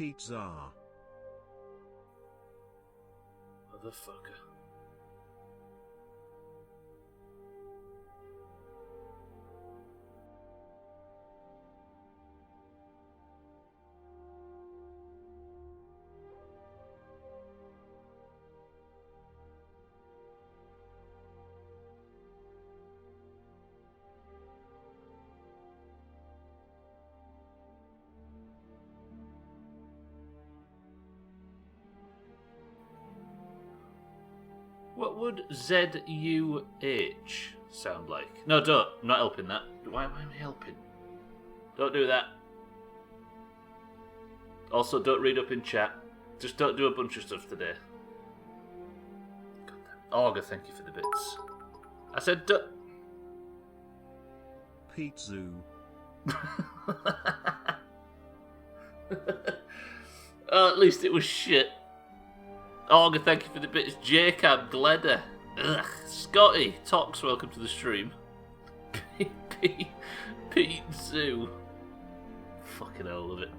Pizza. Motherfucker. What would Z-U-H sound like? No, don't. I'm not helping that. Why am I helping? Don't do that. Also, don't read up in chat. Just don't do a bunch of stuff today. God damn. Olga, thank you for the bits. I said don't... Pizza. Oh, at least it was shit. Olga, thank you for the bits. Jacob, Gleder. Ugh. Scotty, Tox, welcome to the stream. Pete Zoo. Fucking hell, love it.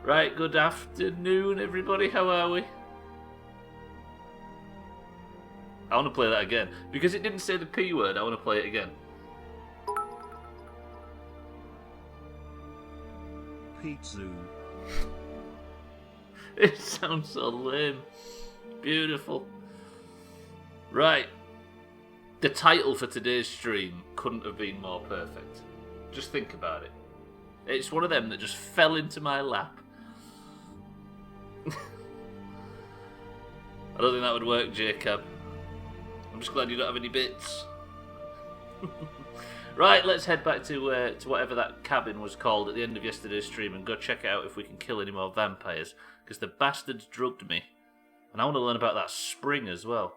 Right, good afternoon, everybody. How are we? I want to play that again. Because it didn't say the P word, I want to play it again. Pizza. It sounds so lame. Beautiful. Right. The title for today's stream couldn't have been more perfect. Just think about it. It's one of them that just fell into my lap. I don't think that would work, Jacob. I'm just glad you don't have any bits. Right, let's head back to whatever that cabin was called at the end of yesterday's stream and go check out if we can kill any more vampires. Because the bastards drugged me. And I want to learn about that spring as well.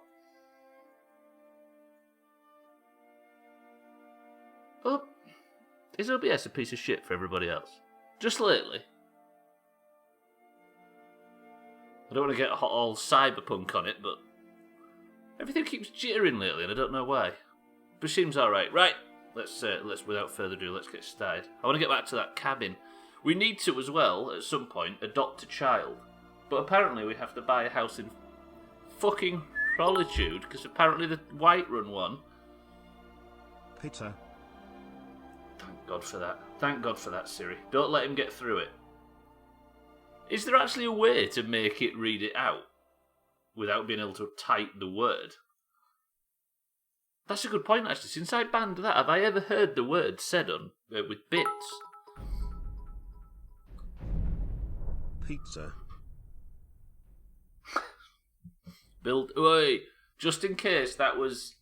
Oh, is OBS a piece of shit for everybody else? Just lately? I don't want to get all cyberpunk on it, but everything keeps jittering lately and I don't know why. But it seems alright. Right, let's without further ado, let's get started. I want to get back to that cabin. We need to, as well, at some point, adopt a child. But apparently we have to buy a house in fucking Solitude, because apparently the Whiterun one... Pizza. Thank God for that. Thank God for that, Siri. Don't let him get through it. Is there actually a way to make it read it out without being able to type the word? That's a good point, actually. Since I banned that, have I ever heard the word said on with bits? Pizza. Build. Oi, just in case that was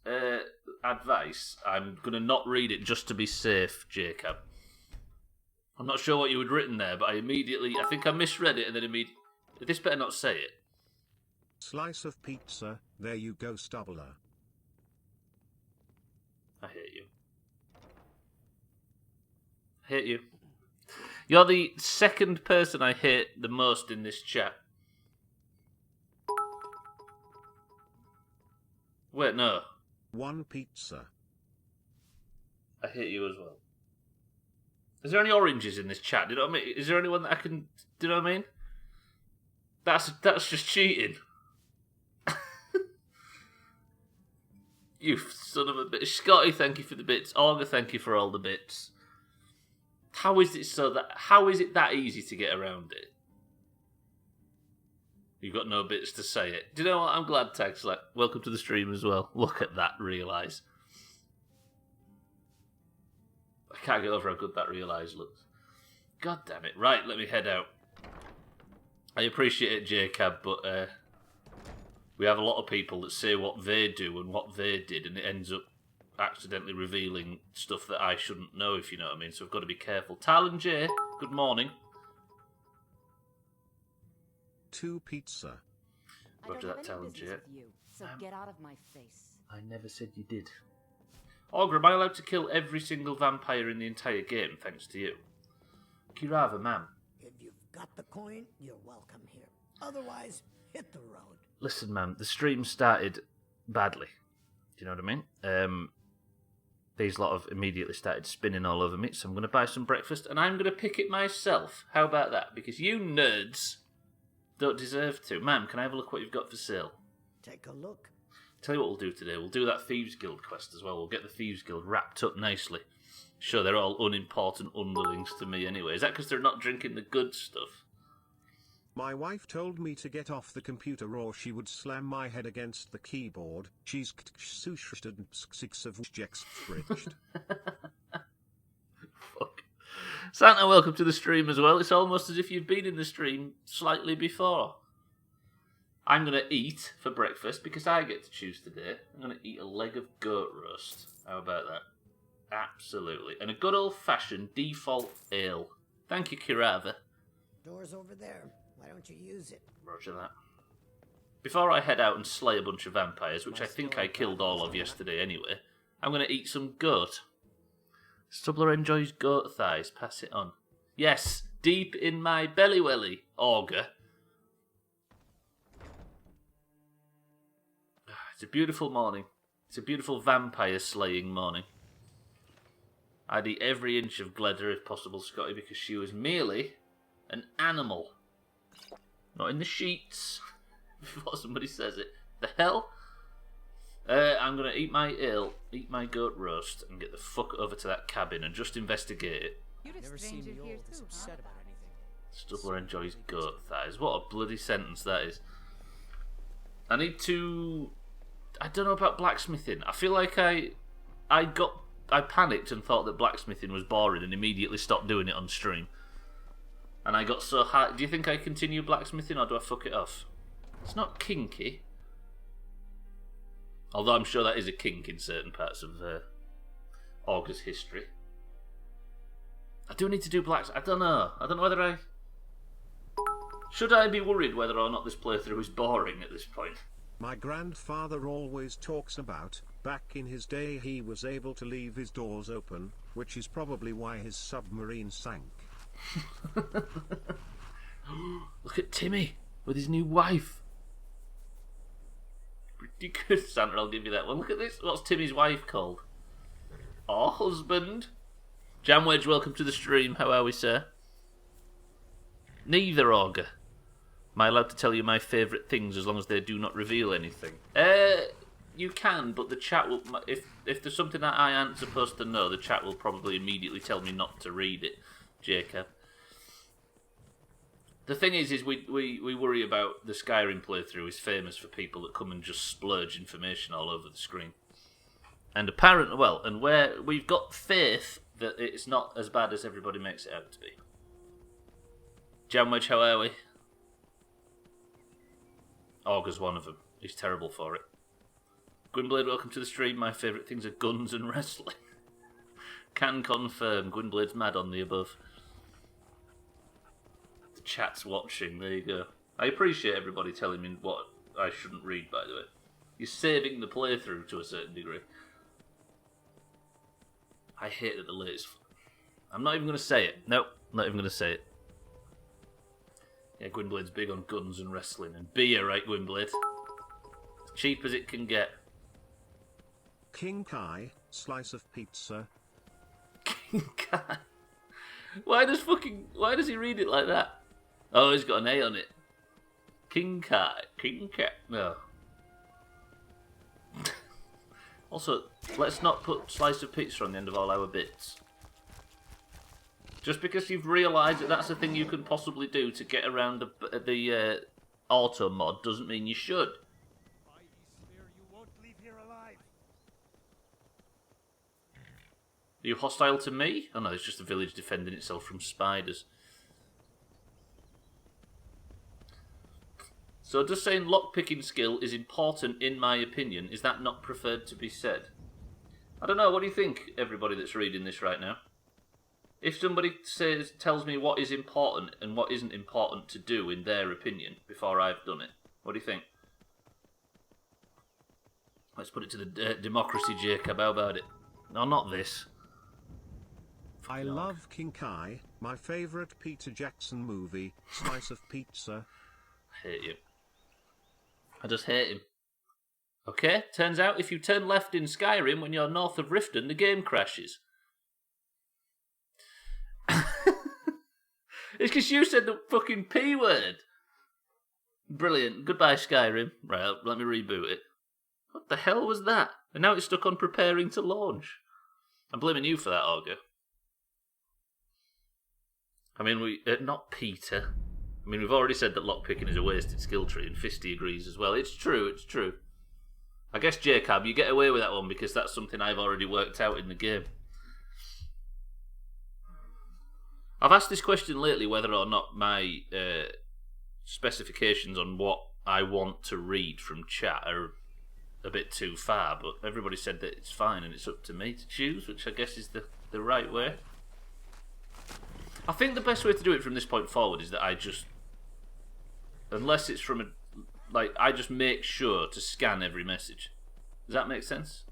advice, I'm going to not read it just to be safe, Jacob. I'm not sure what you had written there, but I think I misread it and then immediately... This better not say it. Slice of pizza, there you go, Stubbler. I hate you. I hate you. You're the second person I hate the most in this chat. Wait, no. One pizza. I hate you as well. Is there any oranges in this chat? Do you know what I mean? Is there anyone that I can... Do you know what I mean? That's just cheating. You son of a bitch. Scotty, thank you for the bits. Olga, thank you for all the bits. How is it that easy to get around it? You've got no bits to say it. Do you know what? I'm glad Tag's like, welcome to the stream as well. Look at that, realise. I can't get over how good that realise looks. God damn it. Right, let me head out. I appreciate it, Jacob, but we have a lot of people that say what they do and what they did, and it ends up accidentally revealing stuff that I shouldn't know, if you know what I mean. So I've got to be careful. Talon J, good morning. 2 pizza. After that, Talon J. So get out of my face. I never said you did. Ogre, am I allowed to kill every single vampire in the entire game, thanks to you? Kirava, ma'am. If you've got the coin, you're welcome here. Otherwise, hit the road. Listen, ma'am, the stream started badly. Do you know what I mean? These lot have immediately started spinning all over me, so I'm going to buy some breakfast, and I'm going to pick it myself. How about that? Because you nerds don't deserve to. Ma'am, can I have a look what you've got for sale? Take a look. Tell you what we'll do today. We'll do that Thieves Guild quest as well. We'll get the Thieves Guild wrapped up nicely. Sure, they're all unimportant underlings to me anyway. Is that because they're not drinking the good stuff? My wife told me to get off the computer or she would slam my head against the keyboard. She's bridged. Fuck. Santa, welcome to the stream as well. It's almost as if you've been in the stream slightly before. I'm going to eat for breakfast because I get to choose today. I'm going to eat a leg of goat roast. How about that? Absolutely. And a good old-fashioned default ale. Thank you, Kirava. Door's over there. Why don't you use it? Roger that. Before I head out and slay a bunch of vampires, which I think I killed all of yesterday anyway, I'm going to eat some goat. Stubbler enjoys goat thighs. Pass it on. Yes, deep in my belly welly, auger. It's a beautiful morning. It's a beautiful vampire slaying morning. I'd eat every inch of Gleda if possible, Scotty, because she was merely an animal. Not in the sheets, before somebody says it. The hell? I'm going to eat my ale, eat my goat roast, and get the fuck over to that cabin and just investigate it. You're a stranger here too, huh? Stubbler enjoys goat thighs. What a bloody sentence that is. I need to... I don't know about blacksmithing. I feel like I panicked and thought that blacksmithing was boring and immediately stopped doing it on stream. And I got so high. Do you think I continue blacksmithing or do I fuck it off? It's not kinky. Although I'm sure that is a kink in certain parts of August history. I do need to do blacksmithing. I don't know. I don't know whether I... Should I be worried whether or not this playthrough is boring at this point? My grandfather always talks about, back in his day he was able to leave his doors open, which is probably why his submarine sank. Look at Timmy with his new wife. Pretty good, Santa, I'll give you that one. Look at this. What's Timmy's wife called? Our husband. Jamwedge, welcome to the stream. How are we, sir? Neither, Auger. Am I allowed to tell you my favourite things as long as they do not reveal anything? You can, but the chat will... If there's something that I aren't supposed to know, the chat will probably immediately tell me not to read it, Jacob. The thing is we worry about the Skyrim playthrough is famous for people that come and just splurge information all over the screen. And apparently, well, and where we've got faith that it's not as bad as everybody makes it out to be. Jamwedge, how are we? Augur's one of them. He's terrible for it. Gwynblade, welcome to the stream. My favourite things are guns and wrestling. Can confirm. Gwynblade's mad on the above. The chat's watching. There you go. I appreciate everybody telling me what I shouldn't read, by the way. You're saving the playthrough to a certain degree. I hate that the latest... I'm not even going to say it. Nope, not even going to say it. Yeah, Gwynblade's big on guns and wrestling and beer, right, Gwynblade? Cheap as it can get. King Kai, slice of pizza. King Kai. Why does he read it like that? Oh, he's got an A on it. King Kai. King Kai. No. Also, let's not put slice of pizza on the end of all our bits. Just because you've realised that that's a thing you can possibly do to get around the auto mod doesn't mean you should. Are you hostile to me? Oh no, it's just a village defending itself from spiders. So just saying lockpicking skill is important in my opinion, is that not preferred to be said? I don't know, what do you think, everybody that's reading this right now? If somebody tells me what is important and what isn't important to do in their opinion before I've done it, what do you think? Let's put it to the democracy, Jacob. How about it? No, not this. I love King Kai, my favourite Peter Jackson movie, Slice of Pizza. I hate you. I just hate him. Okay, turns out if you turn left in Skyrim when you're north of Riften, the game crashes. It's because you said the fucking P word. Brilliant. Goodbye, Skyrim. Right, let me reboot it. What the hell was that? And now it's stuck on preparing to launch. I'm blaming you for that, Augur. I mean, not Peter. I mean, we've already said that lockpicking is a wasted skill tree, and Fisty agrees as well. It's true, it's true. I guess, Jacob, you get away with that one because that's something I've already worked out in the game. I've asked this question lately whether or not my specifications on what I want to read from chat are a bit too far, but everybody said that it's fine and it's up to me to choose, which I guess is the right way. I think the best way to do it from this point forward is that I just, unless it's from I just make sure to scan every message. Does that make sense?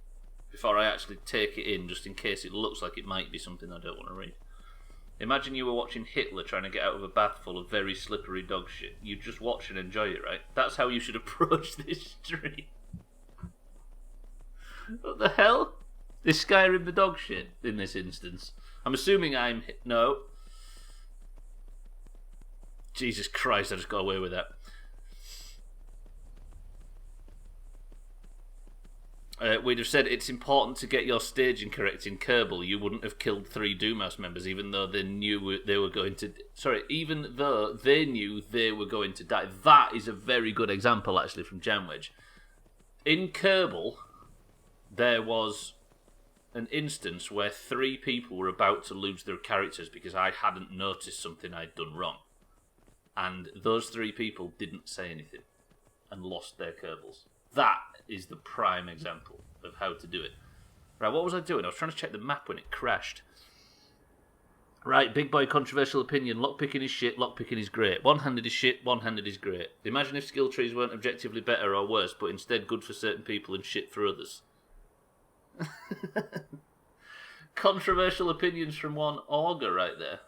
Before I actually take it in, just in case it looks like it might be something I don't want to read. Imagine you were watching Hitler trying to get out of a bath full of very slippery dog shit. You just watch and enjoy it, right? That's how you should approach this stream. What the hell? Is Skyrim the dog shit in this instance? I'm assuming no. Jesus Christ, I just got away with that. We'd have said it's important to get your staging correct in Kerbal. You wouldn't have killed 3 Doomhaus members, even though they knew they were going to. Even though they knew they were going to die. That is a very good example, actually, from Jamwedge. In Kerbal, there was an instance where 3 people were about to lose their characters because I hadn't noticed something I'd done wrong, and those 3 people didn't say anything and lost their Kerbals. That is the prime example of how to do it. Right, what was I doing? I was trying to check the map when it crashed. Right, big boy controversial opinion. Lockpicking is shit, lockpicking is great. One-handed is shit, one-handed is great. Imagine if skill trees weren't objectively better or worse, but instead good for certain people and shit for others. Controversial opinions from one Augur right there.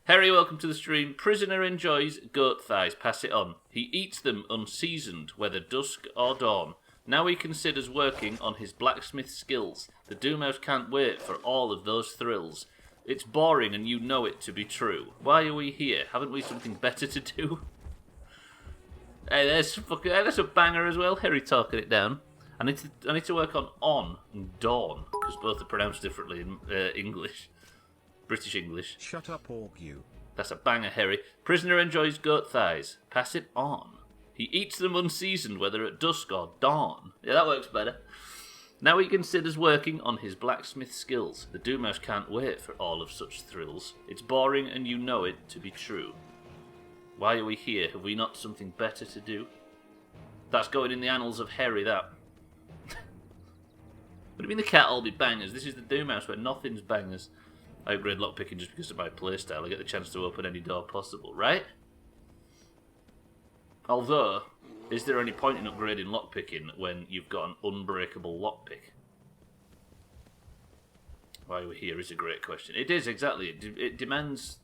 Harry, welcome to the stream. Prisoner enjoys goat thighs. Pass it on. He eats them unseasoned, whether dusk or dawn. Now he considers working on his blacksmith skills. The Doomhaus can't wait for all of those thrills. It's boring and you know it to be true. Why are we here? Haven't we something better to do? Hey, that's a banger as well. Harry talking it down. I need to work on and dawn, because both are pronounced differently in English. British English. Shut up, Org. That's a banger, Harry. Prisoner enjoys goat thighs. Pass it on. He eats them unseasoned, whether at dusk or dawn. Yeah, that works better. Now he considers working on his blacksmith skills. The Doomhaus can't wait for all of such thrills. It's boring and you know it to be true. Why are we here? Have we not something better to do? That's going in the annals of Harry, that. What do you mean they can't all be bangers? This is the Doomhaus where nothing's bangers. I upgrade lockpicking just because of my playstyle. I get the chance to open any door possible, right? Although, is there any point in upgrading lockpicking when you've got an unbreakable lockpick? Why we're here is a great question. It is, exactly. It demands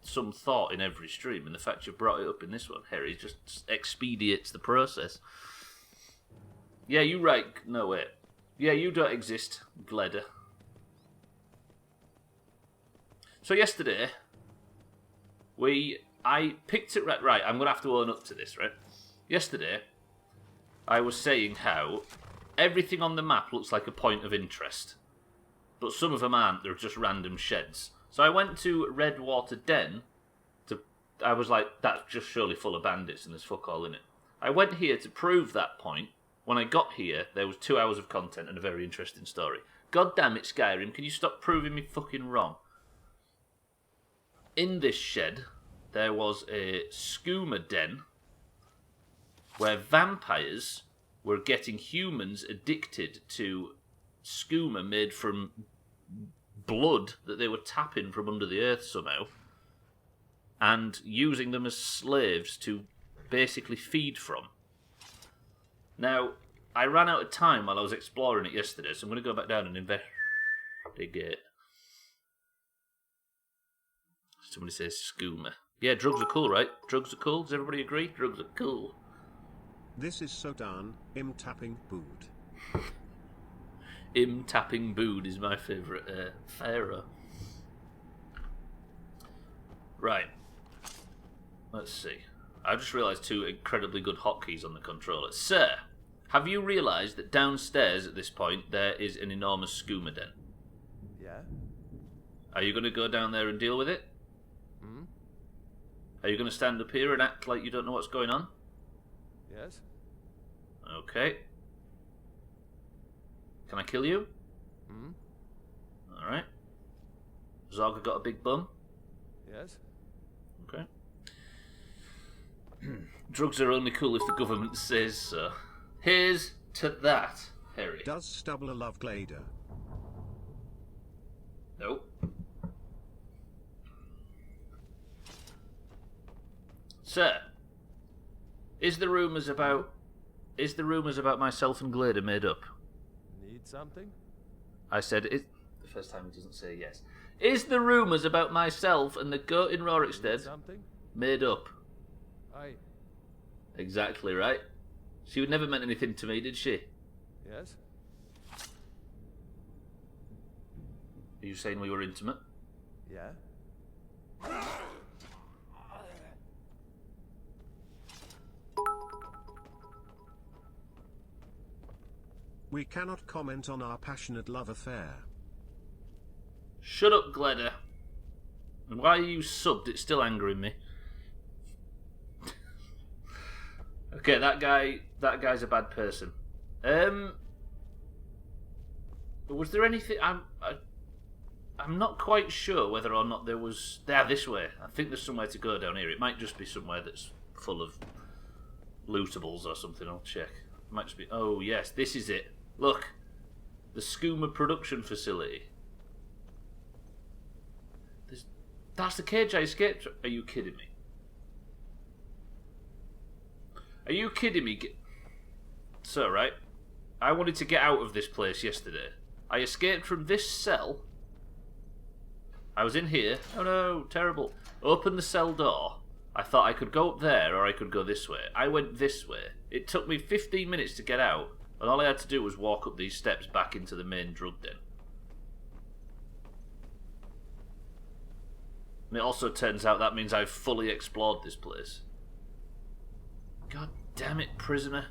some thought in every stream, and the fact you've brought it up in this one, Harry, just expedites the process. Yeah, you right. No, wait. Yeah, you don't exist, Gleda. So yesterday, I picked it right. I'm going to have to own up to this, right? Yesterday, I was saying how everything on the map looks like a point of interest, but some of them aren't. They're just random sheds. So I went to Redwater Den. I was like, that's just surely full of bandits and there's fuck all in it. I went here to prove that point. When I got here, there was 2 hours of content and a very interesting story. God damn it, Skyrim, can you stop proving me fucking wrong? In this shed, there was a skooma den where vampires were getting humans addicted to skooma made from blood that they were tapping from under the earth somehow and using them as slaves to basically feed from. Now, I ran out of time while I was exploring it yesterday, so I'm going to go back down and investigate. Somebody says skooma. Yeah, drugs are cool, right? Drugs are cool. Does everybody agree? Drugs are cool. This is so done. Im tapping boot. Im tapping bood is my favourite pharaoh. Right. Let's see. I just realised 2 incredibly good hotkeys on the controller. Sir, have you realised that downstairs at this point there is an enormous skooma den? Yeah? Are you going to go down there and deal with it? Hmm? Are you going to stand up here and act like you don't know what's going on? Yes? Okay. Can I kill you? Hmm? Alright. Zorga got a big bum? Yes? Okay. Drugs are only cool if the government says so. Here's to that, Harry. Does Stubbler love Glader? Nope. Sir, is the rumours about myself and Glader made up? Need something? I said it. The first time he doesn't say yes. Is the rumours about myself and the goat in Need Rorikstead something? made up? I... Exactly right. She would never meant anything to me, did she? Yes? Are you saying we were intimate? Yeah? We cannot comment on our passionate love affair. Shut up, Gleda. And why are you subbed? It's still angering me. Okay, that guy's a bad person. Was there anything? I'm not quite sure whether or not there was. This way. I think there's somewhere to go down here. It might just be somewhere that's full of lootables or something. I'll check. It might just be. Oh yes, this is it. Look, the skooma production facility. That's the cage I escaped. Are you kidding me? Are you kidding me? So, right, I wanted to get out of this place yesterday. I escaped from this cell. I was in here. Oh no, terrible. Open the cell door. I thought I could go up there or I could go this way. I went this way. It took me 15 minutes to get out, and all I had to do was walk up these steps back into the main drug den. And it also turns out that means I've fully explored this place. God damn it, prisoner.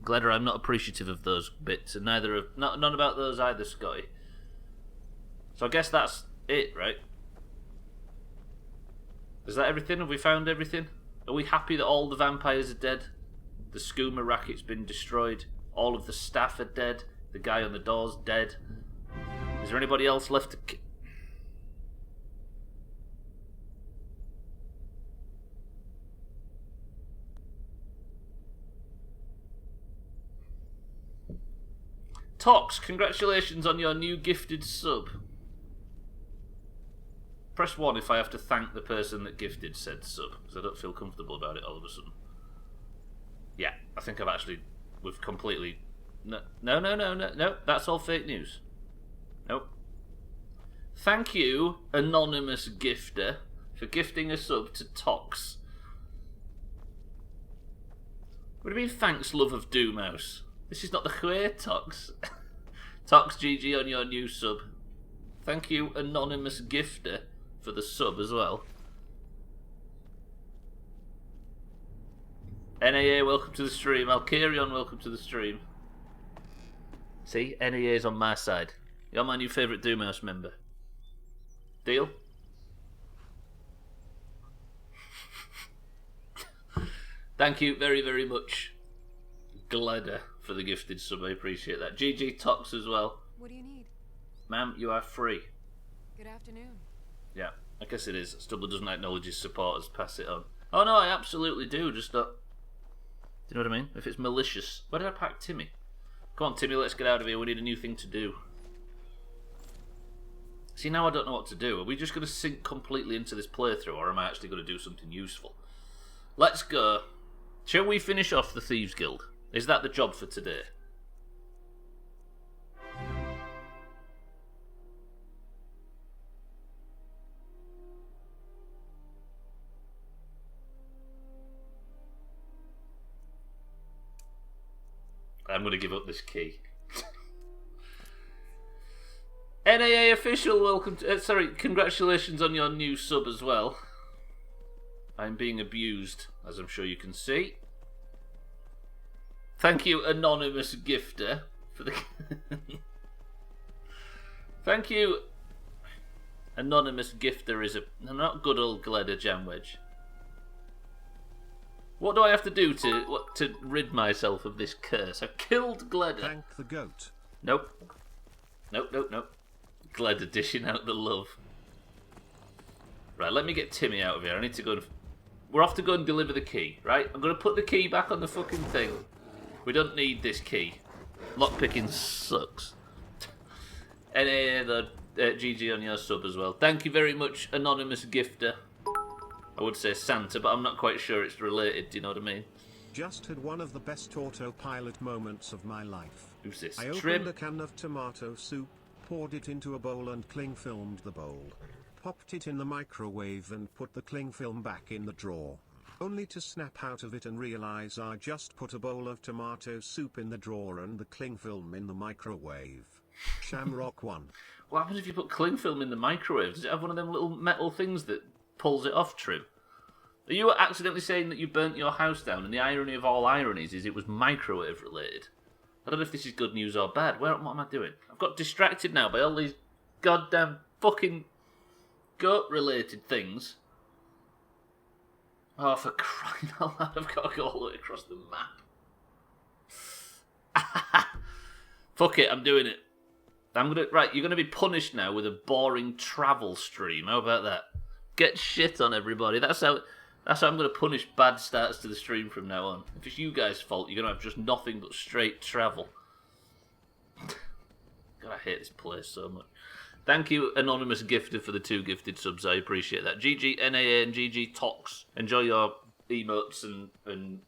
Gleder, I'm not appreciative of those bits, and none about those either, Scotty. So I guess that's it, right? Is that everything? Have we found everything? Are we happy that all the vampires are dead? The skooma racket's been destroyed. All of the staff are dead. The guy on the door's dead. Is there anybody else left to Tox, congratulations on your new gifted sub. Press 1 if I have to thank the person that gifted said sub, because I don't feel comfortable about it all of a sudden. Yeah, I think we've completely... No, that's all fake news. Nope. Thank you, anonymous gifter, for gifting a sub to Tox. What do you mean thanks, love of Doomhaus? This is not the way, Tox. Tox GG on your new sub. Thank you, anonymous gifter, for the sub as well. NAA, welcome to the stream. Alkarion, welcome to the stream. See, NAA's on my side. You're my new favourite Doomhaus member. Deal? Thank you very, very much, Gleda, for the gifted sub. I appreciate that. GG Tox as well. What do you need? Ma'am, you are free. Good afternoon. Yeah, I guess it is. Stubbler doesn't acknowledge his supporters, pass it on. Oh no, I absolutely do, just not... Do you know what I mean? If it's malicious. Where did I pack Timmy? Come on, Timmy, let's get out of here. We need a new thing to do. See, now I don't know what to do. Are we just going to sink completely into this playthrough, or am I actually going to do something useful? Let's go. Shall we finish off the Thieves Guild? Is that the job for today? I'm going to give up this key. NAA official, welcome to... sorry, congratulations on your new sub as well. I'm being abused, as I'm sure you can see. Thank you, anonymous gifter, for the... Thank you, anonymous gifter is a... not good old Gleda Jam Wedge. What do I have to do to rid myself of this curse? I've killed Gleda. Thank the goat. Nope. Nope. Gleda dishing out the love. Right, let me get Timmy out of here. I need to go and... We're off to go and deliver the key, right? I'm going to put the key back on the fucking thing. We don't need this key. Lockpicking sucks. NA, GG on your sub as well. Thank you very much, anonymous gifter. I would say Santa, but I'm not quite sure it's related, do you know what I mean? Just had one of the best autopilot moments of my life. Who's this? I Trim? opened a can of tomato soup, poured it into a bowl and cling filmed the bowl. Popped it in the microwave and put the cling film back in the drawer. Only to snap out of it and realize I just put a bowl of tomato soup in the drawer and the cling film in the microwave. Shamrock 1. What happens if you put cling film in the microwave? Does it have one of them little metal things that pulls it off, Trim? Are you accidentally saying that you burnt your house down and the irony of all ironies is it was microwave related? I don't know if this is good news or bad. What am I doing? I've got distracted now by all these goddamn fucking goat related things. Oh, for crying out loud, I've got to go all the way across the map. Fuck it, I'm doing it. Right, you're gonna be punished now with a boring travel stream. How about that? Get shit on, everybody. That's how I'm gonna punish bad starts to the stream from now on. If it's you guys' fault, you're gonna have just nothing but straight travel. God, I hate this place so much. Thank you, anonymous gifter, for the 2 gifted subs. I appreciate that. GG NAA and GG Tox. Enjoy your emotes and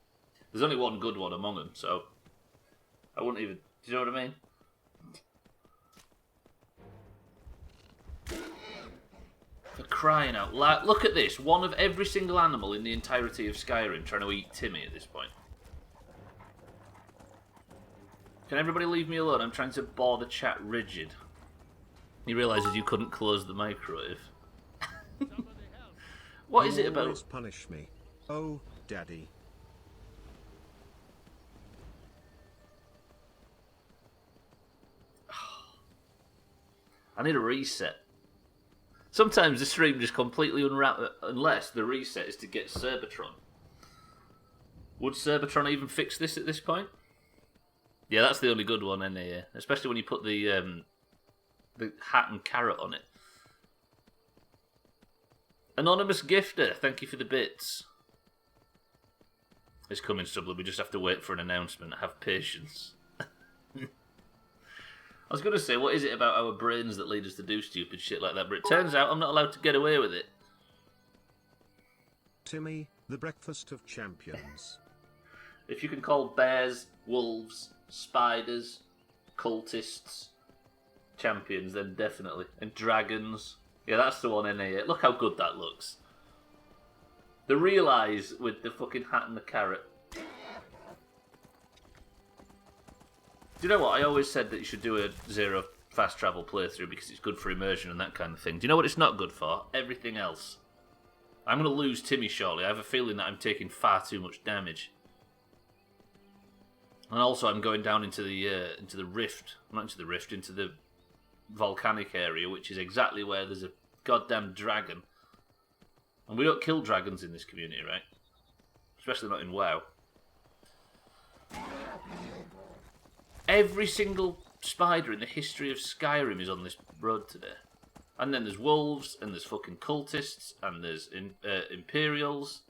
there's only one good one among them, so I wouldn't even. Do you know what I mean? For crying out loud! Look at this. One of every single animal in the entirety of Skyrim trying to eat Timmy at this point. Can everybody leave me alone? I'm trying to bore the chat rigid. He realises you couldn't close the microwave. What is it about? Always punish me. Oh, Daddy. I need a reset. Sometimes the stream just completely unless the reset is to get Cerbatron. Would Cerbatron even fix this at this point? Yeah, that's the only good one in here. Especially when you put the hat and carrot on it. Anonymous gifter, thank you for the bits. It's coming, Stubbler. We just have to wait for an announcement. Have patience. I was going to say, what is it about our brains that lead us to do stupid shit like that? But it turns out I'm not allowed to get away with it. Timmy, the breakfast of champions. If you can call bears, wolves, spiders, cultists, champions, then definitely. And dragons. Yeah, that's the one in here. Look how good that looks. The real eyes with the fucking hat and the carrot. Do you know what? I always said that you should do a zero fast travel playthrough because it's good for immersion and that kind of thing. Do you know what it's not good for? Everything else. I'm going to lose Timmy shortly. I have a feeling that I'm taking far too much damage. And also I'm going down into the rift. Not into the rift, into the volcanic area, which is exactly where there's a goddamn dragon. And we don't kill dragons in this community, right? Especially not in WoW. Every single spider in the history of Skyrim is on this road today. And then there's wolves, and there's fucking cultists, and there's Imperials.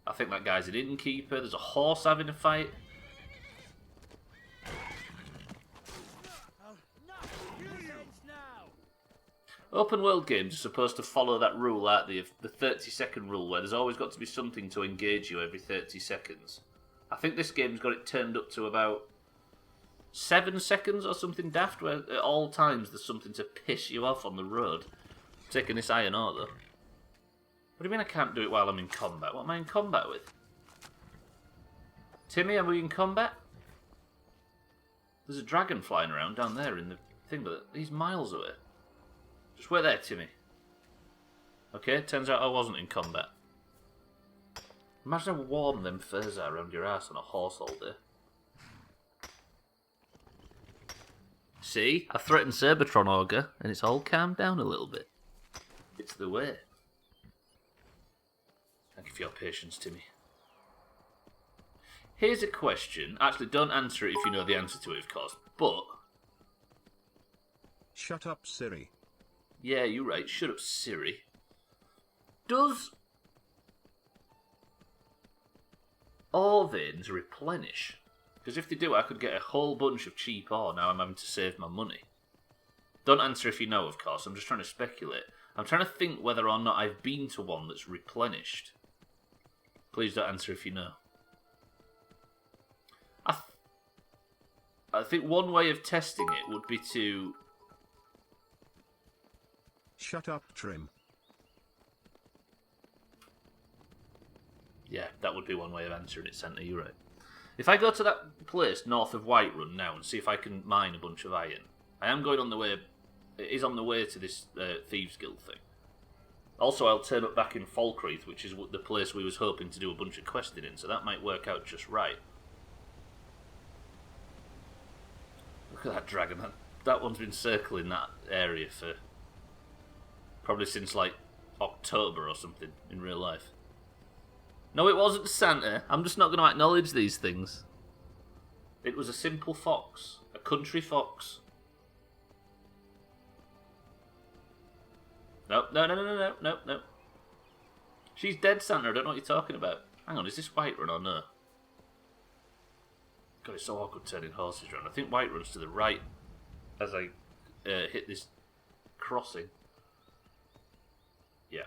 I think that guy's an innkeeper. There's a horse having a fight. Open world games are supposed to follow that rule, aren't they? The 30-second rule, where there's always got to be something to engage you every 30 seconds. I think this game's got it turned up to about 7 seconds or something daft, where at all times there's something to piss you off on the road. I'm taking this iron ore, though. What do you mean I can't do it while I'm in combat? What am I in combat with? Timmy, are we in combat? There's a dragon flying around down there in the thing, but he's miles away. Just wait there, Timmy. Okay, turns out I wasn't in combat. Imagine how warm them furs are around your ass on a horse all day. See? I threatened Cybertron Ogre, and it's all calmed down a little bit. It's the way. Thank you for your patience, Timmy. Here's a question. Actually, don't answer it if you know the answer to it, of course. But... Shut up, Siri. Yeah, you're right. Shut up, Siri. Does ore veins replenish? Because if they do, I could get a whole bunch of cheap ore. Now I'm having to save my money. Don't answer if you know, of course. I'm just trying to speculate. I'm trying to think whether or not I've been to one that's replenished. Please don't answer if you know. I think one way of testing it would be to... Shut up, Trim. Yeah, that would be one way of answering it, Santa, you're right. If I go to that place north of Whiterun now and see if I can mine a bunch of iron, I am going on the way... It is on the way to this Thieves Guild thing. Also, I'll turn up back in Falkreath, which is the place we was hoping to do a bunch of questing in, so that might work out just right. Look at that dragon. That one's been circling that area for... probably since, like, October or something in real life. No, it wasn't Santa. I'm just not going to acknowledge these things. It was a simple fox. A country fox. No. She's dead, Santa. I don't know what you're talking about. Hang on, is this Whiterun or no? God, it's so awkward turning horses around. I think Whiterun's to the right as I hit this crossing. Yeah.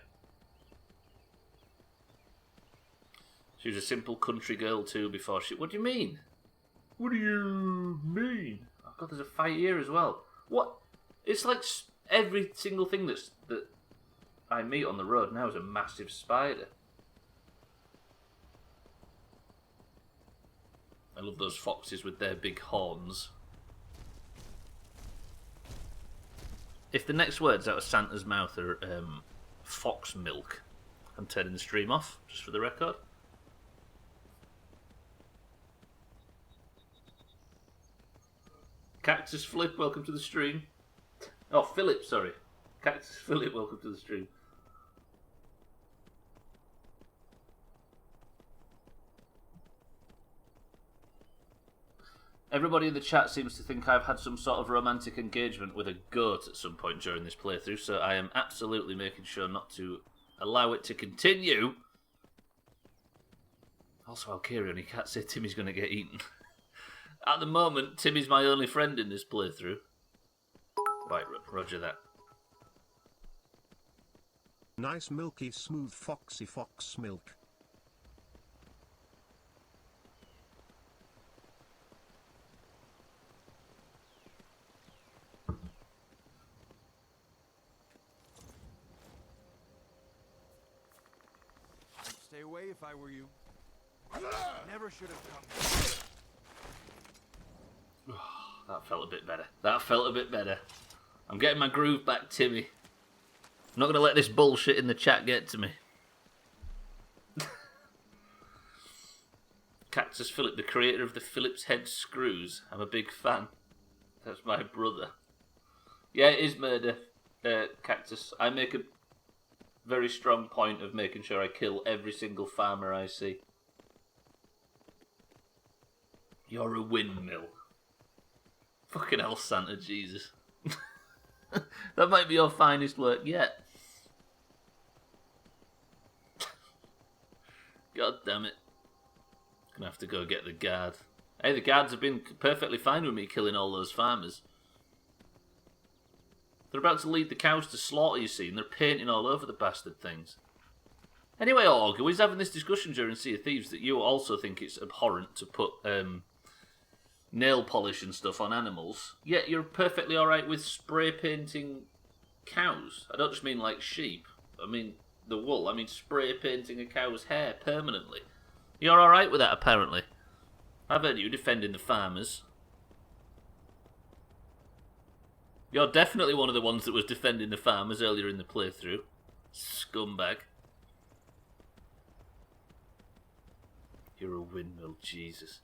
She was a simple country girl too before she... What do you mean? What do you mean? Oh God, there's a fight here as well. What? It's like every single thing that I meet on the road now is a massive spider. I love those foxes with their big horns. If the next words out of Santa's mouth are fox milk, I'm turning the stream off, just for the record. Cactus Flip, welcome to the stream. Oh, Philip, sorry. Cactus Philip, welcome to the stream. Everybody in the chat seems to think I've had some sort of romantic engagement with a goat at some point during this playthrough, so I am absolutely making sure not to allow it to continue. Also, Alkarion, you can't say Timmy's going to get eaten. At the moment, Timmy's my only friend in this playthrough. Right, roger that. Nice milky smooth foxy fox milk. Stay away if I were you. Never should have come. That felt a bit better. That felt a bit better. I'm getting my groove back, Timmy. I'm not going to let this bullshit in the chat get to me. Cactus Philip, the creator of the Phillips head screws. I'm a big fan. That's my brother. Yeah, it is murder, Cactus. I make a very strong point of making sure I kill every single farmer I see. You're a windmill. Fucking hell, Santa, Jesus. That might be your finest work yet. God damn it. Gonna have to go get the guard. Hey, the guards have been perfectly fine with me killing all those farmers. They're about to lead the cows to slaughter, you see, and they're painting all over the bastard things. Anyway, Org, we was having this discussion during Sea of Thieves that you also think it's abhorrent to put nail polish and stuff on animals, yet you're perfectly alright with spray painting cows. I don't just mean like sheep, I mean the wool. I mean spray painting a cow's hair permanently. You're alright with that, apparently. I've heard you defending the farmers. You're definitely one of the ones that was defending the farmers earlier in the playthrough. Scumbag. You're a windmill, Jesus.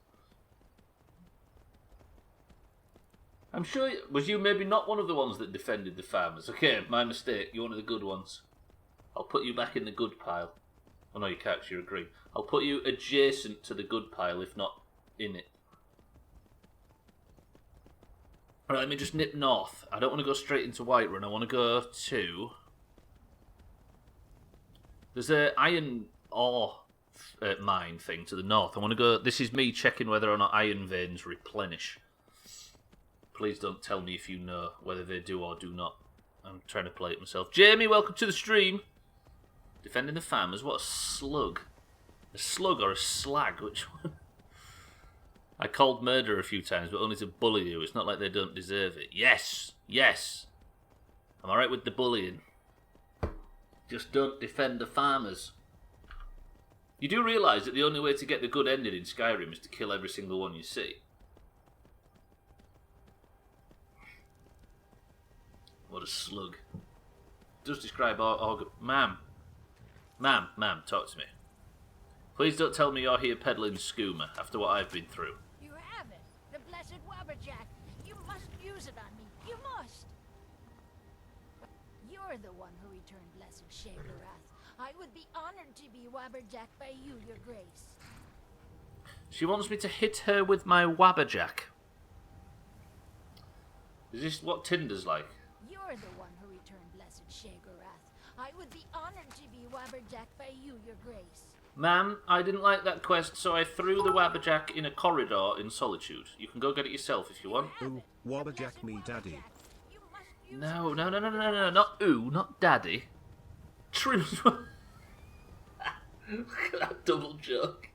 I'm sure... Was you maybe not one of the ones that defended the farmers? Okay, my mistake. You're one of the good ones. I'll put you back in the good pile. Oh no, you can't, 'cause you're a green. I'll put you adjacent to the good pile, if not in it. Alright, let me just nip north. I don't want to go straight into Whiterun. I want to go to... There's an iron ore mine thing to the north. I want to go... This is me checking whether or not iron veins replenish. Please don't tell me if you know whether they do or do not. I'm trying to play it myself. Jamie, welcome to the stream. Defending the farmers. What a slug. A slug or a slag? Which one? I called murder a few times, but only to bully you. It's not like they don't deserve it. Yes! Yes! I'm alright with the bullying. Just don't defend the farmers. You do realise that the only way to get the good ending in Skyrim is to kill every single one you see. What a slug. Does describe Ma'am, talk to me. Please don't tell me you're here peddling skooma after what I've been through. You have it. The blessed Wabberjack. You must use it on me. You must. You're the one who returned blessed Shagarath. I would be honored to be Wabberjack by you, your grace. She wants me to hit her with my Wabberjack. Is this what Tinder's like? You're the one who returned blessed Shagarath. I would be honored to be Wabberjack by you, your grace. Ma'am, I didn't like that quest, so I threw the Wabberjack in a corridor in solitude. You can go get it yourself if you want. Ooh, Wabberjack me daddy. No, not ooh, not daddy. Trims. Look at that double joke.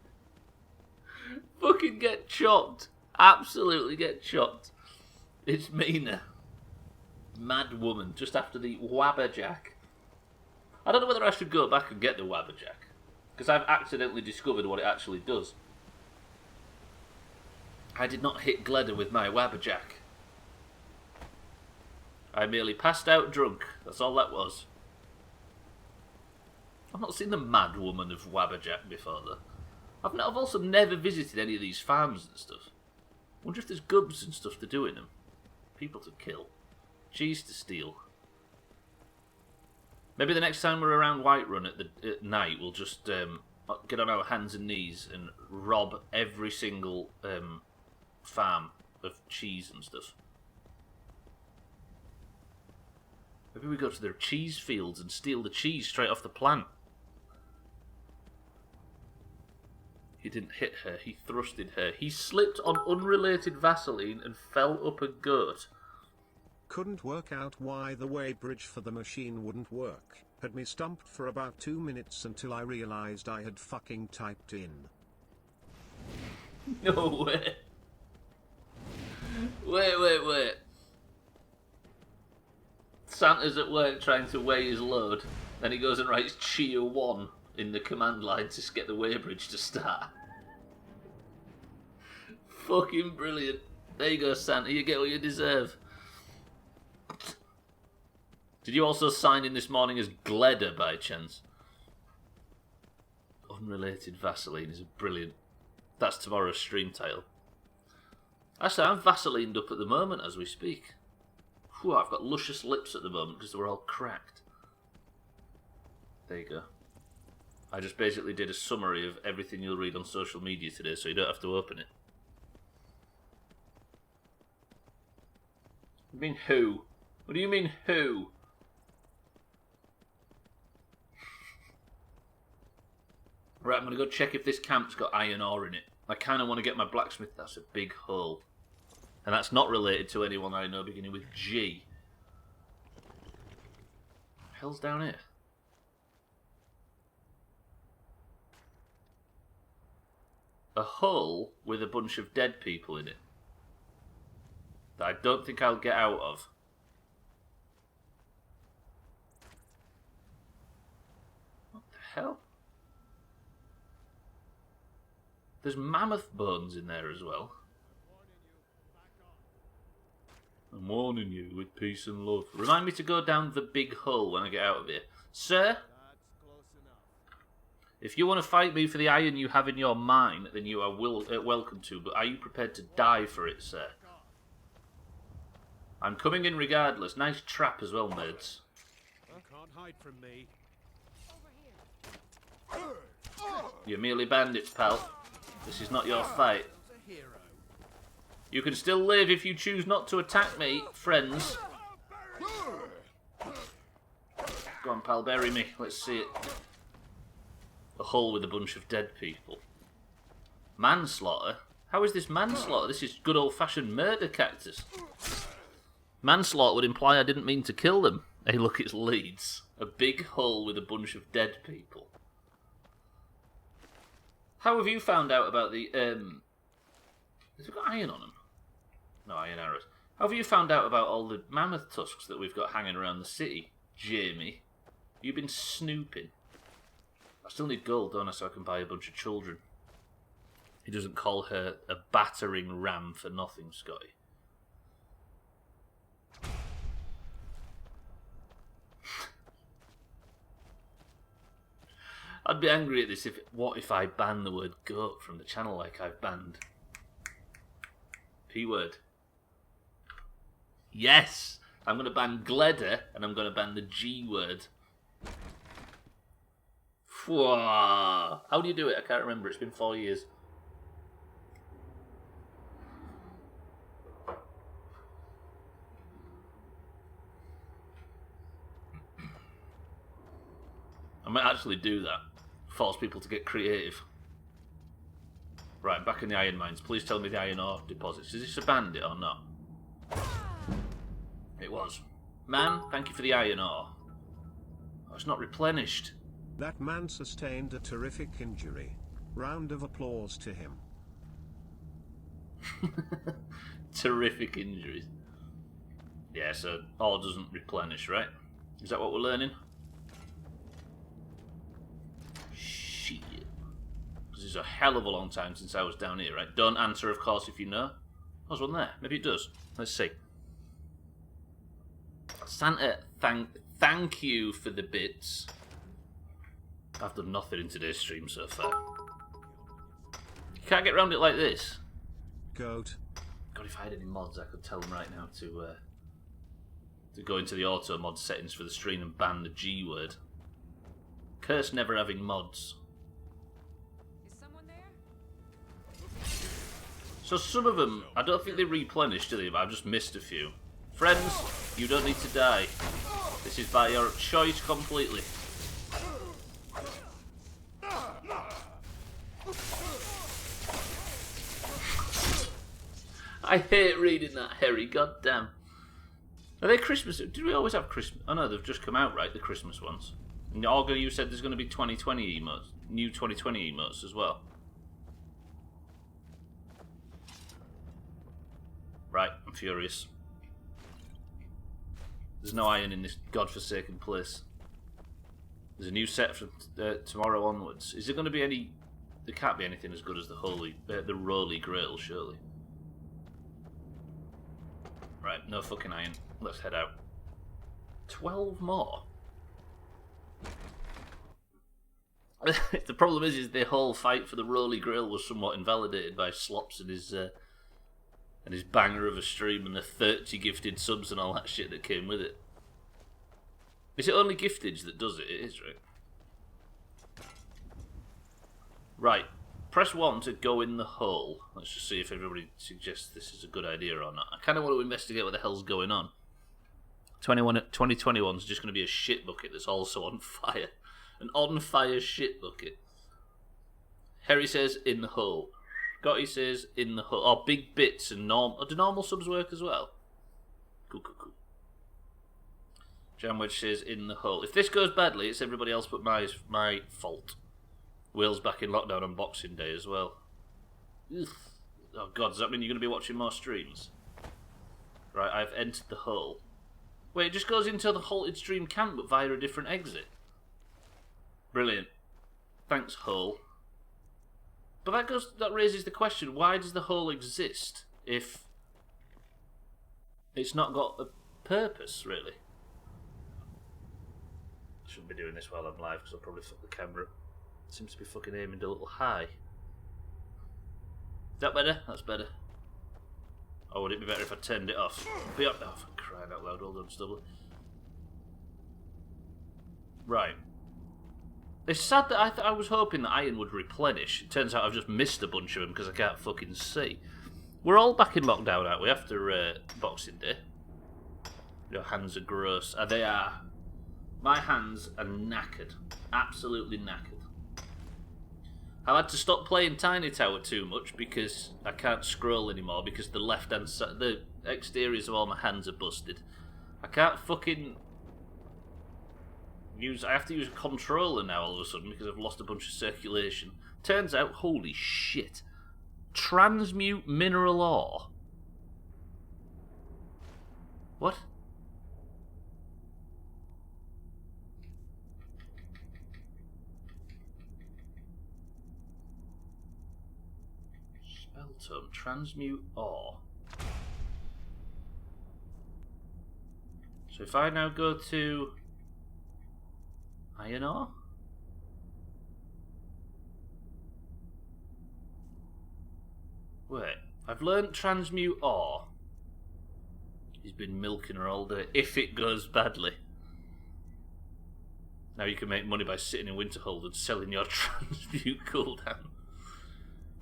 Fucking get chopped. Absolutely get chopped. It's Mina. Mad woman, just after the Wabberjack. I don't know whether I should go back and get the Wabberjack, because I've accidentally discovered what it actually does. I did not hit Gleda with my Wabberjack. I merely passed out drunk. That's all that was. I've not seen the Mad Woman of Wabberjack before, though. I've also never visited any of these farms and stuff. I wonder if there's gubs and stuff to do in them. People to kill. Cheese to steal. Maybe the next time we're around Whiterun at night, we'll just get on our hands and knees and rob every single farm of cheese and stuff. Maybe we go to their cheese fields and steal the cheese straight off the plant. He didn't hit her, he thrusted her. He slipped on unrelated Vaseline and fell up a goat. Couldn't work out why the weighbridge for the machine wouldn't work. Had me stumped for about 2 minutes until I realized I had fucking typed in. No way. Wait. Santa's at work trying to weigh his load. Then he goes and writes Cheer 1 in the command line to get the weighbridge to start. Fucking brilliant. There you go, Santa. You get what you deserve. Did you also sign in this morning as Gleda by chance? Unrelated Vaseline is brilliant. That's tomorrow's stream title. Actually, I'm Vaselined up at the moment as we speak. Whew, I've got luscious lips at the moment because they were all cracked. There you go. I just basically did a summary of everything you'll read on social media today, so you don't have to open it. You mean who? What do you mean who? Right, I'm going to go check if this camp's got iron ore in it. I kind of want to get my blacksmith. That's a big hole. And that's not related to anyone I know beginning with G. What the hell's down here? A hull with a bunch of dead people in it. That I don't think I'll get out of. What the hell? There's mammoth bones in there as well. I'm warning you with peace and love. Remind me to go down the big hole when I get out of here. Sir? If you want to fight me for the iron you have in your mine, then you are welcome to, but are you prepared to die for it, sir? I'm coming in regardless. Nice trap as well, mates. You can't hide from me. You're merely bandits, pal. This is not your fight. You can still live if you choose not to attack me, friends. Go on, pal, bury me. Let's see it. A hole with a bunch of dead people. Manslaughter? How is this manslaughter? This is good old-fashioned murder, Cactus. Manslaughter would imply I didn't mean to kill them. Hey, look, it's Leeds. A big hole with a bunch of dead people. How have you found out about the, has it got iron on them? No, iron arrows. How have you found out about all the mammoth tusks that we've got hanging around the city, Jamie? You've been snooping. I still need gold, don't I, so I can buy a bunch of children. He doesn't call her a battering ram for nothing, Scotty. I'd be angry at this what if I ban the word goat from the channel like I've banned P-word. Yes! I'm going to ban Gleder, and I'm going to ban the G-word. How do you do it? I can't remember. It's been 4 years. I might actually do that. Force people to get creative. Right, back in the iron mines. Please tell me the iron ore deposits. Is this a bandit or not? It was. Man, thank you for the iron ore. Oh, it's not replenished. That man sustained a terrific injury. Round of applause to him. Terrific injuries. Yeah, so ore doesn't replenish, right? Is that what we're learning? Shit. Because it's a hell of a long time since I was down here, right? Don't answer, of course, if you know. There's one there. Maybe it does. Let's see. Santa, thank you for the bits. I've done nothing in today's stream so far. You can't get around it like this. Goat. God, if I had any mods, I could tell them right now to go into the auto mod settings for the stream and ban the G word. Curse never having mods. Is someone there? So some of them, I don't think they replenish, do they? But I've just missed a few. Friends, you don't need to die. This is by your choice completely. I hate reading that, Harry. Goddamn. Are they Christmas? Did we always have Christmas? Oh no, they've just come out, right? The Christmas ones. And Olga, you said there's going to be 2020 emotes, new 2020 emotes as well. Right, I'm furious. There's no iron in this godforsaken place. There's a new set from tomorrow onwards. Is there going to be any? There can't be anything as good as the Holy Grail, surely. Right, no fucking iron. Let's head out. 12 more. The problem is the whole fight for the Holy Grail was somewhat invalidated by Slops and his banger of a stream and the 30 gifted subs and all that shit that came with it. Is it only giftage that does it? It is, right? Right. Press 1 to go in the hole. Let's just see if everybody suggests this is a good idea or not. I kind of want to investigate what the hell's going on. 2021 is just going to be a shit bucket that's also on fire. An on-fire shit bucket. Harry says, in the hole. Gotti says, in the hole. Oh, big bits and normal. Oh, do normal subs work as well? Cool. Jamwedge says, in the hole. If this goes badly, it's everybody else but my fault. Will's back in lockdown on Boxing Day as well. Ugh. Oh god, does that mean you're going to be watching more streams? Right, I've entered the hole. Wait, it just goes into the halted stream camp but via a different exit. Brilliant. Thanks, hole. But that raises the question, why does the hole exist if it's not got a purpose, really. I shouldn't be doing this while I'm live because I'll probably fuck the camera. It seems to be fucking aiming a little high. Is that better? That's better. Or would it be better if I turned it off? Be up. Oh, for crying out loud. Hold on, Stubbler. Right. It's sad that I was hoping that iron would replenish. It turns out I've just missed a bunch of them because I can't fucking see. We're all back in lockdown, aren't we, after Boxing Day? Your hands are gross. They are. My hands are knackered. Absolutely knackered. I've had to stop playing Tiny Tower too much because I can't scroll anymore because the left-hand side, the exteriors of all my hands are busted. I can't fucking use, I have to use a controller now all of a sudden because I've lost a bunch of circulation. Turns out, holy shit, transmute mineral ore. What? Spelltome, transmute ore. So if I now go to iron ore? Wait, I've learnt transmute ore. He's been milking her all day. If it goes badly. Now you can make money by sitting in Winterhold and selling your transmute cooldown.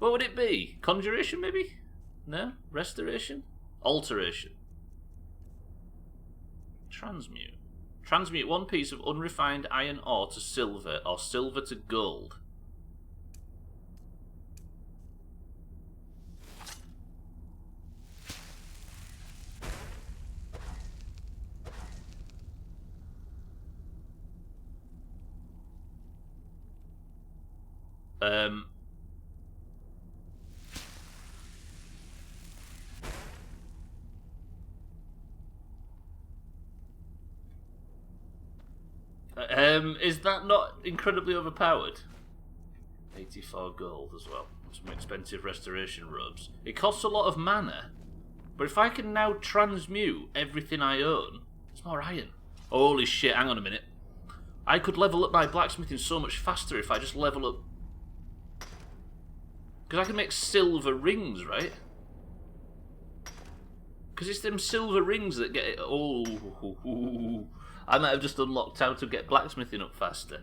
What would it be? Conjuration, maybe? No? Restoration? Alteration. Transmute. Transmute one piece of unrefined iron ore to silver, or silver to gold. Is that not incredibly overpowered? 84 gold as well. Some expensive restoration robes. It costs a lot of mana. But if I can now transmute everything I own, it's more iron. Holy shit, hang on a minute. I could level up my blacksmithing so much faster if I just level up. Because I can make silver rings, right? Because it's them silver rings that get it. Oh, I might have just unlocked how to get blacksmithing up faster.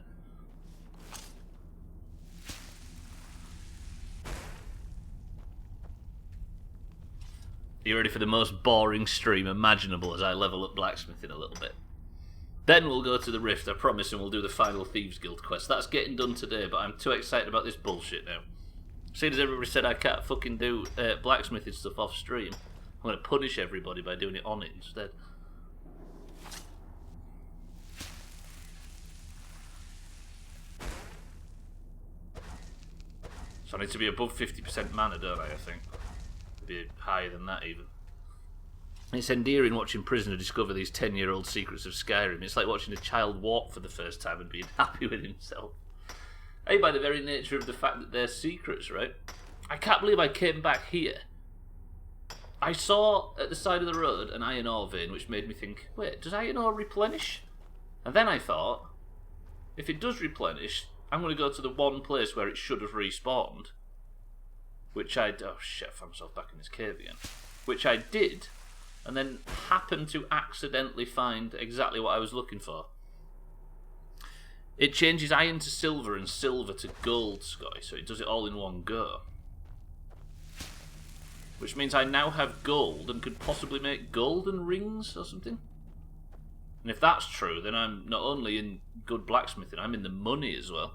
Are you ready for the most boring stream imaginable as I level up blacksmithing a little bit? Then we'll go to the Rift, I promise, and we'll do the final Thieves Guild quest. That's getting done today, but I'm too excited about this bullshit now. Seeing as everybody said I can't fucking do blacksmithing stuff off stream, I'm going to punish everybody by doing it on it instead. So I need to be above 50% mana, don't I think? Be higher than that even. It's endearing watching Prisoner discover these 10-year-old secrets of Skyrim. It's like watching a child walk for the first time and being happy with himself. Hey, by the very nature of the fact that they're secrets, right? I can't believe I came back here. I saw at the side of the road an iron ore vein, which made me think, wait, does iron ore replenish? And then I thought, if it does replenish, I'm going to go to the one place where it should have respawned. Which I... Oh shit, I found myself back in this cave again. Which I did, and then happened to accidentally find exactly what I was looking for. It changes iron to silver and silver to gold, Scotty, so it does it all in one go. Which means I now have gold and could possibly make golden rings or something. And if that's true, then I'm not only in good blacksmithing, I'm in the money as well.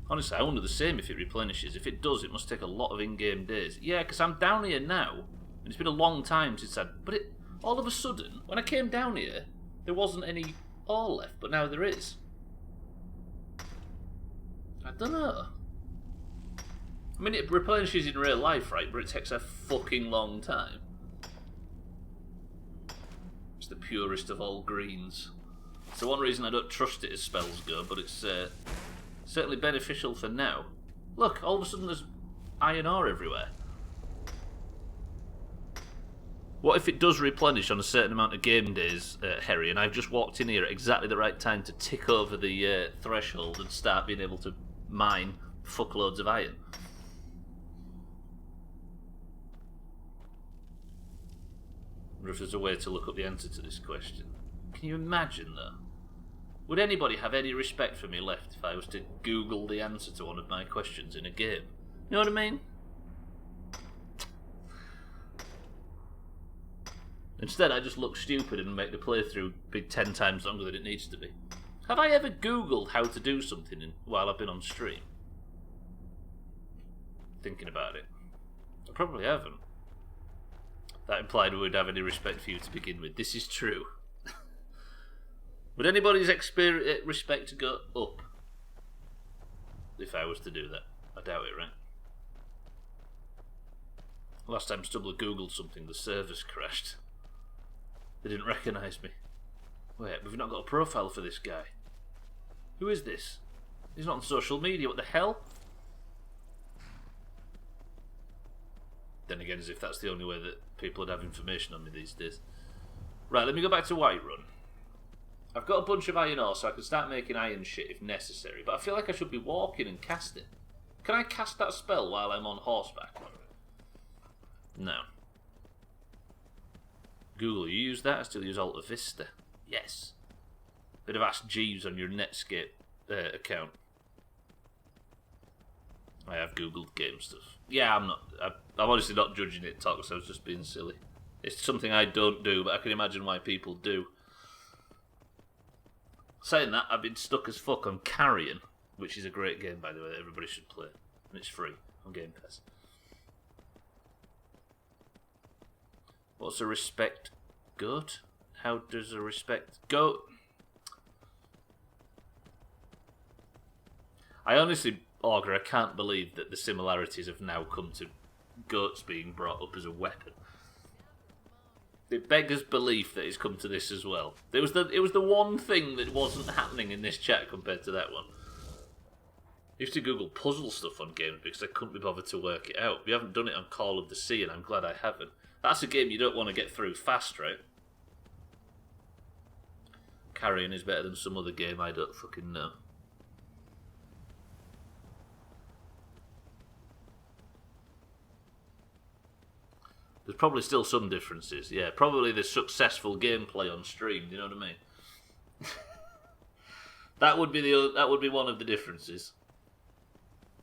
Honestly, I wonder the same if it replenishes. If it does, it must take a lot of in-game days. Yeah, because I'm down here now, and it's been a long time since But all of a sudden, when I came down here, there wasn't any ore left, but now there is. I don't know. I mean, it replenishes in real life, right? But it takes a fucking long time. It's the purest of all greens. It's the one reason I don't trust it as spells go, but it's certainly beneficial for now. Look, all of a sudden there's iron ore everywhere. What if it does replenish on a certain amount of game days, Harry, and I've just walked in here at exactly the right time to tick over the threshold and start being able to mine fuckloads of iron? I wonder if there's a way to look up the answer to this question. Can you imagine, though? Would anybody have any respect for me left if I was to Google the answer to one of my questions in a game? You know what I mean? Instead, I just look stupid and make the playthrough be 10 times longer than it needs to be. Have I ever Googled how to do something while I've been on stream? Thinking about it. I probably haven't. That implied we would have any respect for you to begin with. This is true. Would anybody's respect go up if I was to do that? I doubt it, right? Last time Stubbler Googled something, the servers crashed. They didn't recognise me. Wait, we've not got a profile for this guy. Who is this? He's not on social media, what the hell? Then again, as if that's the only way that people would have information on me these days. Right, let me go back to Whiterun. I've got a bunch of iron ore, so I can start making iron shit if necessary, but I feel like I should be walking and casting. Can I cast that spell while I'm on horseback? No. Google, you use that? I still use Alta Vista. Yes. Bit of Ask Jeeves on your Netscape account. I have Googled game stuff. Yeah, I'm honestly not judging it, Tox. I was just being silly. It's something I don't do, but I can imagine why people do. Saying that, I've been stuck as fuck on Carrion, which is a great game, by the way, that everybody should play. And it's free on Game Pass. What's a respect goat? How does a respect goat? I honestly, Augur, I can't believe that the similarities have now come to goats being brought up as a weapon. It beggars belief that it's come to this as well. It was the one thing that wasn't happening in this chat compared to that one. I used to Google puzzle stuff on games because I couldn't be bothered to work it out. We haven't done it on Call of the Sea, and I'm glad I haven't. That's a game you don't want to get through fast, right? Carrion is better than some other game I don't fucking know. There's probably still some differences. Yeah, probably the successful gameplay on stream. Do you know what I mean? that would be one of the differences.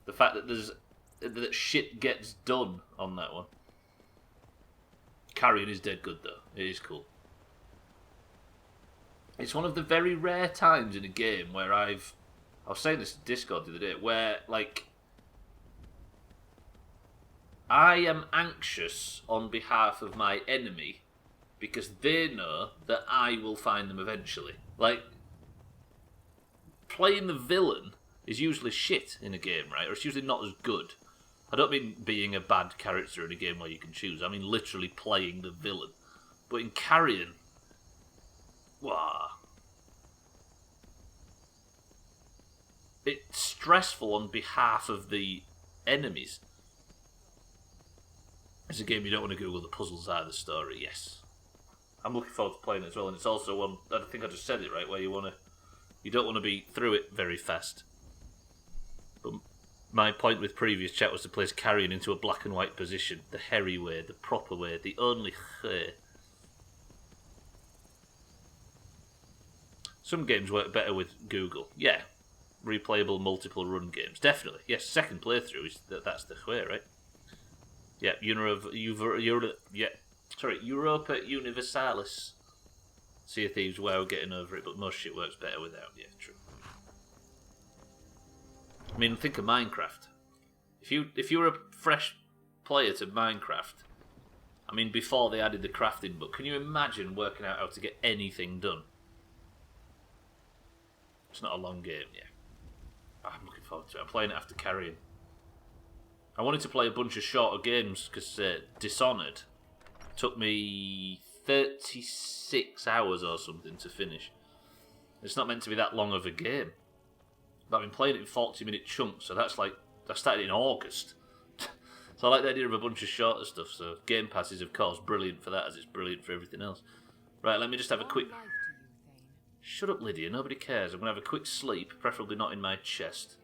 The fact that shit gets done on that one. Carrion is dead good though. It is cool. It's one of the very rare times in a game where I was saying this in Discord the other day, where like I am anxious on behalf of my enemy because they know that I will find them eventually. Like, playing the villain is usually shit in a game, right? Or it's usually not as good. I don't mean being a bad character in a game where you can choose. I mean literally playing the villain. But in Carrion, wow. It's stressful on behalf of the enemies. It's a game you don't want to Google the puzzles are the story, yes. I'm looking forward to playing it as well, and it's also one, I think I just said it right, where you don't want to be through it very fast. But my point with previous chat was to place Carrion into a black and white position, the hairy way, the proper way, the only way. Some games work better with Google, yeah. Replayable multiple run games, definitely. Yes, second playthrough is that's the way, right? Yeah, Europa Universalis. Sea of Thieves, wow, getting over it, but most shit works better without. Yeah, true. I mean, think of Minecraft. If you were a fresh player to Minecraft, I mean, before they added the crafting book, can you imagine working out how to get anything done? It's not a long game, yeah. I'm looking forward to it. I'm playing it after Carrion. I wanted to play a bunch of shorter games because Dishonored took me 36 hours or something to finish. It's not meant to be that long of a game. But I've been playing it in 40-minute chunks, so that's like, I started in August. So I like the idea of a bunch of shorter stuff. So Game Pass is, of course, brilliant for that, as it's brilliant for everything else. Right, let me just have a quick... Long life to you, Thane. Shut up, Lydia. Nobody cares. I'm going to have a quick sleep, preferably not in my chest.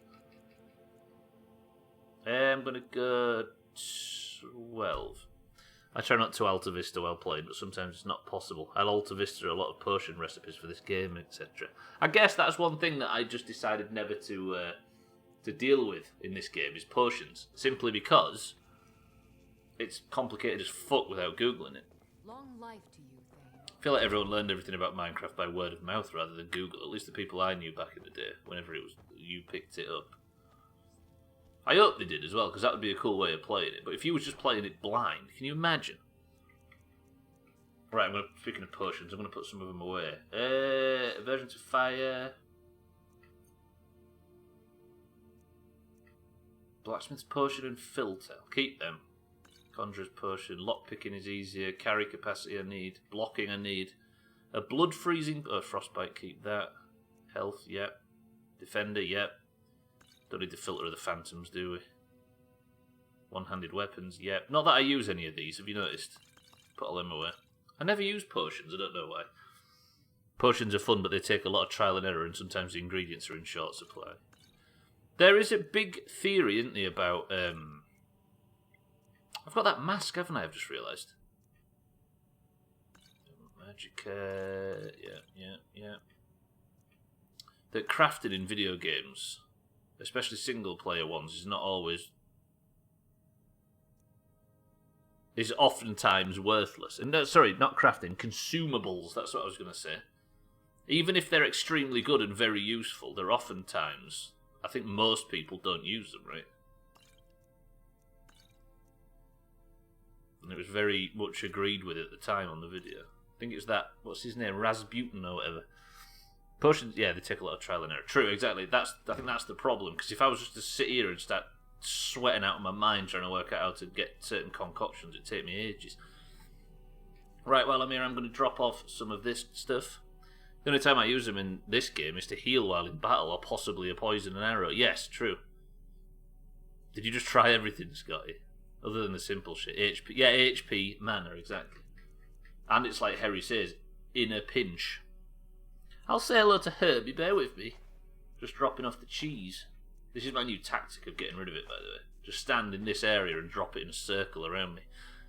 I'm going to go 12. I try not to Alta Vista while playing, but sometimes it's not possible. I'll Alta Vista a lot of potion recipes for this game, etc. I guess that's one thing that I just decided never to deal with in this game, is potions. Simply because it's complicated as fuck without Googling it. Long life to you, Thane. I feel like everyone learned everything about Minecraft by word of mouth rather than Google. At least the people I knew back in the day, whenever it was you picked it up. I hope they did as well, because that would be a cool way of playing it. But if you were just playing it blind, can you imagine? Right, speaking of potions, I'm going to put some of them away. Aversion to fire. Blacksmith's potion and filter. I'll keep them. Conjurer's potion. Lockpicking is easier. Carry capacity I need. Blocking I need. A blood freezing... Oh, frostbite, keep that. Health, yep. Defender, yep. Don't need the filter of the phantoms, do we? One-handed weapons, yep. Not that I use any of these, have you noticed? Put all them away. I never use potions, I don't know why. Potions are fun, but they take a lot of trial and error, and sometimes the ingredients are in short supply. There is a big theory, isn't there, about... I've got that mask, haven't I? I've just realised. Magic, yeah. That crafting in video games, especially single-player ones, is not always... is oftentimes worthless. And no, sorry, not crafting, consumables, that's what I was going to say. Even if they're extremely good and very useful, they're oftentimes... I think most people don't use them, right? And it was very much agreed with at the time on the video. I think it was that, what's his name, Rasputin or whatever. Potions, yeah, they take a lot of trial and error. True, exactly. I think that's the problem. Because if I was just to sit here and start sweating out of my mind trying to work out how to get certain concoctions, it'd take me ages. Right, well, I'm here. I'm going to drop off some of this stuff. The only time I use them in this game is to heal while in battle, or possibly a poison and arrow. Yes, true. Did you just try everything, Scotty? Other than the simple shit. HP, yeah, HP, mana, exactly. And it's like Harry says, in a pinch. I'll say hello to Herbie, bear with me. Just dropping off the cheese. This is my new tactic of getting rid of it, by the way. Just stand in this area and drop it in a circle around me.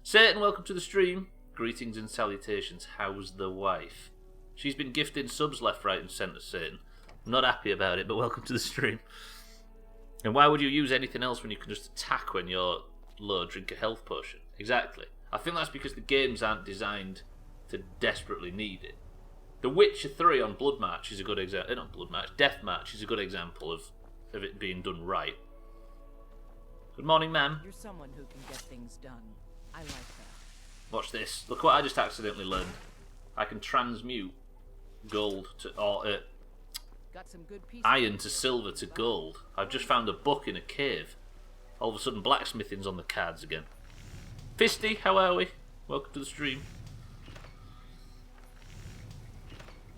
Satan, welcome to the stream. Greetings and salutations. How's the wife? She's been gifting subs left, right and centre, Satan. I'm not happy about it, but welcome to the stream. And why would you use anything else when you can just attack when you're low, drink a health potion? Exactly. I think that's because the games aren't designed to desperately need it. The Witcher 3 on Blood March is a good example. Not Blood March, Death March is a good example of it being done right. Good morning, ma'am. You're someone who can get things done. I like that. Watch this. Look what I just accidentally learned. I can transmute gold to Got some good pieces iron to silver to gold. I've just found a book in a cave. All of a sudden, blacksmithing's on the cards again. Fisty, how are we? Welcome to the stream.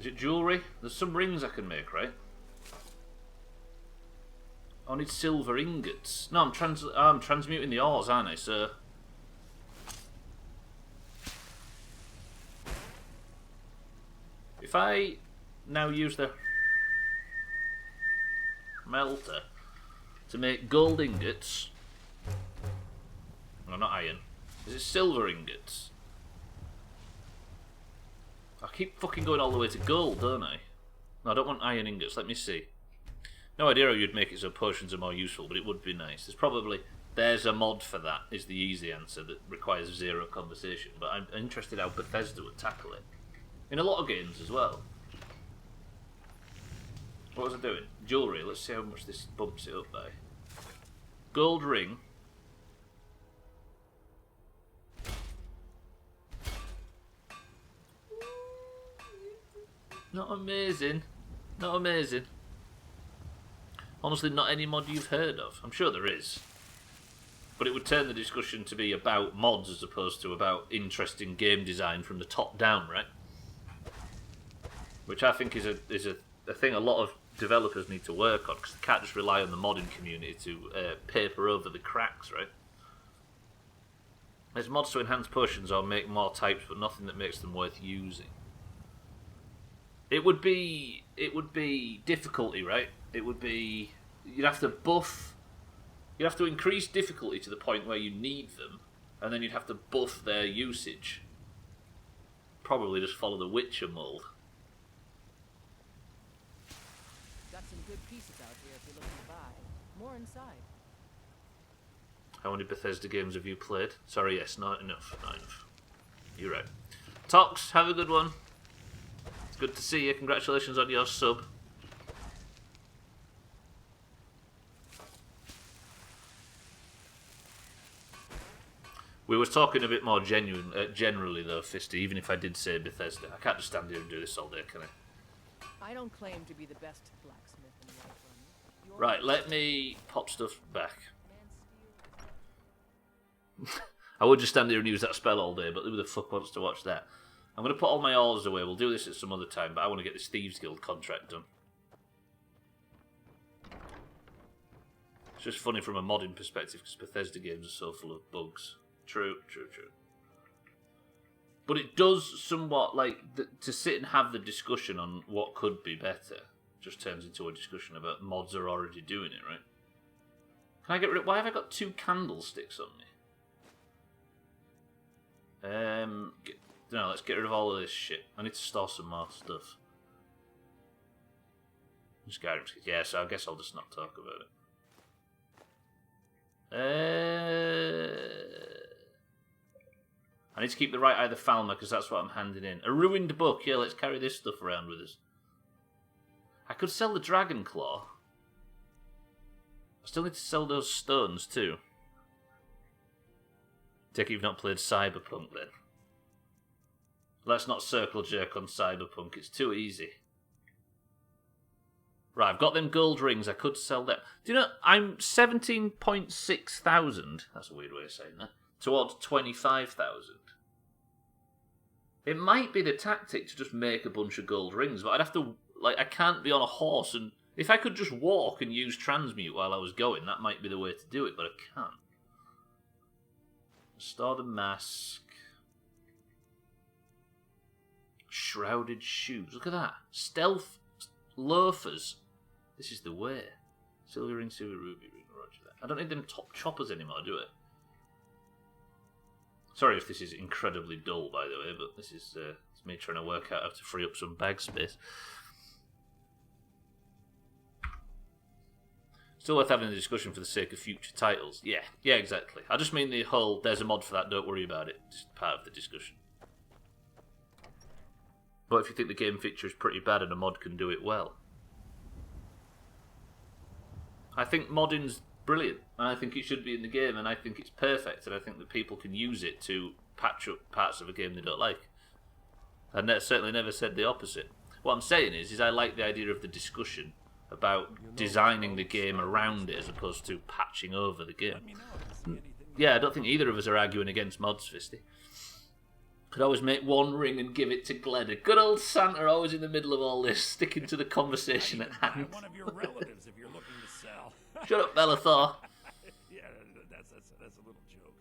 Is it jewellery? There's some rings I can make, right? I need silver ingots. No, I'm transmuting the ores, aren't I, sir? If I now use the melter to make gold ingots... No, not iron. Is it silver ingots? I keep fucking going all the way to gold, don't I? No, I don't want iron ingots. Let me see. No idea how you'd make it so potions are more useful, but it would be nice. There's a mod for that, is the easy answer, that requires zero conversation. But I'm interested how Bethesda would tackle it. In a lot of games as well. What was I doing? Jewellery. Let's see how much this bumps it up by. Gold ring. Not amazing. Not amazing. Honestly, not any mod you've heard of. I'm sure there is. But it would turn the discussion to be about mods as opposed to about interesting game design from the top down, right? Which I think is a thing a lot of developers need to work on, because they can't just rely on the modding community to paper over the cracks, right? There's mods to enhance potions or make more types, but nothing that makes them worth using. It would be difficulty, right? It would be you'd have to increase difficulty to the point where you need them, and then you'd have to buff their usage. Probably just follow the Witcher mold. Got some good pieces out here if you're looking to buy. More inside. How many Bethesda games have you played? Sorry, yes, not enough. Not enough. You're right. Tox, have a good one. It's good to see you. Congratulations on your sub. We were talking a bit more generally though, Fisty, even if I did say Bethesda. I can't just stand here and do this all day, can I? I don't claim to be the best blacksmith in Whiterun. Right, let me pop stuff back. I would just stand here and use that spell all day, but who the fuck wants to watch that? I'm going to put all my ores away. We'll do this at some other time, but I want to get this Thieves Guild contract done. It's just funny from a modding perspective, because Bethesda games are so full of bugs. True. But it does somewhat, like, to sit and have the discussion on what could be better, just turns into a discussion about mods are already doing it, right? Can I get rid of... Why have I got 2 candlesticks on me? No, let's get rid of all of this shit. I need to store some more stuff. Skyrim. Yeah, so I guess I'll just not talk about it. I need to keep the right eye of the Falmer because that's what I'm handing in. A ruined book. Yeah, let's carry this stuff around with us. I could sell the Dragon Claw. I still need to sell those stones too. Take it you've not played Cyberpunk then. Let's not circle jerk on Cyberpunk. It's too easy. Right, I've got them gold rings. I could sell them. Do you know, I'm 17.6 thousand. That's a weird way of saying that. Towards 25,000. It might be the tactic to just make a bunch of gold rings, but I'd have to, like, I can't be on a horse, and if I could just walk and use transmute while I was going, that might be the way to do it, but I can't. Restore the mask. Shrouded shoes. Look at that. Stealth loafers. This is the way. Silver ring, silver ruby ring. Roger that. I don't need them top choppers anymore, do I? Sorry if this is incredibly dull, by the way, but this is it's me trying to work out how to free up some bag space. Still worth having a discussion for the sake of future titles. Yeah, exactly. I just mean the whole, there's a mod for that, don't worry about it. Just part of the discussion. But if you think the game feature is pretty bad and a mod can do it well. I think modding's brilliant, and I think it should be in the game, and I think it's perfect, and I think that people can use it to patch up parts of a game they don't like. And that certainly never said the opposite. What I'm saying is I like the idea of the discussion about designing the game around it as opposed to patching over the game. Yeah, I don't think either of us are arguing against mods, Fisty. Could always make one ring and give it to Glenna. Good old Santa, always in the middle of all this, sticking to the conversation at hand. One of your relatives if you're looking to sell. Shut up, Bellathor. Yeah, that's a little joke.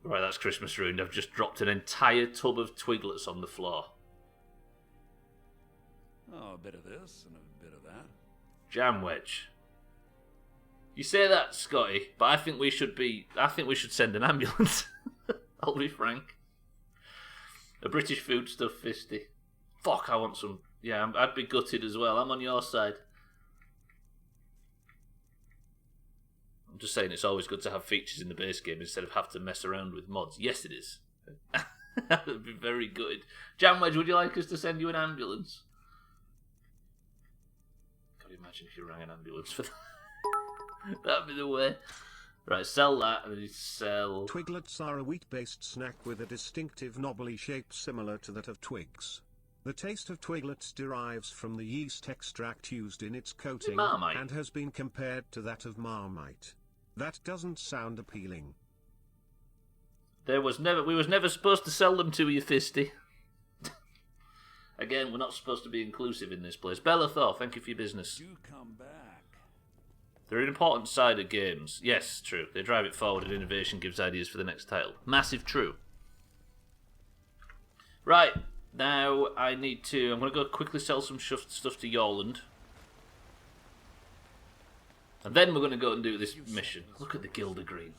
Right, that's Christmas ruined. I've just dropped an entire tub of Twiglets on the floor. Oh, a bit of this and a bit of that. Jam wedge. You say that, Scotty, but I think we should send an ambulance. I'll be frank. A British foodstuff, Fisty. Fuck, I want some. Yeah, I'd be gutted as well. I'm on your side. I'm just saying it's always good to have features in the base game instead of have to mess around with mods. Yes, it is. That would be very good. Jamwedge, would you like us to send you an ambulance? Can you imagine if you rang an ambulance for that? That'd be the way. Right, sell that, and then sell... Twiglets are a wheat-based snack with a distinctive knobbly shape similar to that of twigs. The taste of Twiglets derives from the yeast extract used in its coating Marmite. and has been compared to that of Marmite. That doesn't sound appealing. We was never supposed to sell them to you, Fisty. Again, we're not supposed to be inclusive in this place. Bellathor, thank you for your business. Do come back. They're an important side of games. Yes, true. They drive it forward and innovation gives ideas for the next title. Massive true. Right, now I need to... I'm going to go quickly sell some stuff to Yorland. And then we're going to go and do this mission. Look at the Gilder Green.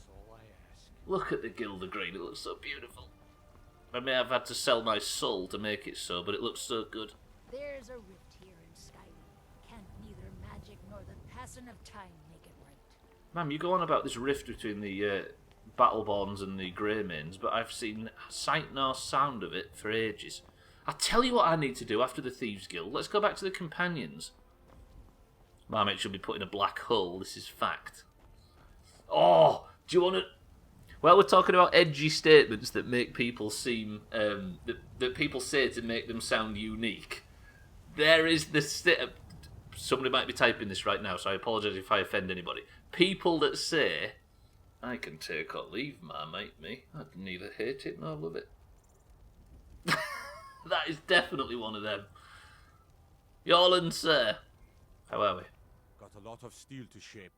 Look at the Gilder Green, it looks so beautiful. I may have had to sell my soul to make it so, but it looks so good. There's a rift here in Skyrim. Can neither magic nor the passing of time make it right. Ma'am, you go on about this rift between the Battleborns and the Greymanes, but I've seen sight nor sound of it for ages. I'll tell you what I need to do after the Thieves Guild. Let's go back to the Companions. Marmite should be put in a black hole, this is fact. Oh, do you want to... Well, we're talking about edgy statements that make people seem... that people say to make them sound unique. There is the... Somebody might be typing this right now, so I apologise if I offend anybody. People that say, I can take or leave Marmite, me. I neither hate it nor love it. That is definitely one of them. Yorland, sir. How are we? Got a lot of steel to shape.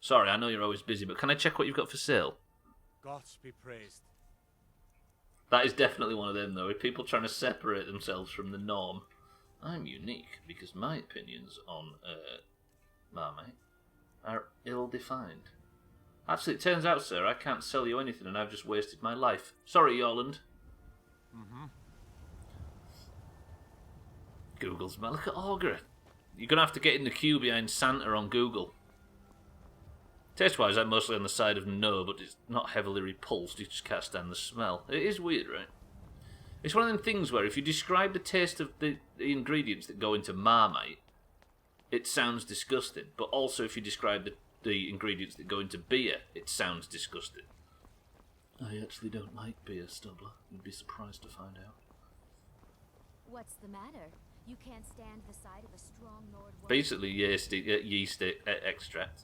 Sorry, I know you're always busy, but can I check what you've got for sale? Gods be praised. That is definitely one of them, though. If people trying to separate themselves from the norm. I'm unique because my opinions on Marmite are ill-defined. Actually, it turns out, sir, I can't sell you anything and I've just wasted my life. Sorry, Yorland. Google's man. Look at Augur. You're going to have to get in the queue behind Santa on Google. Taste-wise, I'm mostly on the side of no, but it's not heavily repulsed. You just can't stand the smell. It is weird, right? It's one of them things where if you describe the taste of the ingredients that go into Marmite, it sounds disgusting. But also if you describe the ingredients that go into beer, it sounds disgusting. I actually don't like beer, Stubbler. You'd be surprised to find out. What's the matter? You can't stand the sight of a strong Nord woman? Basically, yeast extract.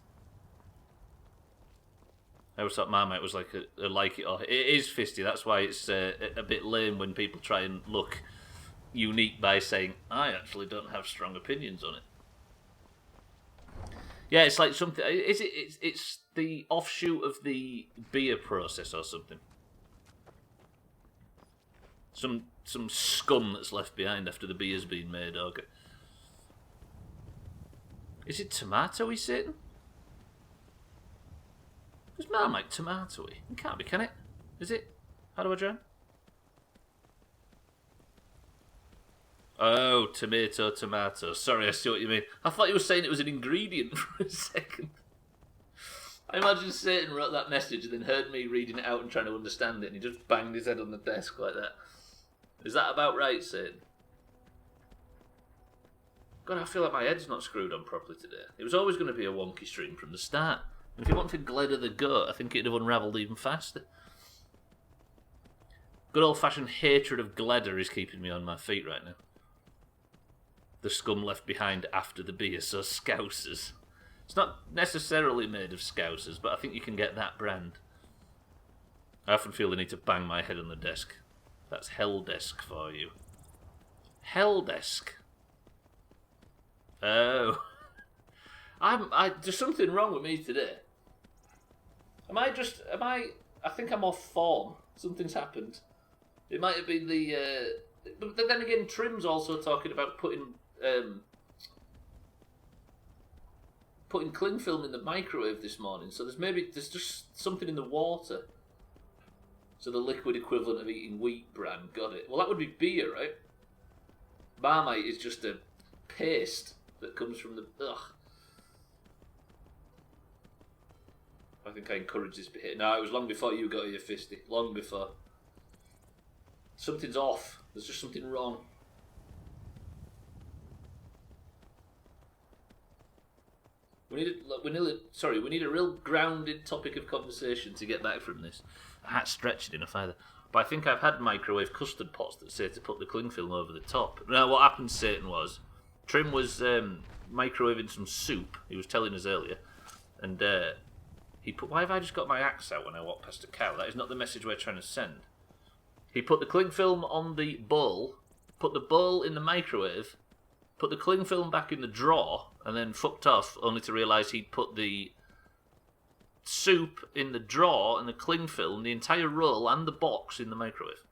I always thought Marmite was like a like it or... It is fisty, that's why it's a bit lame when people try and look unique by saying, I actually don't have strong opinions on it. Yeah, it's like something... It's the offshoot of the beer process or something. Some scum that's left behind after the beer's been made, okay. Is it tomatoey, Satan? Is Marmite tomatoey? It can't be, can it? Is it? How do I drown? Oh, tomato. Sorry, I see what you mean. I thought you were saying it was an ingredient for a second. I imagine Satan wrote that message and then heard me reading it out and trying to understand it, and he just banged his head on the desk like that. Is that about right, Satan? God, I feel like my head's not screwed on properly today. It was always going to be a wonky stream from the start. And if you wanted Gleda the goat, I think it'd have unravelled even faster. Good old-fashioned hatred of Gleda is keeping me on my feet right now. The scum left behind after the beer, so Scousers. It's not necessarily made of Scousers, but I think you can get that brand. I often feel the need to bang my head on the desk. That's Hell Desk for you. Hell Desk. Oh. There's something wrong with me today. I think I'm off form. Something's happened. It might have been but then again, Trim's also talking about putting cling film in the microwave this morning. So there's just something in the water. So the liquid equivalent of eating wheat bran. Got it. Well, that would be beer, right? Marmite is just a paste that comes from the... Ugh. I think I encouraged this bit. No, it was long before you got here, Fisty. Long before. Something's off. There's just something wrong. We need a real grounded topic of conversation to get back from this. I can't stretch it enough either. But I think I've had microwave custard pots that say to put the cling film over the top. Now, what happened, Satan, was Trim was microwaving some soup. He was telling us earlier, and he put. Why have I just got my axe out when I walk past a cow? That is not the message we're trying to send. He put the cling film on the bowl, put the bowl in the microwave, put the cling film back in the drawer, and then fucked off, only to realise he'd put the soup in the drawer and the cling film, the entire roll and the box in the microwave.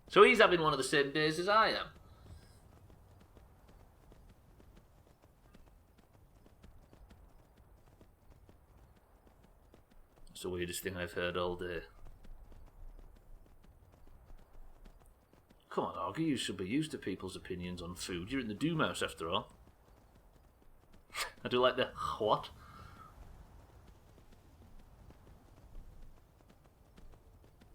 So he's having one of the same days as I am. It's the weirdest thing I've heard all day. Come on, Augie, you should be used to people's opinions on food. You're in the Doomhaus after all. I do like the what?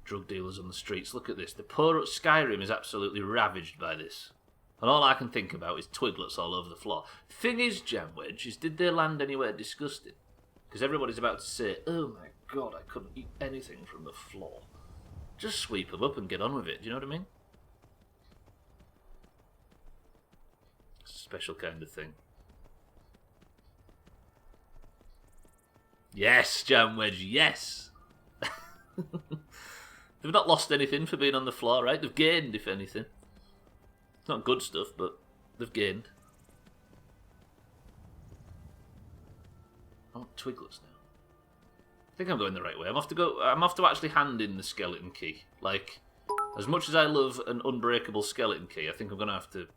Drug dealers on the streets. Look at this. The poor Skyrim is absolutely ravaged by this. And all I can think about is twiglets all over the floor. Thing is, Jam Wedge, is did they land anywhere disgusting? Because everybody's about to say, oh my god, I couldn't eat anything from the floor. Just sweep them up and get on with it. Do you know what I mean? It's a special kind of thing. Yes, Jam Wedge, yes! They've not lost anything for being on the floor, right? They've gained, if anything. It's not good stuff, but they've gained. I want twiglets now. I think I'm going the right way. I'm off to actually hand in the skeleton key. Like, as much as I love an unbreakable skeleton key, I think I'm going to have to...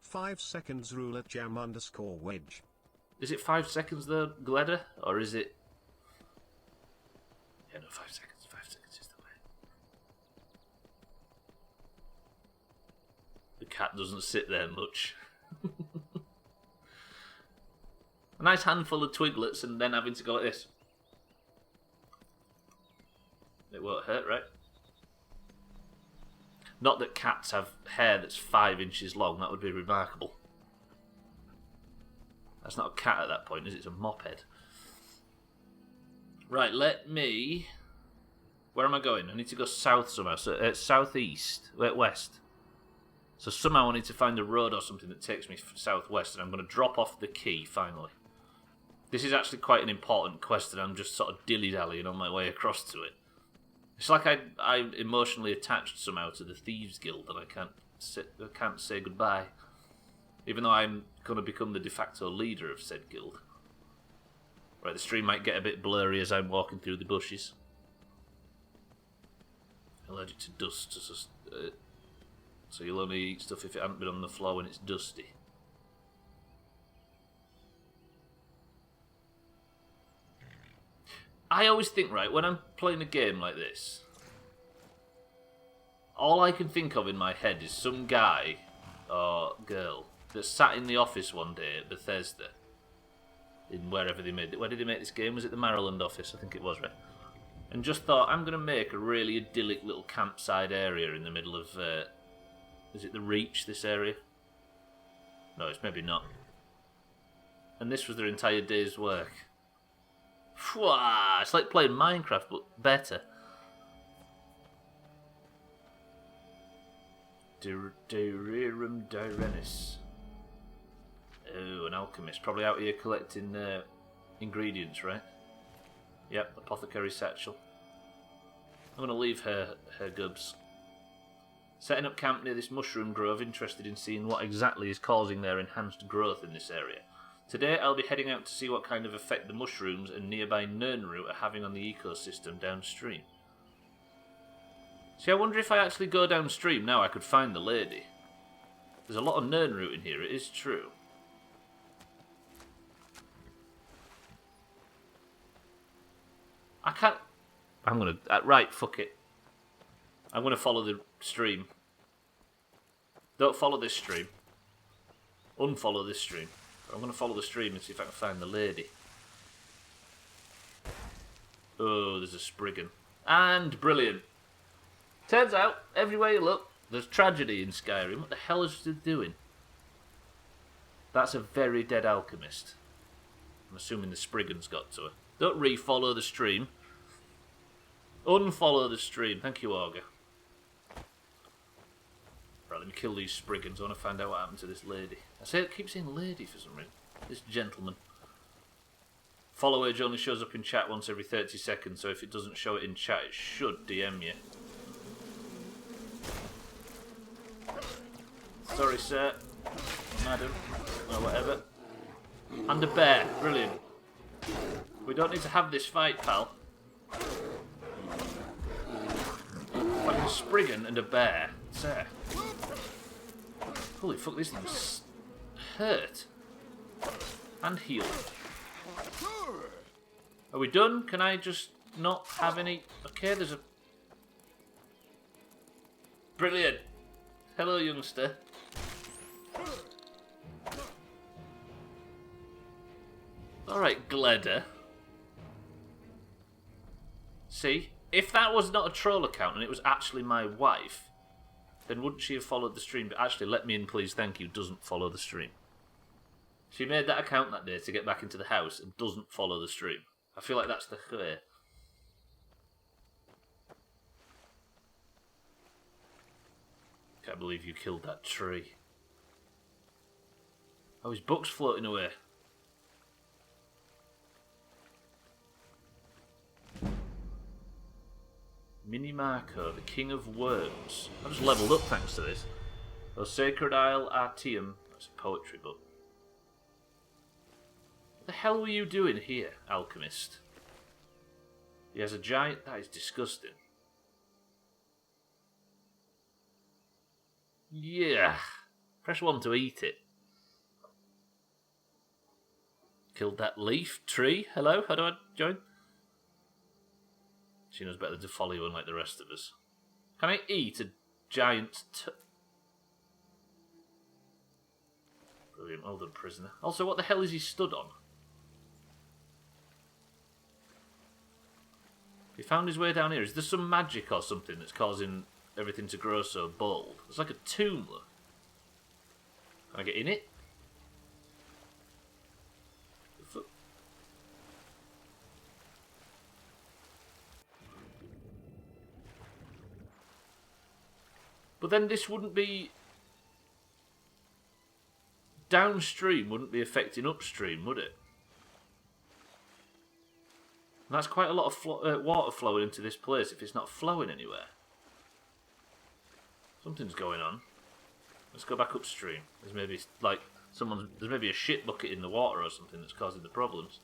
5 seconds rule at jam_wedge. Is it 5 seconds though, Gleda? Or is it... Yeah, no, 5 seconds. 5 seconds is the way. The cat doesn't sit there much. A nice handful of twiglets and then having to go like this. It won't hurt, right? Not that cats have hair that's 5 inches long. That would be remarkable. That's not a cat at that point, is it? It's a moped. Right, let me... Where am I going? I need to go south somehow. So, southeast. West. So somehow I need to find a road or something that takes me southwest, and I'm going to drop off the key, finally. This is actually quite an important quest, and I'm just sort of dilly-dallying on my way across to it. It's like I'm emotionally attached somehow to the Thieves Guild, and I can't say goodbye. Even though I'm going to become the de facto leader of said guild. Right, the stream might get a bit blurry as I'm walking through the bushes. Allergic to dust, so you'll only eat stuff if it hasn't been on the floor when it's dusty. I always think, right, when I'm playing a game like this, all I can think of in my head is some guy or girl that sat in the office one day at Bethesda, in wherever they made it. Where did they make this game? Was it the Maryland office? I think it was, right? And just thought, I'm going to make a really idyllic little campsite area in the middle of, is it the Reach, this area? No, it's maybe not. And this was their entire day's work. It's like playing Minecraft, but better. Durirum Direnis. Oh, an alchemist. Probably out here collecting ingredients, right? Yep, apothecary satchel. I'm going to leave her gubs. Setting up camp near this mushroom grove, interested in seeing what exactly is causing their enhanced growth in this area. Today I'll be heading out to see what kind of effect the mushrooms and nearby Nernroot are having on the ecosystem downstream. See, I wonder if I actually go downstream now I could find the lady. There's a lot of Nernroot in here, it is true. I can't... I'm gonna... right, fuck it. I'm gonna follow the stream. Don't follow this stream. Unfollow this stream. I'm going to follow the stream and see if I can find the lady. Oh, there's a Spriggan. And brilliant. Turns out, everywhere you look, there's tragedy in Skyrim. What the hell is she doing? That's a very dead alchemist. I'm assuming the Spriggan's got to her. Don't re-follow the stream. Unfollow the stream. Thank you, Auger. Right, let me kill these Spriggans. I want to find out what happened to this lady. I keep saying lady for some reason. This gentleman. Follow age only shows up in chat once every 30 seconds, so if it doesn't show it in chat, it should DM you. Sorry, sir. Madam. Or whatever. And a bear. Brilliant. We don't need to have this fight, pal. Like a Spriggan and a bear. What's there? Holy fuck, these things hurt. And heal. Are we done? Can I just not have any... Okay, there's a... Brilliant. Hello, youngster. Alright, Gleda. See? If that was not a troll account and it was actually my wife, then wouldn't she have followed the stream? But actually, let me in please, thank you, doesn't follow the stream. She made that account that day to get back into the house and doesn't follow the stream. I feel like that's the clear. Can't believe you killed that tree. Oh, his book's floating away. Mini Marco, the King of Worms. I've just leveled up thanks to this. Oh, Sacred Isle Artium. That's a poetry book. What the hell were you doing here, alchemist? He has a giant... That is disgusting. Yeah. Press 1 to eat it. Killed that leaf. Tree. Hello, how do I join? She knows better than to follow you unlike the rest of us. Can I eat a giant... Brilliant, well done, prisoner. Also, what the hell is he stood on? He found his way down here. Is there some magic or something that's causing everything to grow so bold? It's like a tomb, look. Can I get in it? But then this wouldn't be... Downstream wouldn't be affecting upstream, would it? And that's quite a lot of water flowing into this place if it's not flowing anywhere. Something's going on. Let's go back upstream. There's maybe, like, there's maybe a shit bucket in the water or something that's causing the problems.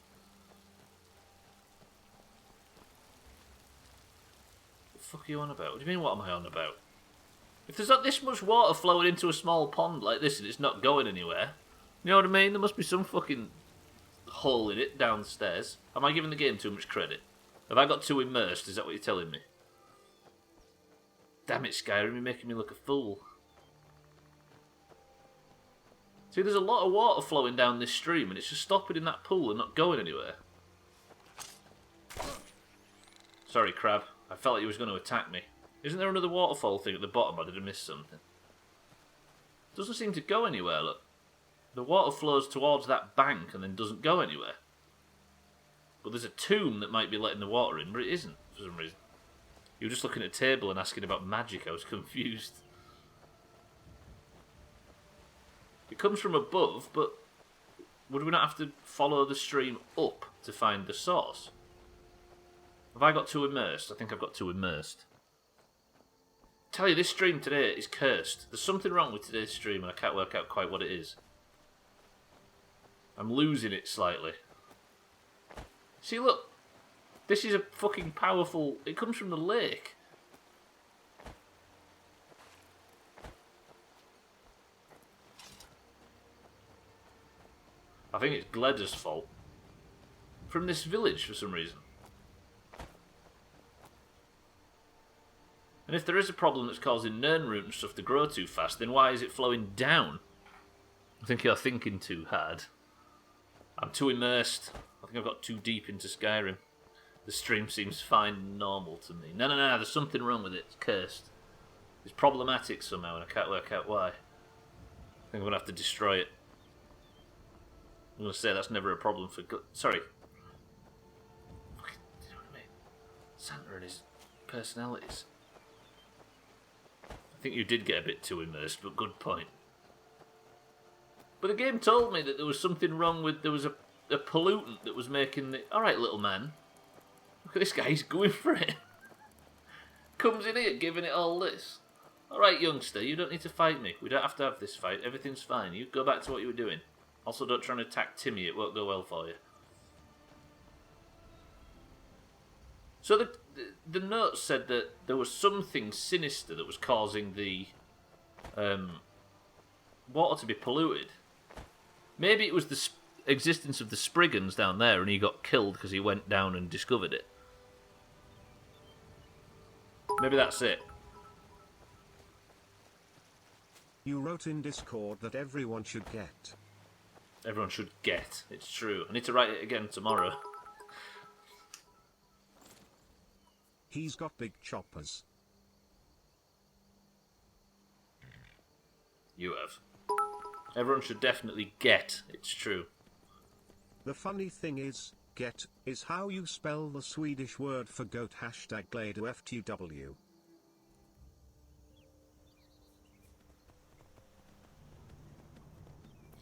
What the fuck are you on about? What do you mean, what am I on about? If there's not this much water flowing into a small pond like this and it's not going anywhere, you know what I mean? There must be some fucking hole in it downstairs. Am I giving the game too much credit? Have I got too immersed? Is that what you're telling me? Damn it, Skyrim, you're making me look a fool. See, there's a lot of water flowing down this stream and it's just stopping in that pool and not going anywhere. Sorry, crab. I felt like you was going to attack me. Isn't there another waterfall thing at the bottom, or did I miss something? It doesn't seem to go anywhere, look. The water flows towards that bank and then doesn't go anywhere. But there's a tomb that might be letting the water in, but it isn't, for some reason. You were just looking at a table and asking about magic, I was confused. It comes from above, but would we not have to follow the stream up to find the source? Have I got too immersed? I think I've got too immersed. Tell you, this stream today is cursed. There's something wrong with today's stream and I can't work out quite what it is. I'm losing it slightly. See, look. This is a fucking powerful... It comes from the lake. I think it's Gleda's fault. From this village for some reason. And if there is a problem that's causing Nirnroot and stuff to grow too fast, then why is it flowing down? I think you're thinking too hard. I'm too immersed. I think I've got too deep into Skyrim. The stream seems fine and normal to me. No, there's something wrong with it. It's cursed. It's problematic somehow and I can't work out why. I think I'm going to have to destroy it. I'm going to say that's never a problem for... Sorry. Fucking, you know what I mean? Santa and his personalities. I think you did get a bit too immersed, but good point. But the game told me that there was something wrong with... There was a pollutant that was making the... Alright, little man. Look at this guy, he's going for it. Comes in here giving it all this. Alright, youngster, you don't need to fight me. We don't have to have this fight. Everything's fine. You go back to what you were doing. Also, don't try and attack Timmy. It won't go well for you. So the notes said that there was something sinister that was causing the water to be polluted. Maybe it was the existence of the Spriggans down there, and he got killed because he went down and discovered it. Maybe that's it. You wrote in Discord that everyone should get. Everyone should get. It's true. I need to write it again tomorrow. He's got big choppers. You have. Everyone should definitely get. It's true. The funny thing is, get is how you spell the Swedish word for goat. Hashtag Glado FTW.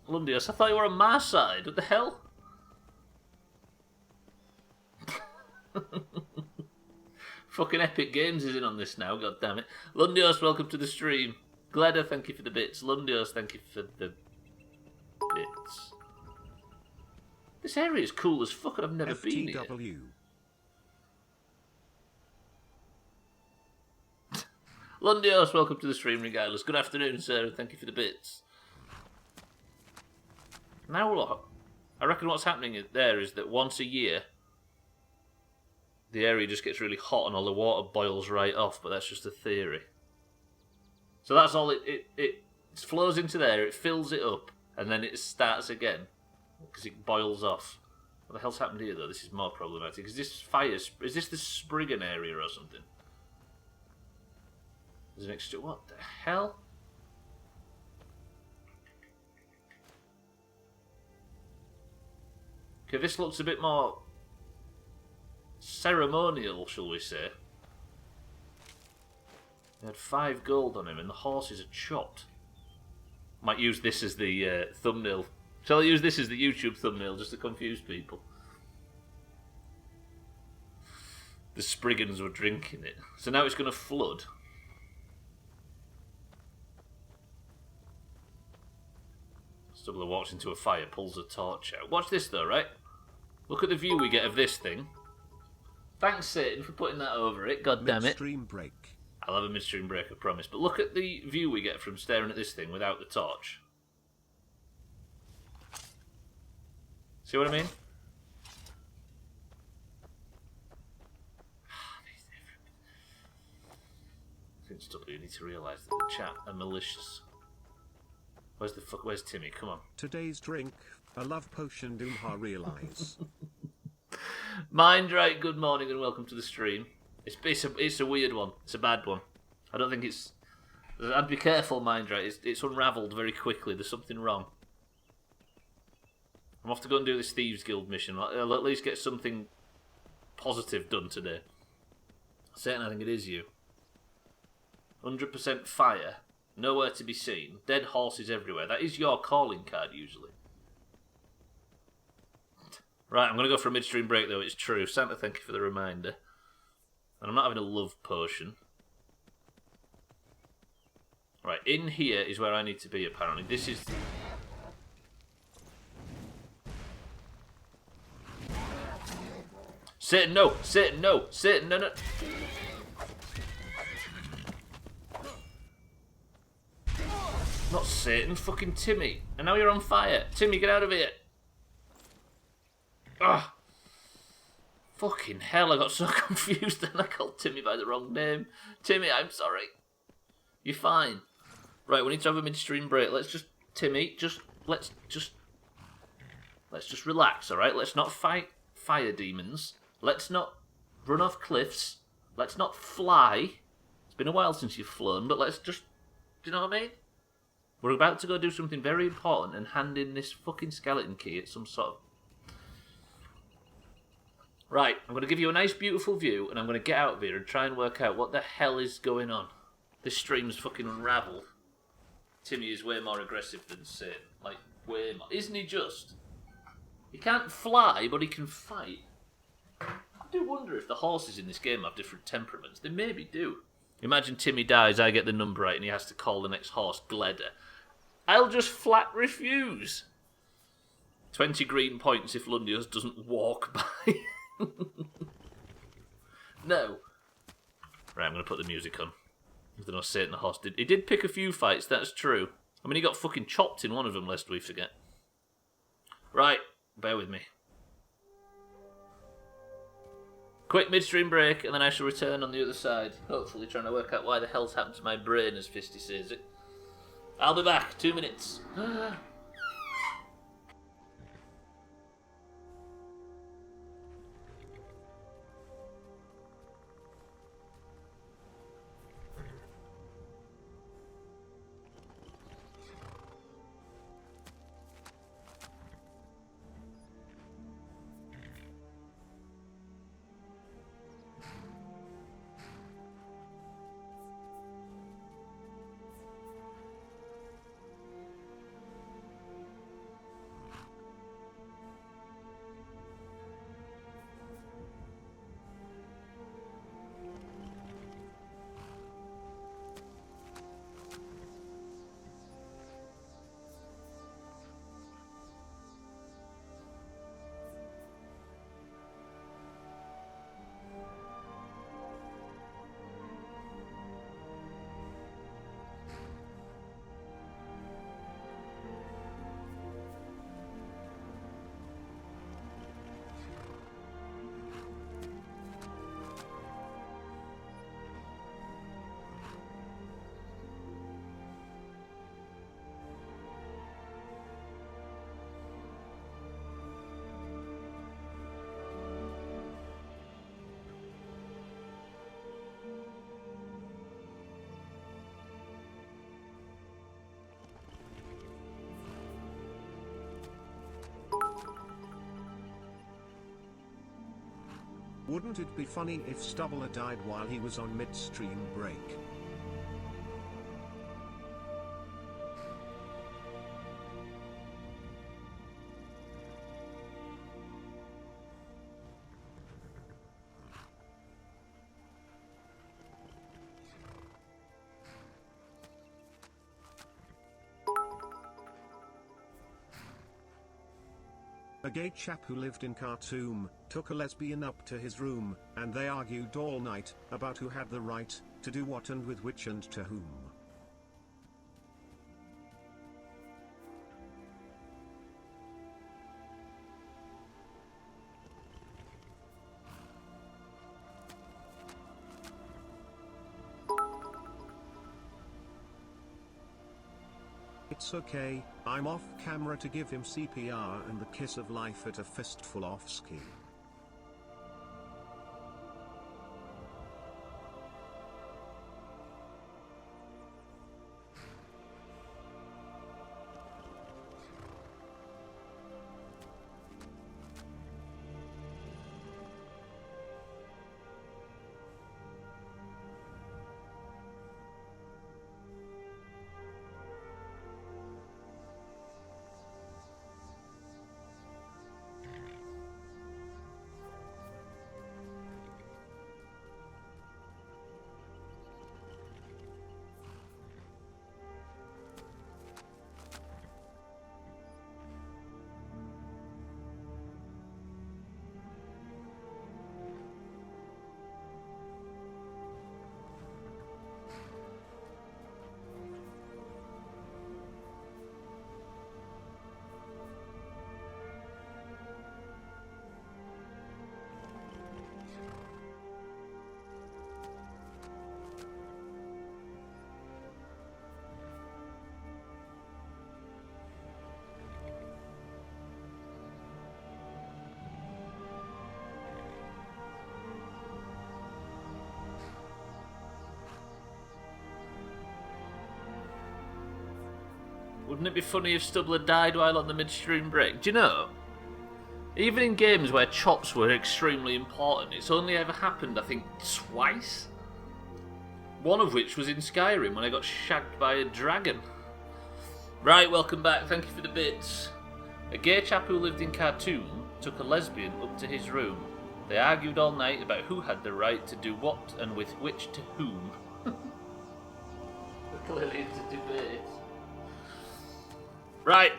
Lundius, I thought you were on my side. What the hell? Fucking Epic Games is in on this now, god damn it. Lundios, welcome to the stream. Gleda, thank you for the bits. Lundios, thank you for the bits. This area is cool as fuck and I've never been here. FTW. Lundios, welcome to the stream regardless. Good afternoon, sir, and thank you for the bits. Now what? I reckon what's happening there is that once a year, the area just gets really hot and all the water boils right off, but that's just a theory. So that's all it flows into there, it fills it up, and then it starts again, because it boils off. What the hell's happened here, though? This is more problematic. Is this the Spriggan area or something? There's an extra... What the hell? Okay, this looks a bit more ceremonial, shall we say. He had 5 gold on him and the horses are chopped. Might use this as the thumbnail. Shall I use this as the YouTube thumbnail just to confuse people? The Spriggans were drinking it. So now it's going to flood. Stubbler walks into a fire, pulls a torch out. Watch this though, right? Look at the view we get of this thing. Thanks, Satan, for putting that over it. God damn it. Midstream break. I'll have a midstream break, I promise. But look at the view we get from staring at this thing without the torch. See what I mean? I think Stubbler, you need to realise that the chat are malicious. Where's Timmy? Come on. Today's drink, a love potion. Doomha realize. Mindright, good morning and welcome to the stream. It's a weird one. It's a bad one. I don't think it's... I'd be careful, Mindright. It's unravelled very quickly. There's something wrong. I'm off to go and do this Thieves Guild mission. I'll at least get something positive done today. Satan, I think it is you. 100% fire. Nowhere to be seen. Dead horses everywhere. That is your calling card, usually. Right, I'm going to go for a midstream break, though. It's true. Santa, thank you for the reminder. And I'm not having a love potion. Right, in here is where I need to be, apparently. This is... Satan, no! Satan, no! Satan, no, no! Not Satan, fucking Timmy. And now you're on fire. Timmy, get out of here. Ah! Fucking hell, I got so confused and I called Timmy by the wrong name. Timmy, I'm sorry. You're fine. Right, we need to have a midstream break. Let's just... Timmy, let's just relax, alright? Let's not fight fire demons. Let's not run off cliffs. Let's not fly. It's been a while since you've flown, but let's just... Do you know what I mean? We're about to go do something very important and hand in this fucking skeleton key at some sort of... Right, I'm going to give you a nice beautiful view and I'm going to get out of here and try and work out what the hell is going on. This stream's fucking unravelled. Timmy is way more aggressive than Satan. Like, way more. Isn't he just? He can't fly, but he can fight. I do wonder if the horses in this game have different temperaments. They maybe do. Imagine Timmy dies, I get the number right, and he has to call the next horse Gleda. I'll just flat refuse. 20 green points if Lundius doesn't walk by. No. Right, I'm going to put the music on. I don't know, Satan the Horse did. He did pick a few fights, that's true. I mean, he got fucking chopped in one of them, lest we forget. Right, bear with me. Quick midstream break, and then I shall return on the other side. Hopefully trying to work out why the hell's happened to my brain, as Fisty says it. I'll be back, 2 minutes. Wouldn't it be funny if Stubbler died while he was on midstream break? A gay chap who lived in Khartoum took a lesbian up to his room, and they argued all night about who had the right to do what and with which and to whom. It's okay, I'm off camera to give him CPR and the kiss of life at a fistful off ski. Wouldn't it be funny if Stubbler died while on the midstream break? Do you know? Even in games where chops were extremely important, it's only ever happened, I think, twice. One of which was in Skyrim when I got shagged by a dragon. Right, welcome back, thank you for the bits. A gay chap who lived in Khartoum took a lesbian up to his room. They argued all night about who had the right to do what and with which to whom. We're clearly into debate. Right.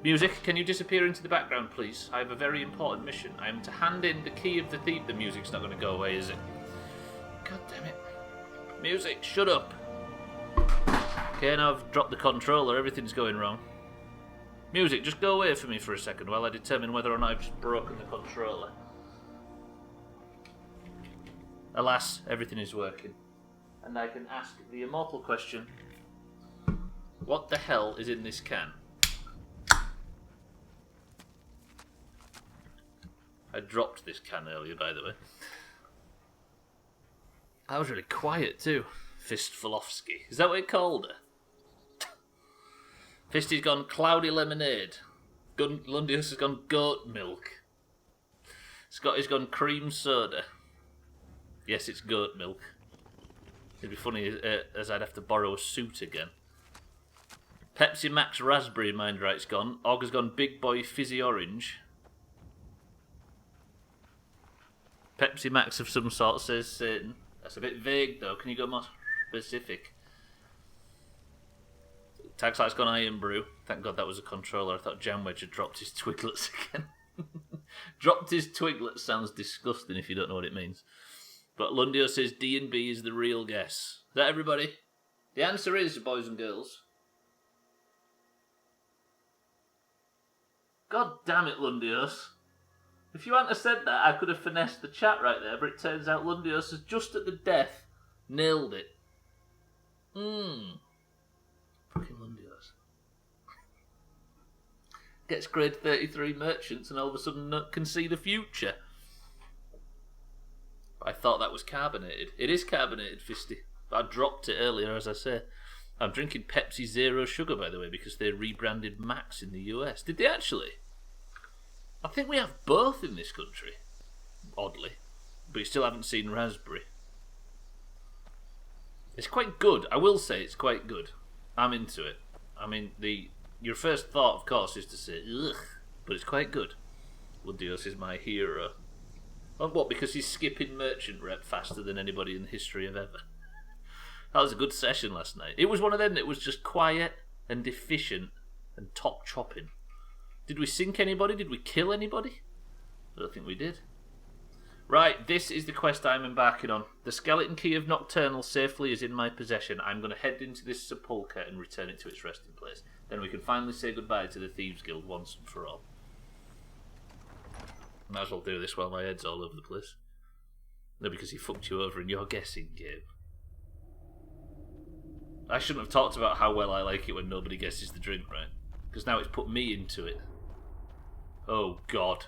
Music, can you disappear into the background, please? I have a very important mission. I am to hand in the key of the thief. The music's not going to go away, is it? God damn it. Music, shut up. Okay, now I've dropped the controller. Everything's going wrong. Music, just go away for me for a second while I determine whether or not I've just broken the controller. Alas, everything is working. And I can ask the immortal question, what the hell is in this can? I dropped this can earlier, by the way. I was really quiet too. Fistfulovsky. Is that what it called her? Fisty's gone cloudy lemonade. Lundius has gone goat milk. Scotty's gone cream soda. Yes, it's goat milk. It'd be funny as I'd have to borrow a suit again. Pepsi Max Raspberry, mind right's gone. Og has gone Big Boy Fizzy Orange. Pepsi Max of some sort, says Satan. That's a bit vague though, can you go more specific? Tagsight's gone Iron Brew. Thank God that was a controller. I thought Jamwedge had dropped his twiglets again. Dropped his twiglets sounds disgusting if you don't know what it means. But Lundio says D&B is the real guess. Is that everybody? The answer is, boys and girls. God damn it, Lundios. If you hadn't have said that, I could have finessed the chat right there, but it turns out Lundios has just at the death nailed it. Fucking Lundios. Gets grade 33 merchants and all of a sudden can see the future. I thought that was carbonated. It is carbonated, Fisty. I dropped it earlier, as I say. I'm drinking Pepsi Zero Sugar, by the way, because they rebranded Max in the US. Did they actually? I think we have both in this country, oddly, but you still haven't seen raspberry. It's quite good. I will say it's quite good. I'm into it. I mean, your first thought, of course, is to say, ugh, but it's quite good. Ludios is my hero. Oh, what, because he's skipping merchant rep faster than anybody in the history of ever? That was a good session last night. It was one of them that was just quiet and efficient and top chopping. Did we sink anybody? Did we kill anybody? I don't think we did. Right, this is the quest I'm embarking on. The skeleton key of Nocturnal safely is in my possession. I'm going to head into this sepulchre and return it to its resting place. Then we can finally say goodbye to the Thieves Guild once and for all. Might as well do this while my head's all over the place. No, because he fucked you over in your guessing game. I shouldn't have talked about how well I like it when nobody guesses the drink, right? Because now it's put me into it. Oh, God.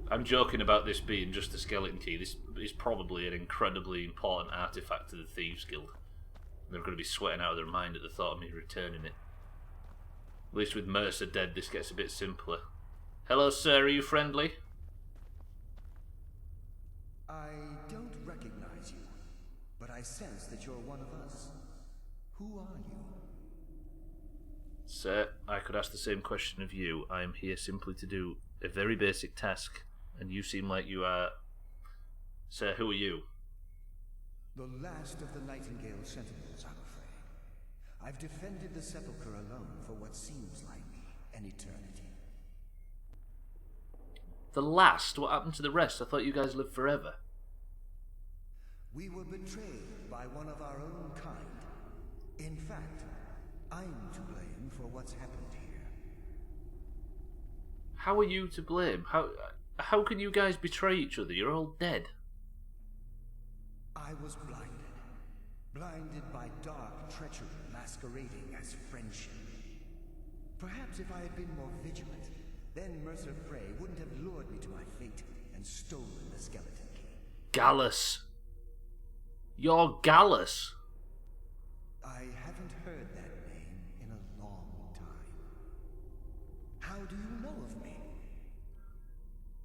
I'm joking about this being just a skeleton key. This is probably an incredibly important artifact to the Thieves Guild. They're going to be sweating out of their mind at the thought of me returning it. At least with Mercer dead, this gets a bit simpler. Hello, sir, are you friendly? I don't recognize you, but I sense that you're one of us. Who are you? Sir, I could ask the same question of you. I am here simply to do a very basic task, and you seem like you are... Sir, who are you? The last of the Nightingale Sentinels, I'm afraid. I've defended the sepulchre alone for what seems like an eternity. The last? What happened to the rest? I thought you guys lived forever. We were betrayed by one of our own kind. In fact, I'm to blame for what's happened here. How are you to blame? How can you guys betray each other? You're all dead. I was blinded. Blinded by dark treachery masquerading as friendship. Perhaps if I had been more vigilant, then Mercer Frey wouldn't have lured me to my fate and stolen the skeleton key. Gallus. You're Gallus. I haven't heard that name in a long time. How do you know of me?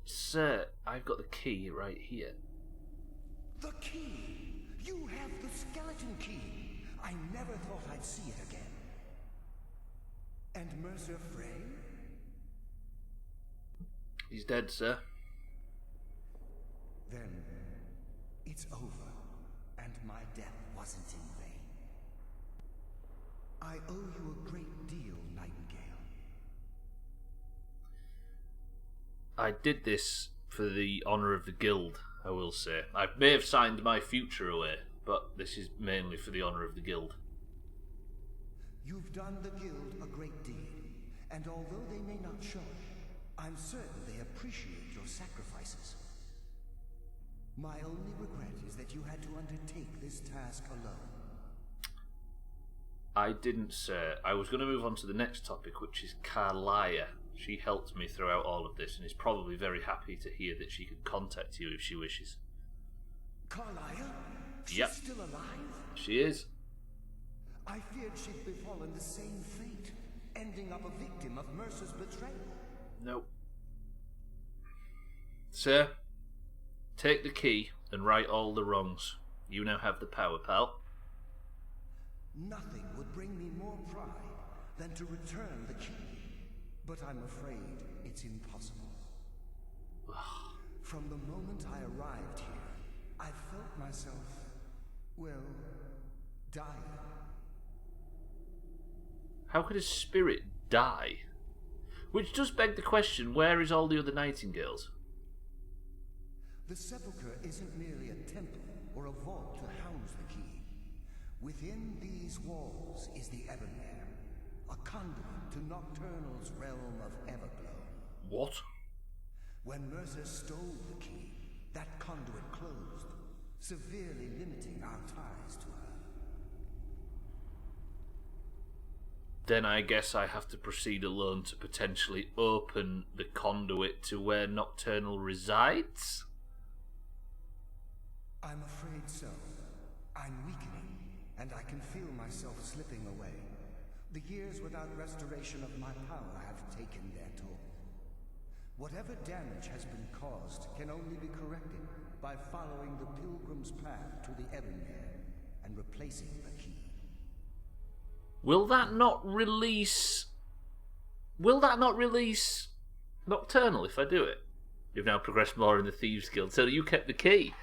Sir, I've got the key right here. The key! You have the skeleton key! I never thought I'd see it again. And Mercer Frey? He's dead, sir. Then it's over, and my death wasn't in vain. I owe you a great deal, Nightingale. I did this for the honour of the guild, I will say. I may have signed my future away, but this is mainly for the honour of the guild. You've done the guild a great deed, and although they may not show it, I'm certain they appreciate your sacrifices. My only regret is that you had to undertake this task alone. I didn't, sir. I was going to move on to the next topic, which is Carlia. She helped me throughout all of this and is probably very happy to hear that she can contact you if she wishes. Carlia? She's Yep. still alive? She is. I feared she'd befallen the same fate, ending up a victim of Mercer's betrayal. Nope. Sir, take the key and right all the wrongs. You now have the power, pal. Nothing would bring me more pride than to return the key. But I'm afraid it's impossible. From the moment I arrived here, I felt myself, well, dying. How could a spirit die? Which does beg the question, where is all the other nightingales? The sepulchre isn't merely a temple or a vault to house the key. Within these walls is the Ebonmere, a conduit to Nocturnal's realm of Everglow. What? When Mercer stole the key, that conduit closed, severely limiting our ties to her. Then I guess I have to proceed alone to potentially open the conduit to where Nocturnal resides? I'm afraid so. I'm weakening, and I can feel myself slipping away. The years without restoration of my power have taken their toll. Whatever damage has been caused can only be corrected by following the pilgrim's path to the Ebonmere and replacing the key. Will that not release Nocturnal if I do it? You've now progressed more in the Thieves Guild, so you kept the key.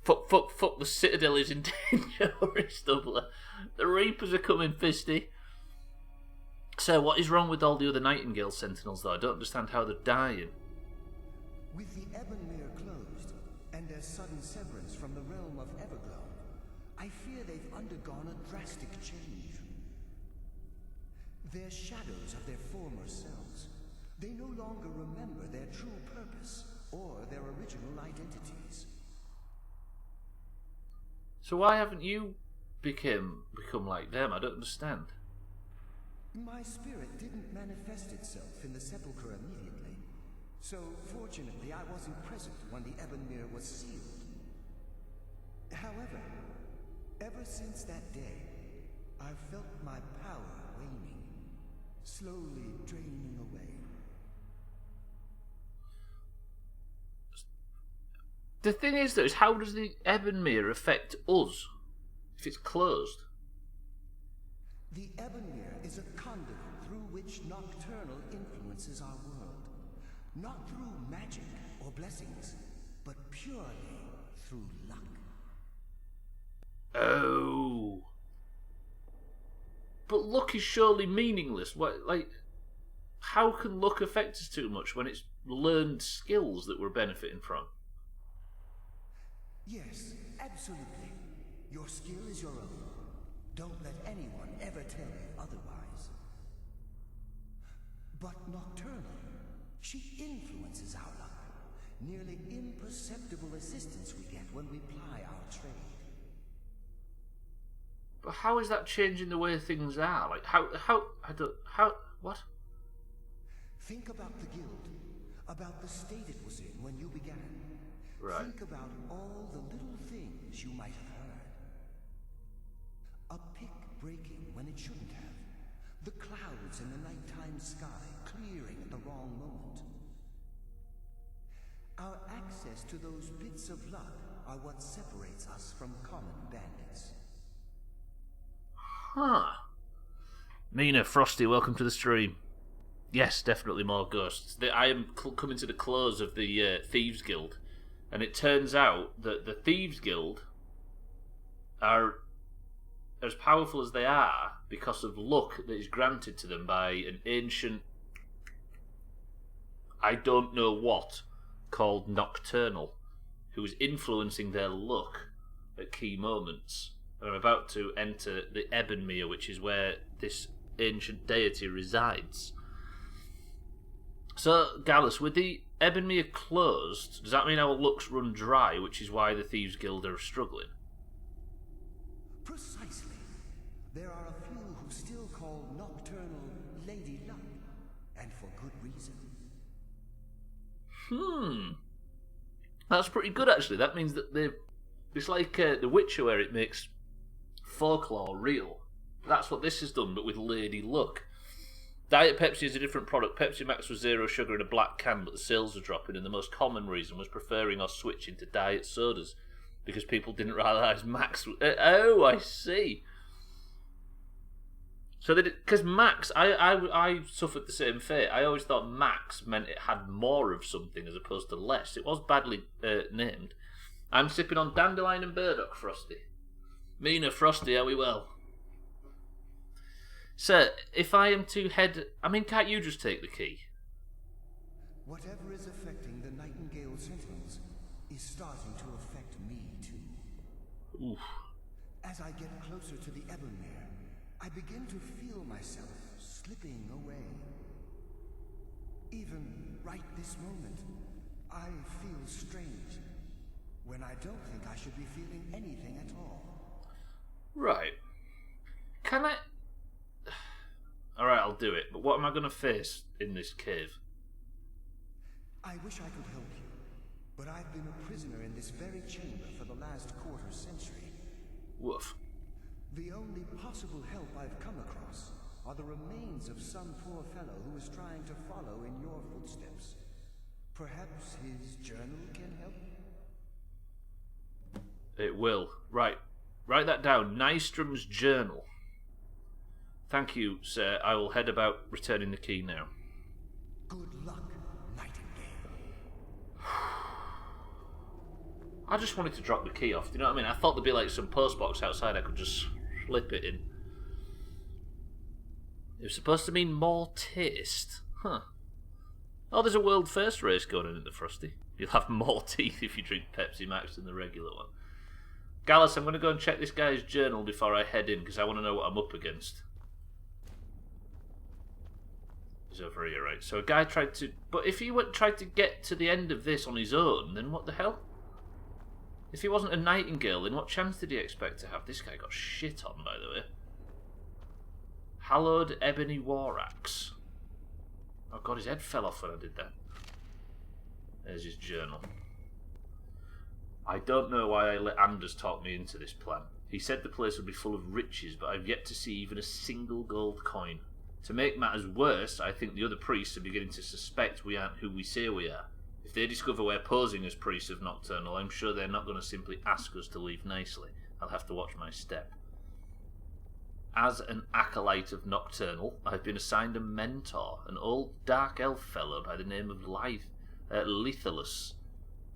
Fuck, the Citadel is in danger, Stubbler. The Reapers are coming, Fisty. So, what is wrong with all the other Nightingale Sentinels, though? I don't understand how they're dying. With the Ebonmere closed, and their sudden severance from the realm of Everglow, I fear they've undergone a drastic change. They're shadows of their former selves. They no longer remember their true purpose or their original identities. So why haven't you become like them? I don't understand. My spirit didn't manifest itself in the sepulchre immediately, so fortunately I wasn't present when the Ebonmere was sealed. However, ever since that day, I've felt my power waning, slowly draining away. The thing is, though, is how does the Ebonmere affect us if it's closed? The Ebonmere is a conduit through which Nocturnal influences our world. Not through magic or blessings, but purely through luck. Oh. But luck is surely meaningless. How can luck affect us too much when it's learned skills that we're benefiting from? Yes, absolutely. Your skill is your own. Don't let anyone ever tell you otherwise. But Nocturnal, she influences our luck. Nearly imperceptible assistance we get when we ply our trade. But how is that changing the way things are? What? Think about the guild, about the state it was in when you began. Right. Think about all the little things you might have heard. A pick breaking when it shouldn't have. The clouds in the nighttime sky clearing at the wrong moment. Our access to those bits of luck are what separates us from common bandits. Huh. Mina, Frosty, welcome to the stream. Yes, definitely more ghosts. I am coming to the close of the Thieves Guild, and it turns out that the Thieves Guild are as powerful as they are because of luck that is granted to them by an ancient, I don't know what, called Nocturnal, who is influencing their luck at key moments. And I'm about to enter the Ebonmere, which is where this ancient deity resides. So, Gallus, with the Ebonmere closed, does that mean our lucks run dry, which is why the Thieves Guild are struggling? Precisely. There are a few who still call Nocturnal Lady Luck, and for good reason. That's pretty good, actually. That means that it's like The Witcher, where it makes folklore real. That's what this has done, but with Lady Luck. Diet Pepsi is a different product. Pepsi Max was 0 sugar in a black can, but the sales were dropping, and the most common reason was preferring or switching to diet sodas, because people didn't realise Max... Oh, I see. So, because Max, I suffered the same fate. I always thought Max meant it had more of something as opposed to less. It was badly named. I'm sipping on Dandelion and Burdock Frosty. Mina Frosty, are we well? Sir, if I am to head... I mean, can't you just take the key? Whatever is affecting the Nightingale Sentinels is starting to affect me too. Oof. As I get closer to the Ebonmere, I begin to feel myself slipping away. Even right this moment, I feel strange, when I don't think I should be feeling anything at all. Right. Can I... Alright, I'll do it, but what am I going to face in this cave? I wish I could help you, but I've been a prisoner in this very chamber for the last quarter century. Woof. The only possible help I've come across are the remains of some poor fellow who is trying to follow in your footsteps. Perhaps his journal can help? It will. Right. Write that down. Nystrom's journal. Thank you, sir. I will head about returning the key now. Good luck, Nightingale. I just wanted to drop the key off. Do you know what I mean? I thought there'd be like some postbox outside I could just slip it in. It was supposed to mean more taste. Huh. Oh, there's a world first race going on in the Frosty. You'll have more teeth if you drink Pepsi Max than the regular one. Gallus, I'm going to go and check this guy's journal before I head in, because I want to know what I'm up against. He's over here, right? So a guy tried to... But if he tried to get to the end of this on his own, then what the hell? If he wasn't a Nightingale, then what chance did he expect to have? This guy got shit on, by the way. Hallowed Ebony War Axe. Oh god, his head fell off when I did that. There's his journal. I don't know why I let Anders talk me into this plan. He said the place would be full of riches, but I've yet to see even a single gold coin. To make matters worse, I think the other priests are beginning to suspect we aren't who we say we are. If they discover we're posing as priests of Nocturnal, I'm sure they're not going to simply ask us to leave nicely. I'll have to watch my step. As an acolyte of Nocturnal, I've been assigned a mentor, an old dark elf fellow by the name of Lethalus.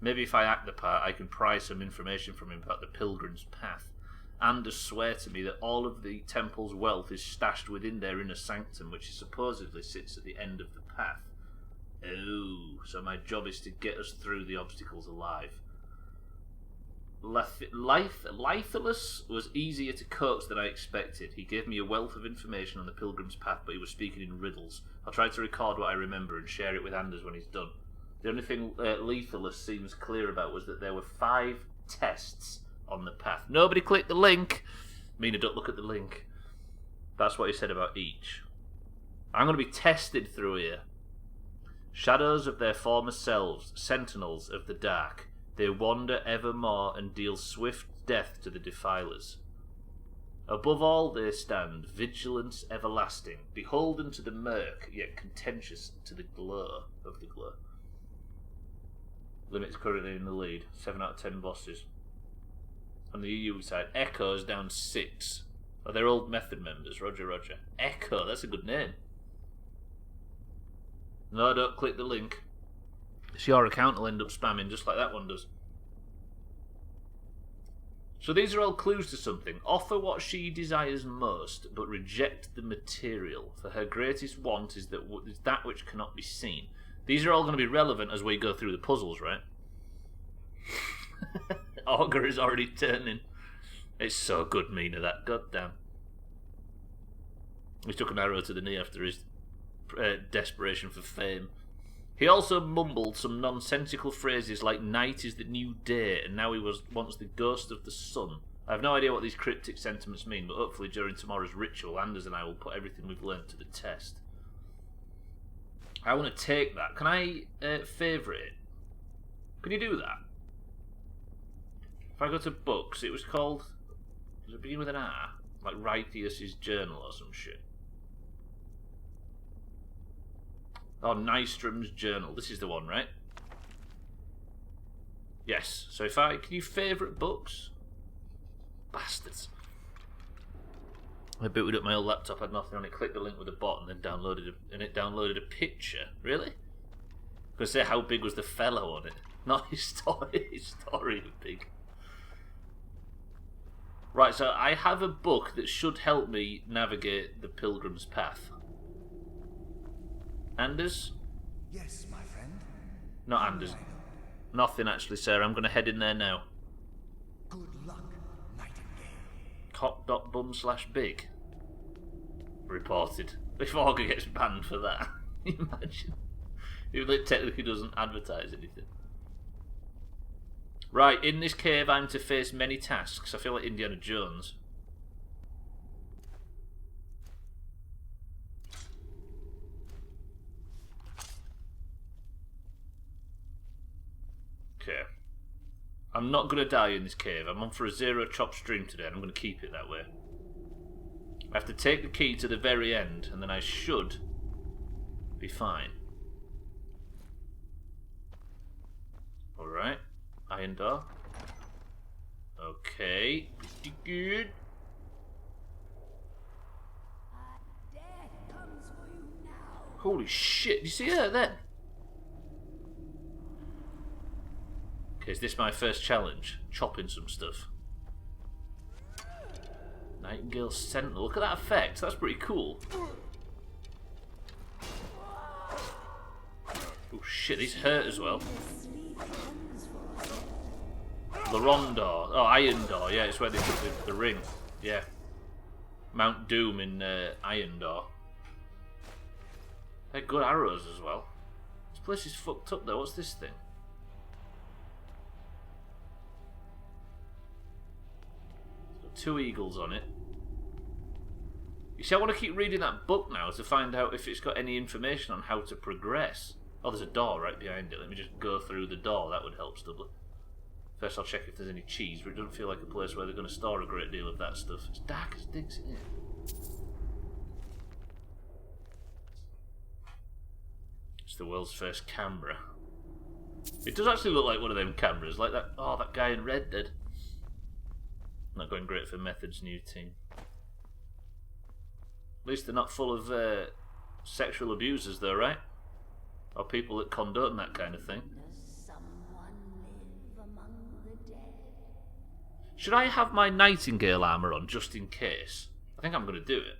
Maybe if I act the part, I can pry some information from him about the Pilgrim's Path. Anders swear to me that all of the temple's wealth is stashed within their inner sanctum, which supposedly sits at the end of the path. Oh, so my job is to get us through the obstacles alive. Lethalus was easier to coax than I expected. He gave me a wealth of information on the Pilgrim's Path, but he was speaking in riddles. I'll try to record what I remember and share it with Anders when he's done. The only thing Lethalus seems clear about was that there were 5 tests on the path. Nobody clicked the link. Mina, don't look at the link. That's what he said about each. I'm going to be tested through here. Shadows of their former selves, sentinels of the dark. They wander evermore and deal swift death to the defilers. Above all they stand, vigilance everlasting, beholden to the murk, yet contentious to the glow of the glow. Limit's currently in the lead. 7 out of 10 bosses. On the EU side, Echo's down 6. Oh, they're old Method members. Roger. Echo, that's a good name. No, don't click the link. It's your account will end up spamming just like that one does. So these are all clues to something. Offer what she desires most, but reject the material. For her greatest want is that which cannot be seen. These are all going to be relevant as we go through the puzzles, right? Augur is already turning. It's so good, Mina, that. Goddamn. He took an arrow to the knee after his desperation for fame. He also mumbled some nonsensical phrases like night is the new day and now he wants the ghost of the sun. I have no idea what these cryptic sentiments mean, but hopefully during tomorrow's ritual, Anders and I will put everything we've learned to the test. I want to take that. Can I favourite it? Can you do that? If I go to books, it was called... Does it begin with an R? Like Rythius's Journal or some shit. Oh, Nystrom's Journal. This is the one, right? Yes. So if I... Can you favourite books? Bastards. I booted up my old laptop, had nothing on it, clicked the link with a bot and then downloaded a picture. Really? Because say how big was the fellow on it. Not his story. His story was big. Right, so I have a book that should help me navigate the Pilgrim's Path. Anders? Yes, my friend. Not Anders. Nothing actually, sir. I'm going to head in there now. Good luck, Nightingale. Cock.bum/big. Reported. If Augur gets banned for that. Imagine. Even though it technically doesn't advertise anything. Right, in this cave I'm to face many tasks. I feel like Indiana Jones. Okay. I'm not going to die in this cave. I'm on for a zero chop stream today and I'm going to keep it that way. I have to take the key to the very end and then I should be fine. Alright. Iron door. Okay. Pretty good. Death comes for you now. Holy shit. You see her then? Okay, is this my first challenge? Chopping some stuff. Nightingale Sentinel. Look at that effect. That's pretty cool. Oh shit, these hurt as well. The Rondor. Oh, Iron Door. Yeah, it's where they put the ring. Yeah. Mount Doom in Iron Door. They're good arrows as well. This place is fucked up though. What's this thing? It's got 2 eagles on it. You see, I want to keep reading that book now to find out if it's got any information on how to progress. Oh, there's a door right behind it. Let me just go through the door. That would help, Stubbler. First I'll check if there's any cheese, but it doesn't feel like a place where they're going to store a great deal of that stuff. It's dark as dicks in here. It's the world's first camera. It does actually look like one of them cameras, like that. Oh, that guy in Red Dead. Not going great for Method's new team. At least they're not full of sexual abusers though, right? Or people that condone that kind of thing. Should I have my Nightingale armour on just in case? I think I'm going to do it.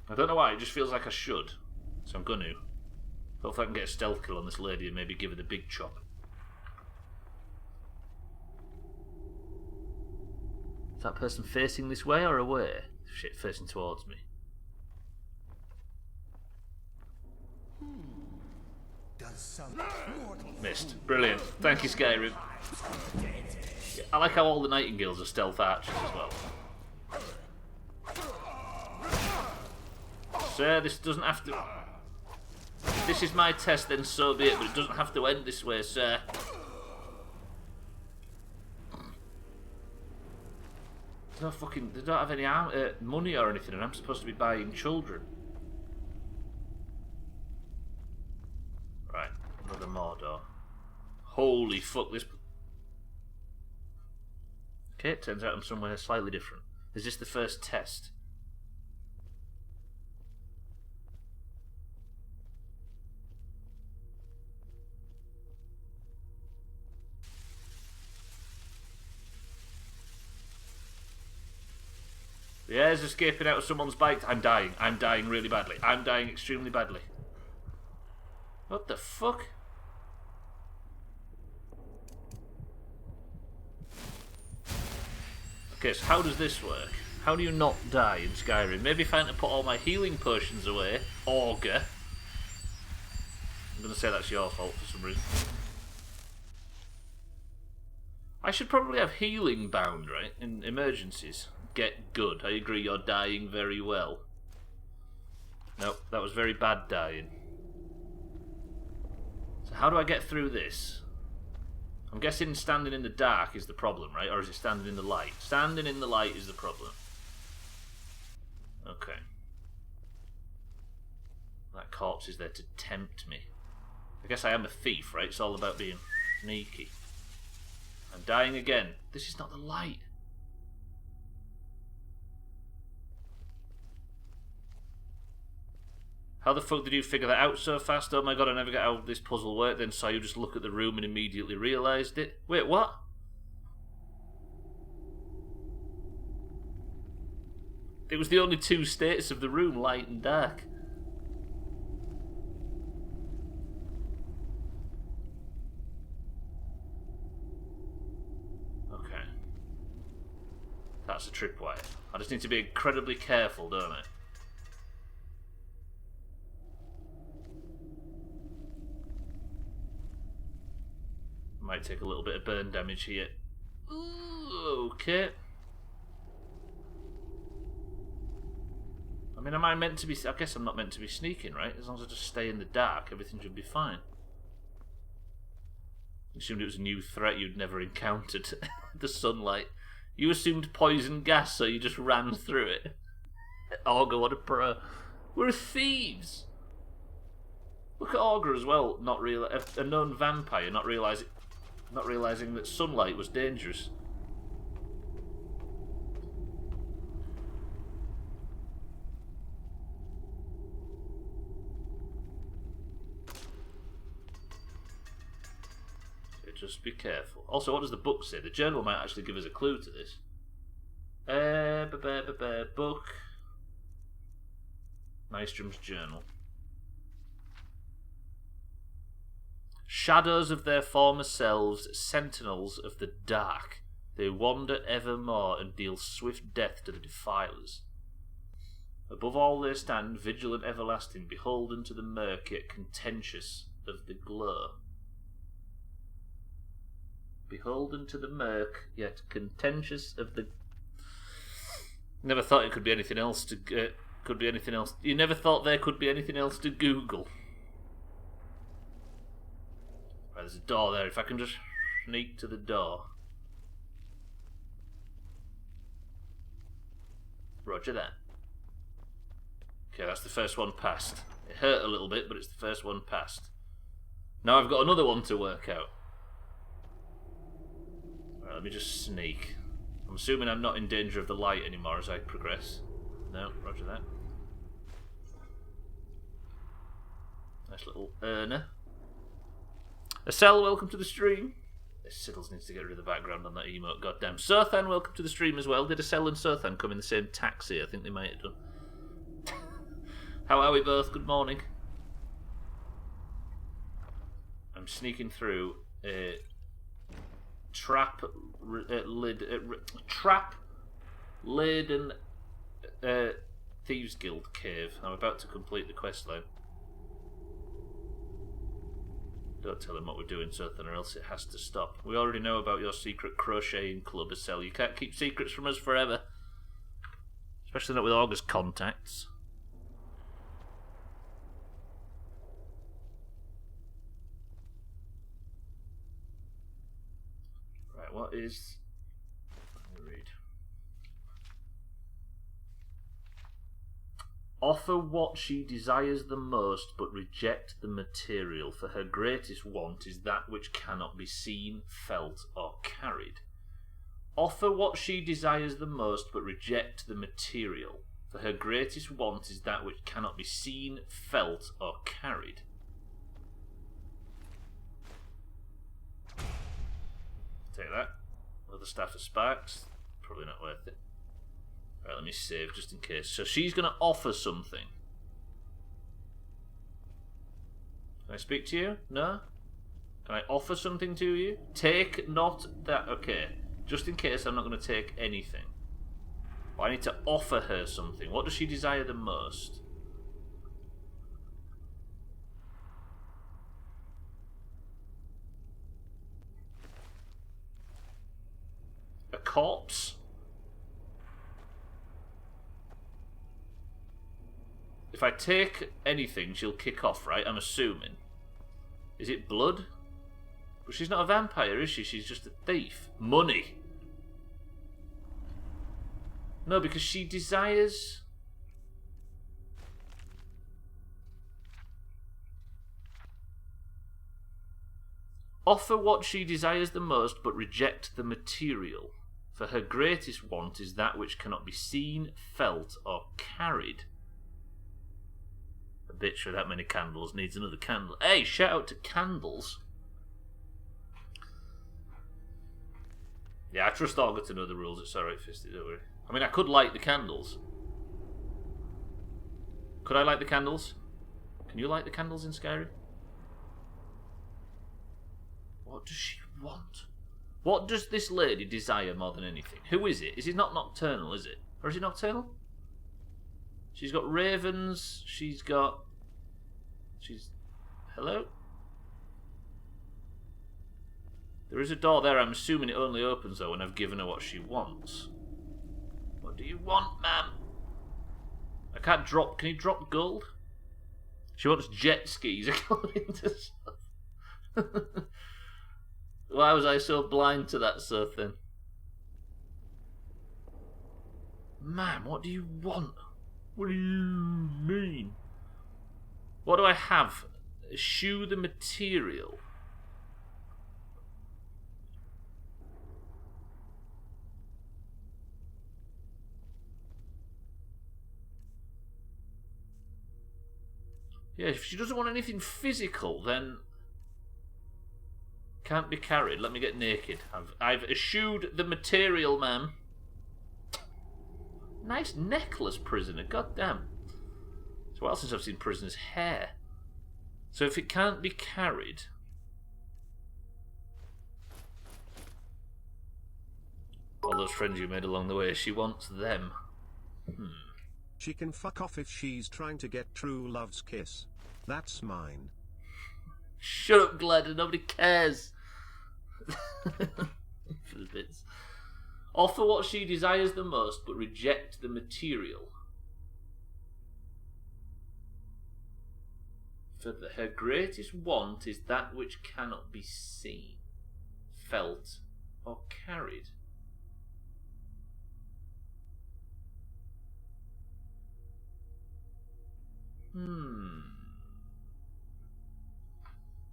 I don't know why, it just feels like I should. So I'm going to. Hopefully I can get a stealth kill on this lady and maybe give her the big chop. Is that person facing this way or away? Shit, facing towards me. Missed. Brilliant. Thank you, Skyrim. I like how all the Nightingales are stealth archers as well. Sir, this doesn't have to... If this is my test, then so be it, but it doesn't have to end this way, sir. No fucking... They don't have any money or anything, and I'm supposed to be buying children. Right, another Mordor. Holy fuck, this... Okay, it turns out I'm somewhere slightly different. Is this the first test? The air's escaping out of someone's bike. I'm dying. I'm dying really badly. I'm dying extremely badly. What the fuck? Okay, so how does this work? How do you not die in Skyrim? Maybe if I had to put all my healing potions away. Augur. I'm going to say that's your fault for some reason. I should probably have healing bound, right? In emergencies. Get good. I agree, you're dying very well. Nope, that was very bad dying. So how do I get through this? I'm guessing standing in the dark is the problem, right? Or is it standing in the light? Standing in the light is the problem. Okay. That corpse is there to tempt me. I guess I am a thief, right? It's all about being sneaky. I'm dying again. This is not the light. How the fuck did you figure that out so fast? Oh my god, I never got how this puzzle worked. Then saw you just look at the room and immediately realised it. Wait, what? It was the only two states of the room, light and dark. Okay. That's a tripwire. I just need to be incredibly careful, don't I? Might take a little bit of burn damage here. Ooh, okay. I mean, am I meant to be... I guess I'm not meant to be sneaking, right? As long as I just stay in the dark, everything should be fine. You assumed it was a new threat you'd never encountered. The sunlight. You assumed poison gas, so you just ran through it. Augur, what a pro. We're thieves! Look at Augur as well, not a known vampire, not realising that sunlight was dangerous. So just be careful. Also, what does the book say? The journal might actually give us a clue to this. Book. Nystrom's journal. Shadows of their former selves, sentinels of the dark. They wander evermore and deal swift death to the defilers. Above all they stand, vigilant everlasting, beholden to the murk, yet contentious of the glow. Beholden to the murk, yet contentious of the... Never thought it could be anything else to... could be anything else. You never thought there could be anything else to Google. Right, there's a door there. If I can just sneak to the door. Roger that. Okay, that's the first one passed. It hurt a little bit, but it's the first one passed. Now I've got another one to work out. Right, let me just sneak. I'm assuming I'm not in danger of the light anymore as I progress. No, roger that. Nice little urner. Estelle, welcome to the stream. Siddles needs to get rid of the background on that emote, goddamn. Sothan, welcome to the stream as well. Did Estelle and Sothan come in the same taxi? I think they might have done. How are we both? Good morning. I'm sneaking through a trap laden Thieves Guild cave. I'm about to complete the questline. Don't tell him what we're doing, Sothan, or else it has to stop. We already know about your secret crocheting club, Estelle. You can't keep secrets from us forever. Especially not with Augur's contacts. Right, what is... Let me read. Offer what she desires the most, but reject the material, for her greatest want is that which cannot be seen, felt, or carried. Offer what she desires the most, but reject the material, for her greatest want is that which cannot be seen, felt, or carried. Take that. Another staff of sparks. Probably not worth it. Right, let me save just in case. So she's going to offer something. Can I speak to you? No? Can I offer something to you? Take not that... Okay. Just in case, I'm not going to take anything. But I need to offer her something. What does she desire the most? A corpse? If I take anything, she'll kick off, right? I'm assuming. Is it blood? But she's not a vampire, is she? She's just a thief. Money. No, because she desires... Offer what she desires the most, but reject the material. For her greatest want is that which cannot be seen, felt, or carried. A bitch with that many candles needs another candle. Hey, shout out to candles. Yeah, I trust Olga to know the rules. It's alright, Fisty, don't worry. I mean, I could light the candles. Could I light the candles? Can you light the candles in Skyrim? What does she want? What does this lady desire more than anything? Who is it? Is it not nocturnal, is it? Or is it nocturnal? She's got ravens. She's... Hello? There is a door there. I'm assuming it only opens, though, when I've given her what she wants. What do you want, ma'am? I can't drop... Can you drop gold? She wants jet skis, according to stuff. Why was I so blind to that sort of thing? Ma'am, what do you want? What do you mean? What do I have? Eschew the material. Yeah, if she doesn't want anything physical, then... Can't be carried. Let me get naked. I've eschewed the material, ma'am. Nice necklace, prisoner. God damn. It's a while since I've seen prisoner's hair. So if it can't be carried... All those friends you made along the way, she wants them. She can fuck off if she's trying to get true love's kiss. That's mine. Shut up, Glad, nobody cares. For the bits. Offer what she desires the most, but reject the material. For her greatest want is that which cannot be seen, felt, or carried.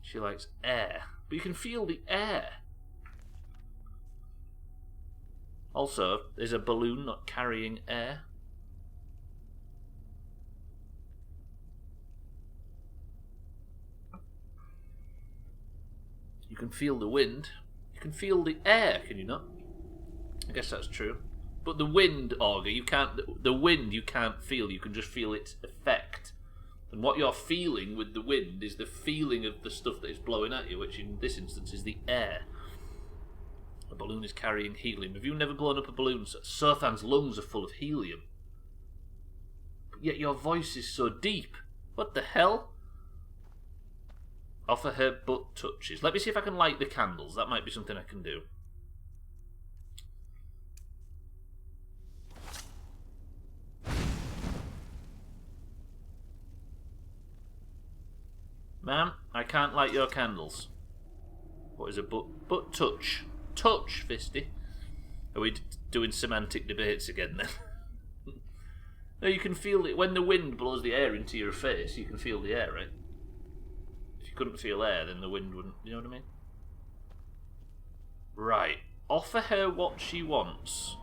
She likes air. But you can feel the air. Also, is a balloon not carrying air? You can feel the wind. You can feel the air, can you not? I guess that's true. But the wind, Augur, you can't... The wind you can't feel. You can just feel its effect. And what you're feeling with the wind is the feeling of the stuff that is blowing at you, which in this instance is the air. A balloon is carrying helium. Have you never blown up a balloon? Sothan's lungs are full of helium. But yet your voice is so deep. What the hell? Offer her butt touches. Let me see if I can light the candles. That might be something I can do. Ma'am, I can't light your candles. What is a butt touch? Touch, Fisty. Are we doing semantic debates again then? No, you can feel it when the wind blows the air into your face. You can feel the air, right? If you couldn't feel air, then the wind wouldn't. You know what I mean? Right. Offer her what she wants.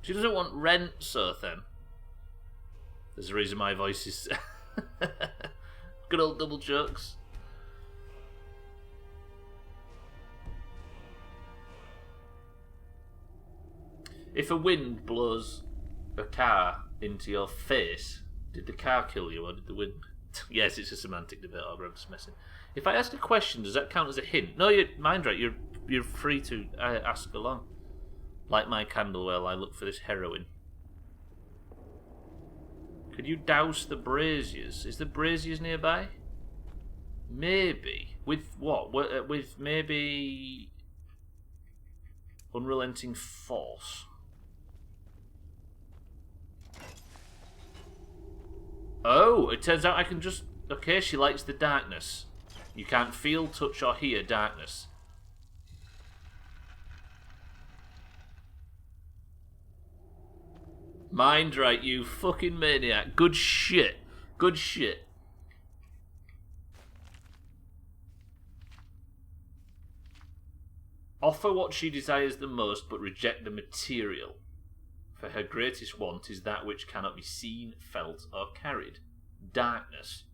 She doesn't want rent, so then. There's a reason my voice is. Good old double jokes. If a wind blows a car into your face, did the car kill you or did the wind? Yes, it's a semantic debate. I'm just messing. If I ask a question, does that count as a hint? No, you're mind right. You're free to ask along. Light my candle while I look for this heroine. Could you douse the braziers? Is the braziers nearby? Maybe. With what? With maybe unrelenting force. Oh, it turns out I can just... Okay, she likes the darkness. You can't feel, touch, or hear darkness. Mind right, you fucking maniac. Good shit. Good shit. Offer what she desires the most, but reject the material. For her greatest want is that which cannot be seen, felt, or carried. Darkness.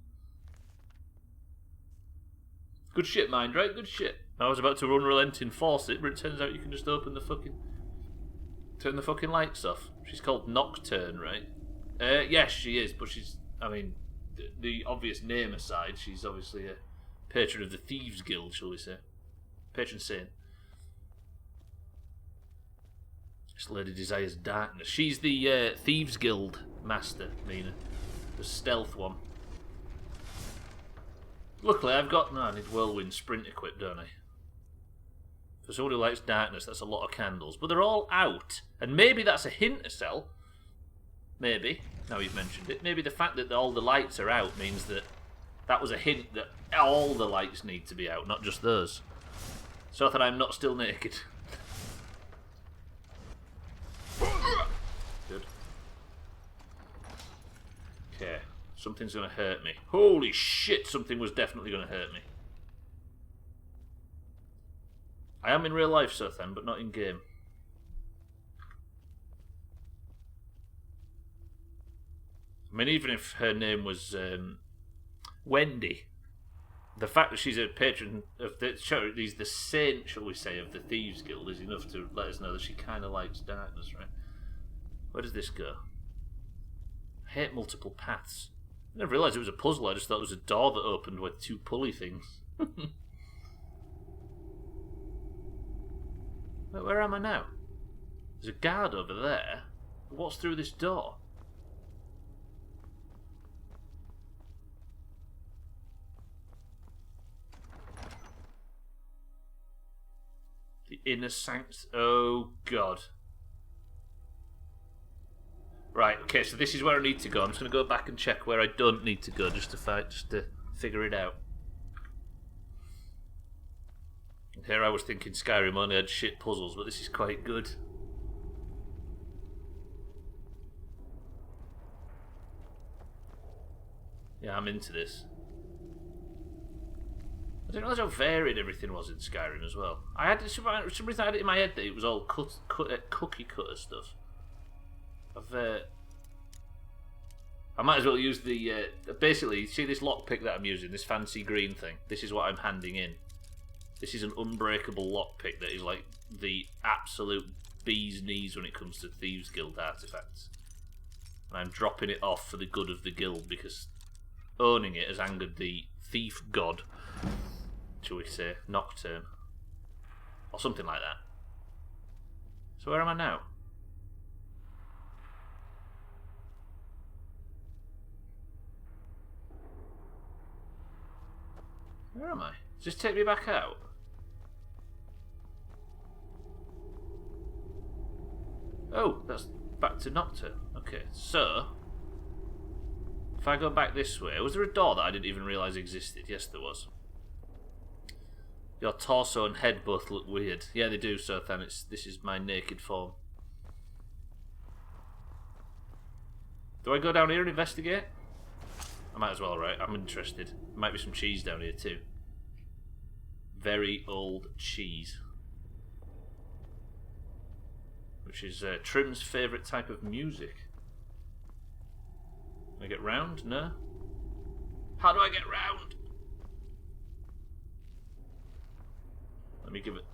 Good shit, mind right? Good shit. I was about to unrelenting force it, but it turns out you can just open the fucking... Turn the fucking lights off. She's called Nocturne, right? Yes, she is, but she's... I mean, the obvious name aside, she's obviously a patron of the Thieves Guild, shall we say. Patron saint. This lady desires darkness. She's the Thieves Guild master, Mina. The stealth one. Luckily, I've got... No, I need whirlwind sprint equipped, don't I? For someone who likes darkness, that's a lot of candles. But they're all out. And maybe that's a hint to sell. Maybe. Now you've mentioned it. Maybe the fact that all the lights are out means that that was a hint that all the lights need to be out, not just those. So that I'm not still naked. Good. Okay. Something's going to hurt me. Holy shit, something was definitely going to hurt me. I am in real life, Sothan, but not in game. I mean, even if her name was Wendy, the fact that she's a patron of the saint, shall we say, of the Thieves Guild is enough to let us know that she kind of likes darkness, right? Where does this go? I hate multiple paths. I never realised it was a puzzle. I just thought it was a door that opened with two pulley things. Where am I now? There's a guard over there. What's through this door? The inner sanctum. Oh, God. Right, okay, so this is where I need to go. I'm just going to go back and check where I don't need to go just to figure it out. And here I was thinking Skyrim only had shit puzzles, but this is quite good. Yeah, I'm into this. I didn't realise how varied everything was in Skyrim as well. I had for some reason I had it in my head that it was all cookie cutter stuff. I might as well use the basically, see this lockpick that I'm using, this fancy green thing. This is what I'm handing in. This is an unbreakable lockpick that is like the absolute bee's knees when it comes to Thieves Guild artifacts. And I'm dropping it off for the good of the guild because owning it has angered the thief god, shall we say, Nocturne. Or something like that. So where am I now? Where am I? Just take me back out. Oh, that's back to Nocturne. Okay, so if I go back this way, was there a door that I didn't even realise existed? Yes, there was. Your torso and head both look weird. Yeah, they do, Sothan. This is my naked form. Do I go down here and investigate? I might as well, right? I'm interested. There might be some cheese down here too. Very old cheese. Which is Trim's favourite type of music. Can I get round? No? How do I get round? Let me give it...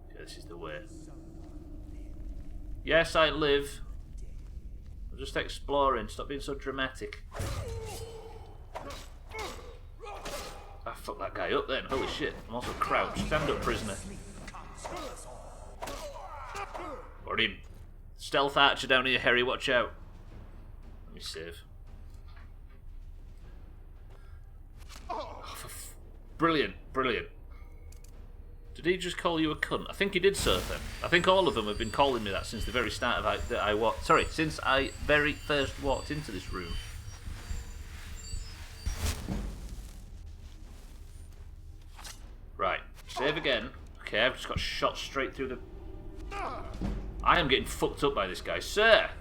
Okay, this is the way. Yes, I live. I'm just exploring. Stop being so dramatic. I fucked that guy up then. Holy shit. I'm also crouched. Stand up, prisoner. Got him. Stealth archer down here, Harry. Watch out. Let me save. Brilliant, brilliant. Did he just call you a cunt? I think he did so then. I think all of them have been calling me that since the very start of since I very first walked into this room. Right, save again. Okay, I've just got shot straight through the... I am getting fucked up by this guy. Sir!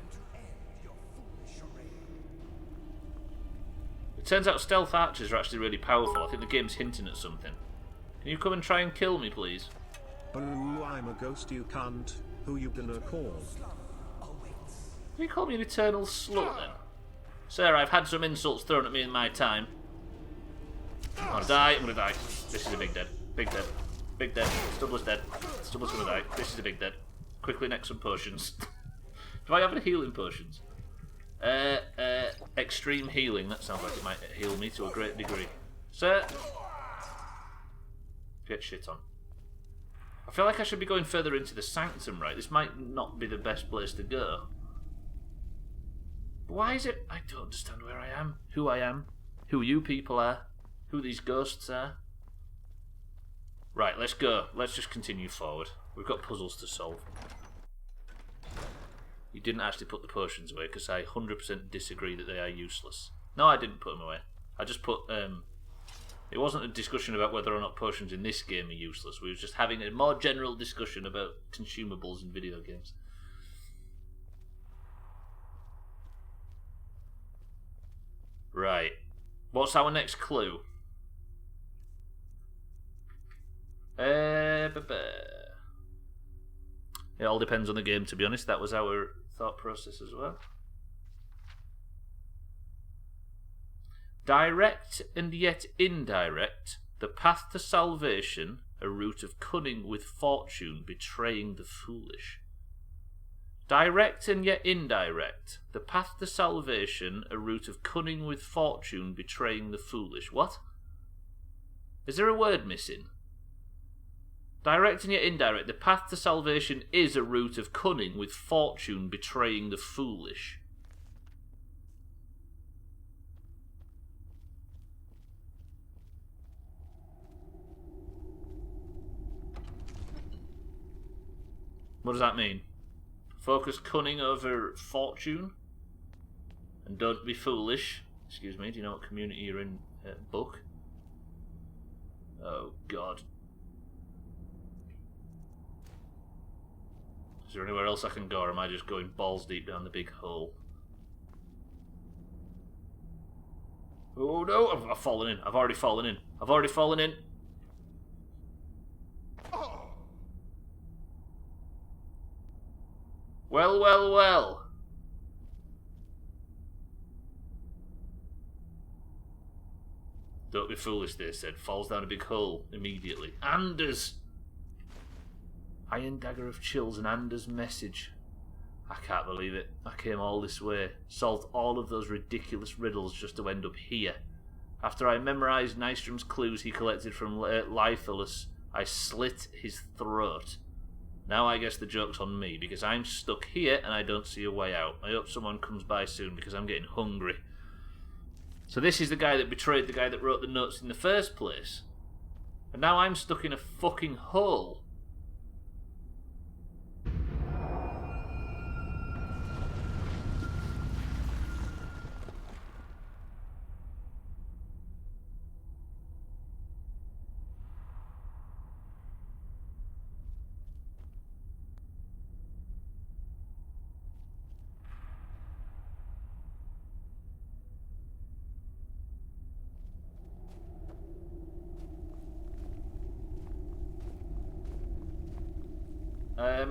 It turns out stealth archers are actually really powerful. I think the game's hinting at something. Can you come and try and kill me, please? Boo, I'm a ghost, you can't. Who you gonna call? Can you call me an eternal slut, then? Sir, I've had some insults thrown at me in my time. I'm gonna die, I'm gonna die. This is a big dead. Big dead. Big dead. Stubbler's dead. Stubbler's gonna die. This is a big dead. Quickly, next some potions. Do I have any healing potions? Extreme healing. That sounds like it might heal me to a great degree. Sir! Get shit on. I feel like I should be going further into the sanctum, right? This might not be the best place to go. But why is it... I don't understand where I am, who you people are, who these ghosts are. Right, let's go. Let's just continue forward. We've got puzzles to solve. You didn't actually put the potions away, because I 100% disagree that they are useless. No, I didn't put them away. I just put... It wasn't a discussion about whether or not potions in this game are useless. We were just having a more general discussion about consumables in video games. Right. What's our next clue? It all depends on the game, to be honest. That was our thought process as well. Direct and yet indirect, the path to salvation, a route of cunning with fortune, betraying the foolish. Direct and yet indirect, the path to salvation, a route of cunning with fortune, betraying the foolish. What? Is there a word missing? Direct and yet indirect, the path to salvation is a route of cunning with fortune, betraying the foolish. What does that mean? Focus cunning over fortune? And don't be foolish. Excuse me, do you know what community you're in, book? Oh, God. Is there anywhere else I can go, or am I just going balls deep down the big hole? Oh, no! I've fallen in. I've already fallen in. I've already fallen in. Well, well, well. Don't be foolish, they said. Falls down a big hole immediately. Anders! Iron Dagger of Chills and Anders' message. I can't believe it. I came all this way. Solved all of those ridiculous riddles just to end up here. After I memorised Nystrom's clues he collected from Litholus, I slit his throat. Now I guess the joke's on me, because I'm stuck here and I don't see a way out. I hope someone comes by soon, because I'm getting hungry. So this is the guy that betrayed the guy that wrote the notes in the first place. And now I'm stuck in a fucking hole.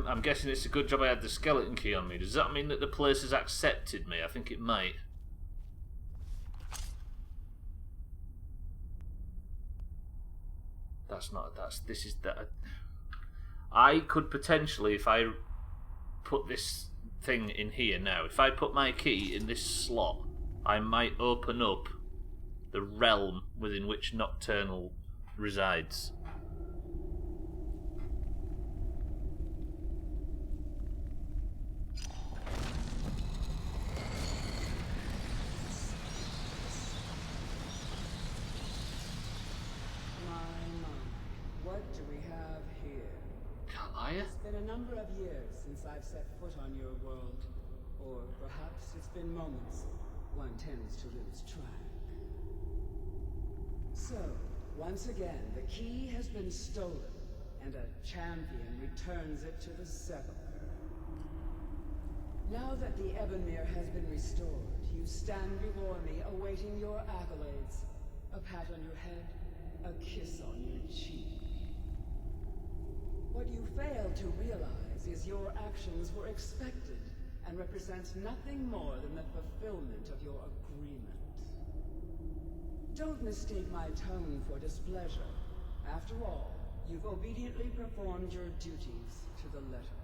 I'm guessing it's a good job I had the skeleton key on me. Does that mean that the place has accepted me? I think it might. I could potentially, if I put this thing in here now. If I put my key in this slot, I might open up the realm within which Nocturnal resides. What do we have here? Kalaya? It's been a number of years since I've set foot on your world. Or perhaps it's been moments. One tends to lose track. So, once again, the key has been stolen, and a champion returns it to the Sepulchre. Now that the Ebonmere has been restored, you stand before me awaiting your accolades. A pat on your head, a kiss on your cheek. What you fail to realize is your actions were expected and represent nothing more than the fulfillment of your agreement. Don't mistake my tone for displeasure. After all, you've obediently performed your duties to the letter.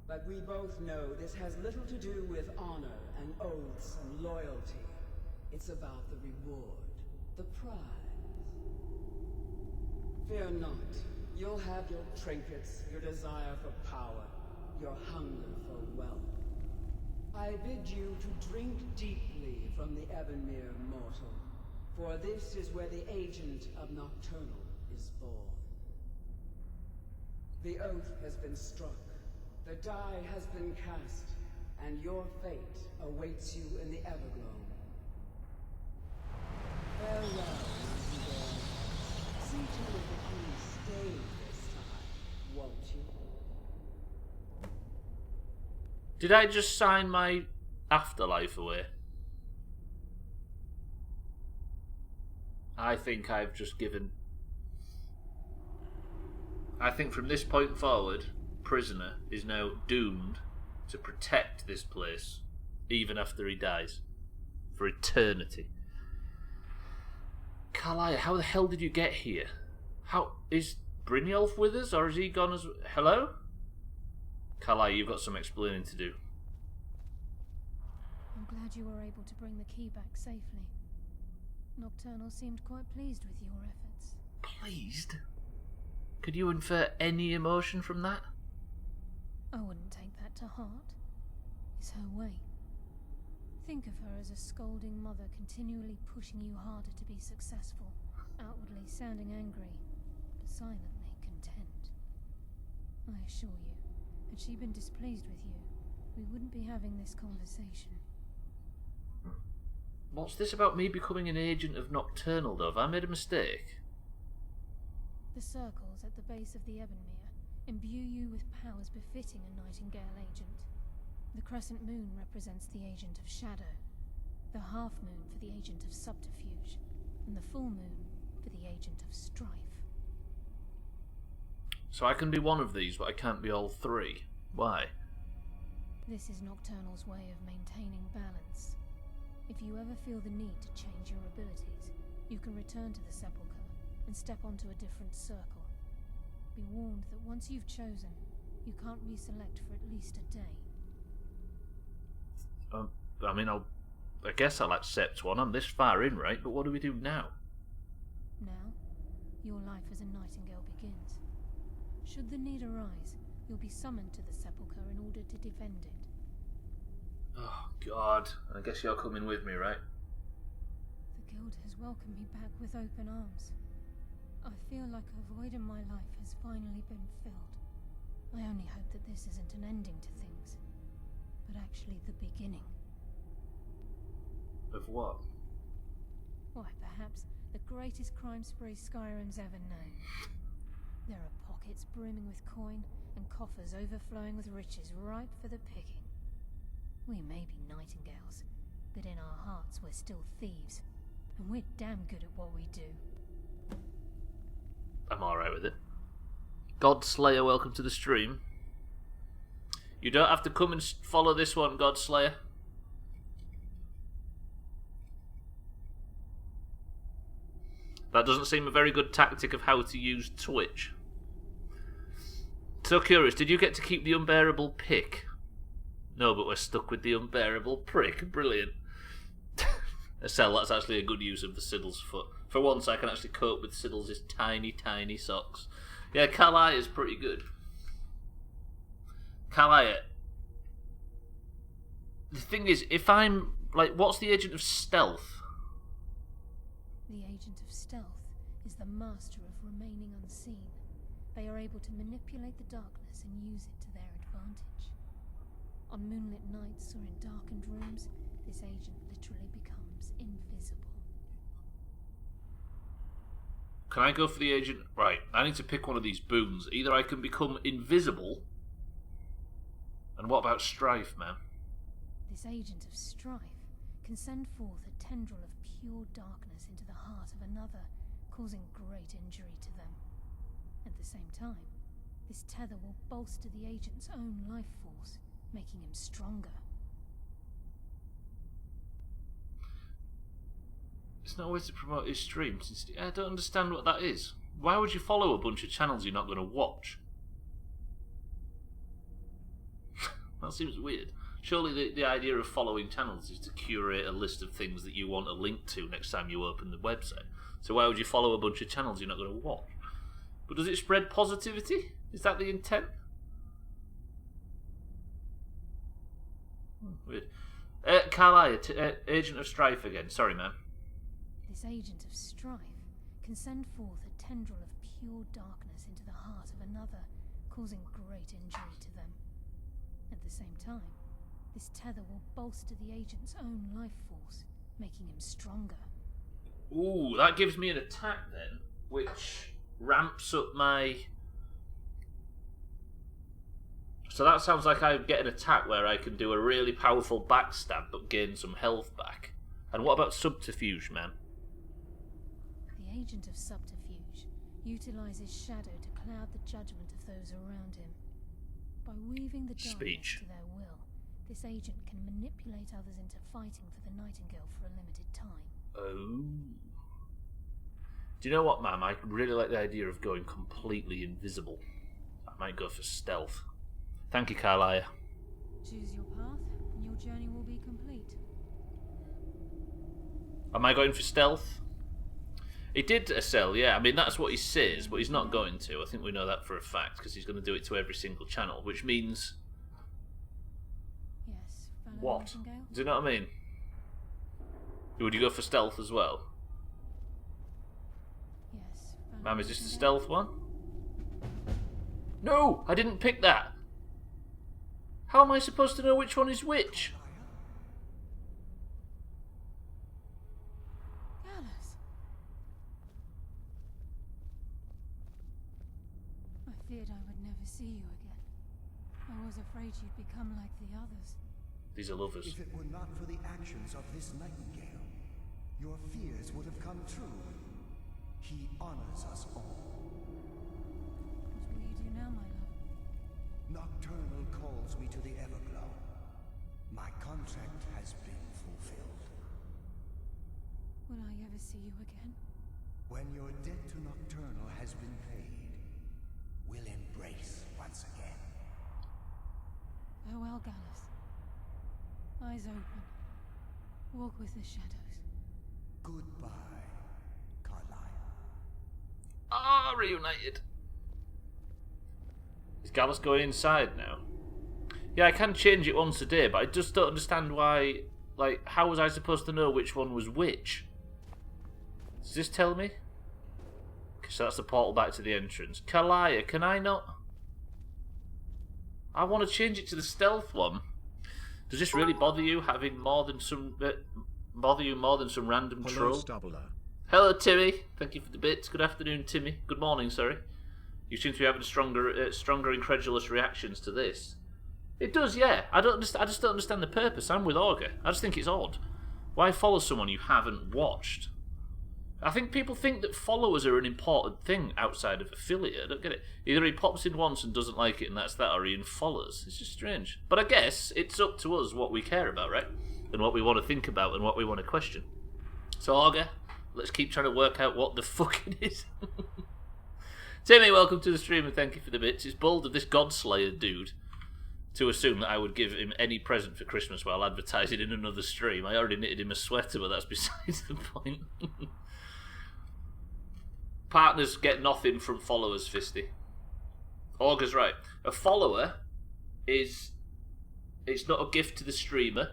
But we both know this has little to do with honor and oaths and loyalty. It's about the reward, the prize. Fear not. You'll have your trinkets, your desire for power, your hunger for wealth. I bid you to drink deeply from the Ebonmere mortal, for this is where the agent of Nocturnal is born. The oath has been struck, the die has been cast, and your fate awaits you in the Everglow. Farewell, Nightingale. See to it that you stay this time, won't you? Did I just sign my afterlife away? I think I've just given... I think from this point forward, Prisoner is now doomed to protect this place, even after he dies. For eternity. Kalaya, how the hell did you get here? How... Is Brynjolf with us, or is he gone as... Hello? Kalaya, you've got some explaining to do. I'm glad you were able to bring the key back safely. Nocturnal seemed quite pleased with your efforts. Pleased? Could you infer any emotion from that? I wouldn't take that to heart. It's her way. Think of her as a scolding mother continually pushing you harder to be successful, outwardly sounding angry, but silently content. I assure you, had she been displeased with you, we wouldn't be having this conversation. What's this about me becoming an agent of Nocturnal, though? Have I made a mistake? The circles at the base of the Ebonmere imbue you with powers befitting a Nightingale agent. The crescent moon represents the agent of shadow, the half moon for the agent of subterfuge, and the full moon for the agent of strife. So I can be one of these, but I can't be all three. Why? This is Nocturnal's way of maintaining balance. If you ever feel the need to change your abilities, you can return to the Sepulchre and step onto a different circle. Be warned that once you've chosen, you can't reselect for at least a day. I guess I'll accept one. I'm this far in, right? But what do we do now? Now, your life as a Nightingale begins. Should the need arise, you'll be summoned to the Sepulchre in order to defend it. Oh, God. I guess you're coming with me, right? The Guild has welcomed me back with open arms. I feel like a void in my life has finally been filled. I only hope that this isn't an ending to things, but actually the beginning. Of what? Why, perhaps the greatest crime spree Skyrim's ever known. There are pockets brimming with coin and coffers overflowing with riches ripe for the picking. We may be Nightingales, but in our hearts we're still thieves, and we're damn good at what we do. I'm alright with it. Godslayer, welcome to the stream. You don't have to come and follow this one, Godslayer. That doesn't seem a very good tactic of how to use Twitch. So curious, did you get to keep the unbearable pick? No, but we're stuck with the unbearable prick. Brilliant. Estelle, that's actually a good use of the Siddle's foot. For once, I can actually cope with Siddle's tiny, tiny socks. Yeah, Kalai is pretty good. Kalai. The thing is, if I'm... Like, what's the agent of stealth? The agent of stealth is the master of remaining unseen. They are able to manipulate the darkness and use it to their advantage. On moonlit nights or in darkened rooms, this agent literally becomes invisible. Can I go for the agent? Right, I need to pick one of these boons. Either I can become invisible... And what about strife, man? This agent of strife can send forth a tendril of pure darkness into the heart of another, causing great injury to them. At the same time, this tether will bolster the agent's own life force, making him stronger. It's not a way to promote his stream. I don't understand what that is. Why would you follow a bunch of channels you're not going to watch? That seems weird. Surely the idea of following channels is to curate a list of things that you want a link to next time you open the website. So why would you follow a bunch of channels you're not going to watch? But does it spread positivity? Is that the intent? Weird. Carlisle, Agent of Strife again. Sorry, man. This agent of strife can send forth a tendril of pure darkness into the heart of another, causing great injury to them. At the same time, this tether will bolster the agent's own life force, making him stronger. Ooh, that gives me an attack then, which ramps up my... So that sounds like I get an attack where I can do a really powerful backstab but gain some health back. And what about subterfuge, man? The agent of subterfuge utilizes shadow to cloud the judgment of those around him. By weaving the darkness to their will, this agent can manipulate others into fighting for the Nightingale for a limited time. Oh. Do you know what, ma'am? I really like the idea of going completely invisible. I might go for stealth. Thank you, Carlisle. Choose your path, and your journey will be complete. Am I going for stealth? He did sell, yeah. I mean, that's what he says, but he's not going to. I think we know that for a fact, because he's going to do it to every single channel, which means... Yes, fellow what? Nightingale? Do you know what I mean? Would you go for stealth as well? Yes, fellow Ma'am, is this the Nightingale? stealth one? No! I didn't pick that! How am I supposed to know which one is which? I feared I would never see you again. I was afraid you'd become like the others. These are lovers. If it were not for the actions of this Nightingale, your fears would have come true. He honors us all. What will you do now, my love? Nocturnal calls me to the Everglow. My contract has been fulfilled. Will I ever see you again? When your debt to Nocturnal has been paid, we'll embrace once again. Farewell, Gallus. Eyes open. Walk with the shadows. Goodbye, Carlisle. Ah, reunited. Is Gallus going inside now? Yeah, I can change it once a day, but I just don't understand why... Like, how was I supposed to know which one was which? Does this tell me? Okay, so that's the portal back to the entrance. Kalia, can I not? I want to change it to the stealth one. Does this really bother you, having more than some... bother you more than some random Hello, troll? Stubbler. Hello, Timmy. Thank you for the bits. Good afternoon, Timmy. Good morning, sorry. You seem to be having stronger incredulous reactions to this. It does, yeah. I just don't understand the purpose. I'm with Augur. I just think it's odd. Why follow someone you haven't watched? I think people think that followers are an important thing outside of affiliate. I don't get it. Either he pops in once and doesn't like it and that's that, or he unfollows. It's just strange. But I guess it's up to us what we care about, right? And what we want to think about and what we want to question. So, Augur, let's keep trying to work out what the fuck it is. Timmy, welcome to the stream and thank you for the bits. It's bold of this Godslayer dude. to assume that I would give him any present for Christmas while advertising in another stream. I already knitted him a sweater, but that's besides the point. Partners get nothing from followers, Fisty. Augur's right. A follower it's not a gift to the streamer.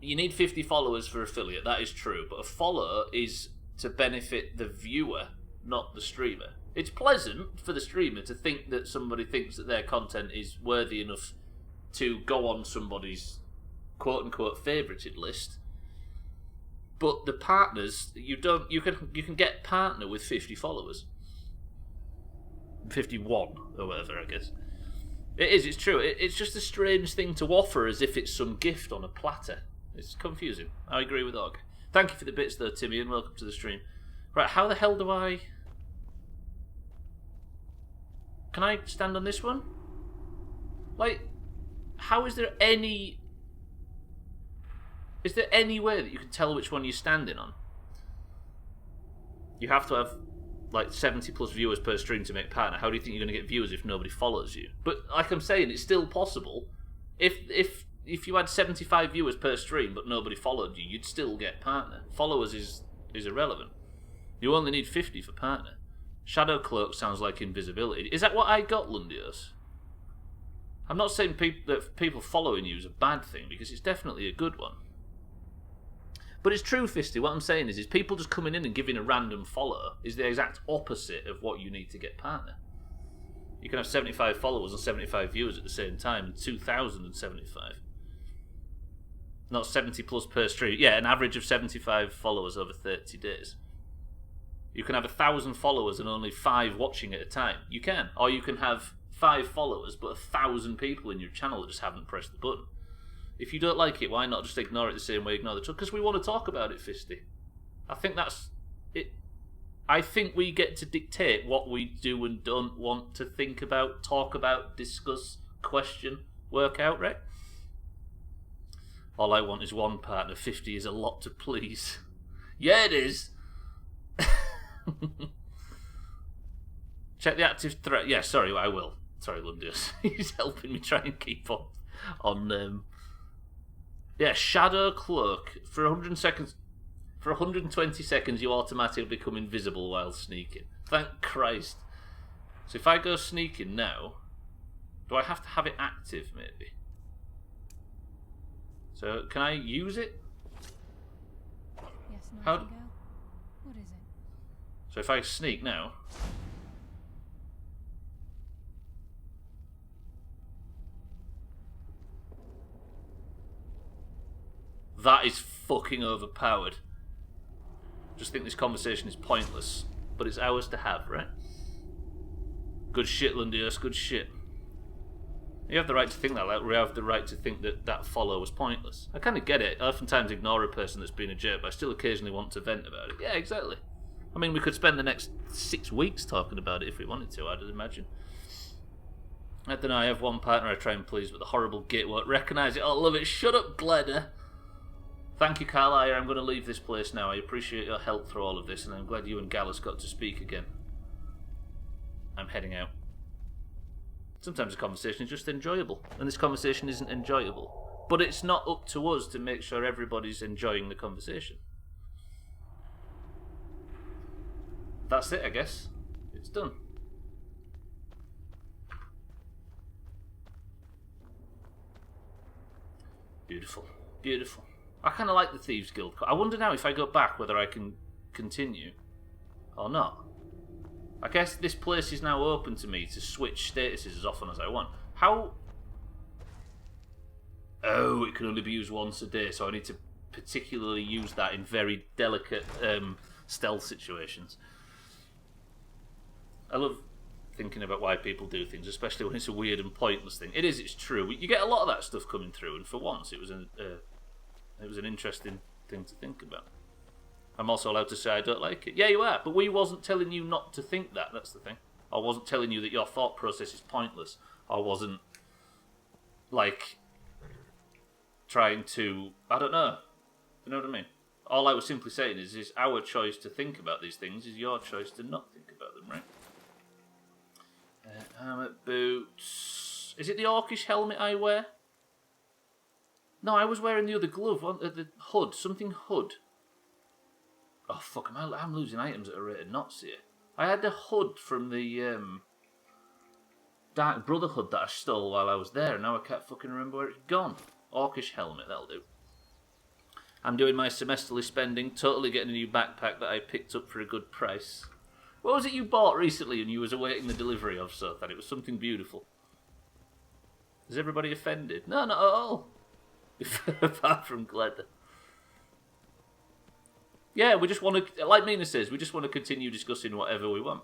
You need 50 followers for affiliate, that is true, but a follower is to benefit the viewer, not the streamer. It's pleasant for the streamer to think that somebody thinks that their content is worthy enough to go on somebody's quote-unquote favorited list. But the partners, you can get partner with 50 followers. 51 or whatever, I guess. It's true. It's just a strange thing to offer as if it's some gift on a platter. It's confusing. I agree with Og. Thank you for the bits though, Timmy, and welcome to the stream. Right, how the hell do I... Can I stand on this one? Like, how is there any... Is there any way that you can tell which one you're standing on? You have to have, like, 70 plus viewers per stream to make partner. How do you think you're going to get viewers if nobody follows you? But, like I'm saying, it's still possible. If you had 75 viewers per stream but nobody followed you, you'd still get partner. Followers is irrelevant. You only need 50 for partner. Shadow Cloak sounds like invisibility. Is that what I got, Lundios? I'm not saying that people following you is a bad thing, because it's definitely a good one. But it's true, Fisty. What I'm saying is people just coming in and giving a random follow is the exact opposite of what you need to get partner. You can have 75 followers and 75 viewers at the same time, and 2,075. Not 70 plus per stream. Yeah, an average of 75 followers over 30 days. You can have 1,000 followers and only 5 watching at a time. You can. Or you can have 5 followers but 1,000 people in your channel that just haven't pressed the button. If you don't like it, why not just ignore it the same way ignore the truth? Because we want to talk about it, Fisty. I think that's it. I think we get to dictate what we do and don't want to think about, talk about, discuss, question, work out, right? All I want is one partner. 50 is a lot to please. Yeah, it is. Check the active threat. Yeah, sorry, I will. Sorry, Lundius. He's helping me try and keep up on... Yeah, Shadow Cloak. For 100 seconds... For 120 seconds, you automatically become invisible while sneaking. Thank Christ. So if I go sneaking now... Do I have to have it active, maybe? So, can I use it? Yes, How... Nightingale. What is it? So if I sneak now... That is fucking overpowered. Just think this conversation is pointless, but it's ours to have, right? Good shit, Lundius, good shit. You have the right to think that, like we have the right to think that that follow was pointless. I kind of get it. I oftentimes ignore a person that's been a jerk, but I still occasionally want to vent about it. Yeah, exactly. I mean, we could spend the next 6 weeks talking about it if we wanted to, I'd imagine. I don't know, I have one partner I try and please, but the horrible git won't recognise it. Oh, love it. Shut up, Glenna. Thank you, Carlisle. I'm going to leave this place now. I appreciate your help through all of this, and I'm glad you and Gallus got to speak again. I'm heading out. Sometimes a conversation is just enjoyable, and this conversation isn't enjoyable. But it's not up to us to make sure everybody's enjoying the conversation. That's it, I guess. It's done. Beautiful. Beautiful. I kind of like the Thieves Guild. I wonder now if I go back whether I can continue or not. I guess this place is now open to me to switch statuses as often as I want. How... Oh, it can only be used once a day, so I need to particularly use that in very delicate stealth situations. I love thinking about why people do things, especially when it's a weird and pointless thing. It is, it's true. You get a lot of that stuff coming through, and for once it was an interesting thing to think about. I'm also allowed to say I don't like it. Yeah, you are, but we wasn't telling you not to think that, that's the thing. I wasn't telling you that your thought process is pointless. I wasn't, like, trying to... I don't know. You know what I mean? All I was simply saying is it's our choice to think about these things is your choice to not think about them, right? Armor boots... Is it the orcish helmet I wear? No, I was wearing the other glove, the hood, something hood. Oh fuck, I'm losing items at a rate of knots here. I had the hood from the Dark Brotherhood that I stole while I was there, and now I can't fucking remember where it's gone. Orcish helmet, that'll do. I'm doing my semesterly spending, totally getting a new backpack that I picked up for a good price. What was it you bought recently and you was awaiting the delivery of, Sothan? It was something beautiful. Is everybody offended? No, not at all. Apart from Gleda. Yeah, we just want to, like Mina says, we just want to continue discussing whatever we want.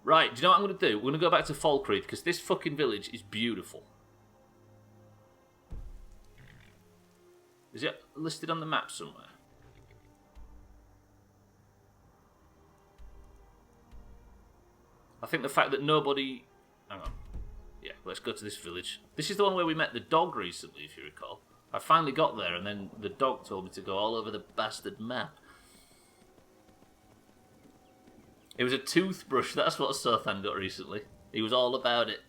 Right, do you know what I'm going to do? We're going to go back to Falkreath, because this fucking village is beautiful. Is it listed on the map somewhere? I think the fact that nobody... Hang on. Yeah, let's go to this village. This is the one where we met the dog recently, if you recall. I finally got there, and then the dog told me to go all over the bastard map. It was a toothbrush. That's what Sothan got recently. He was all about it.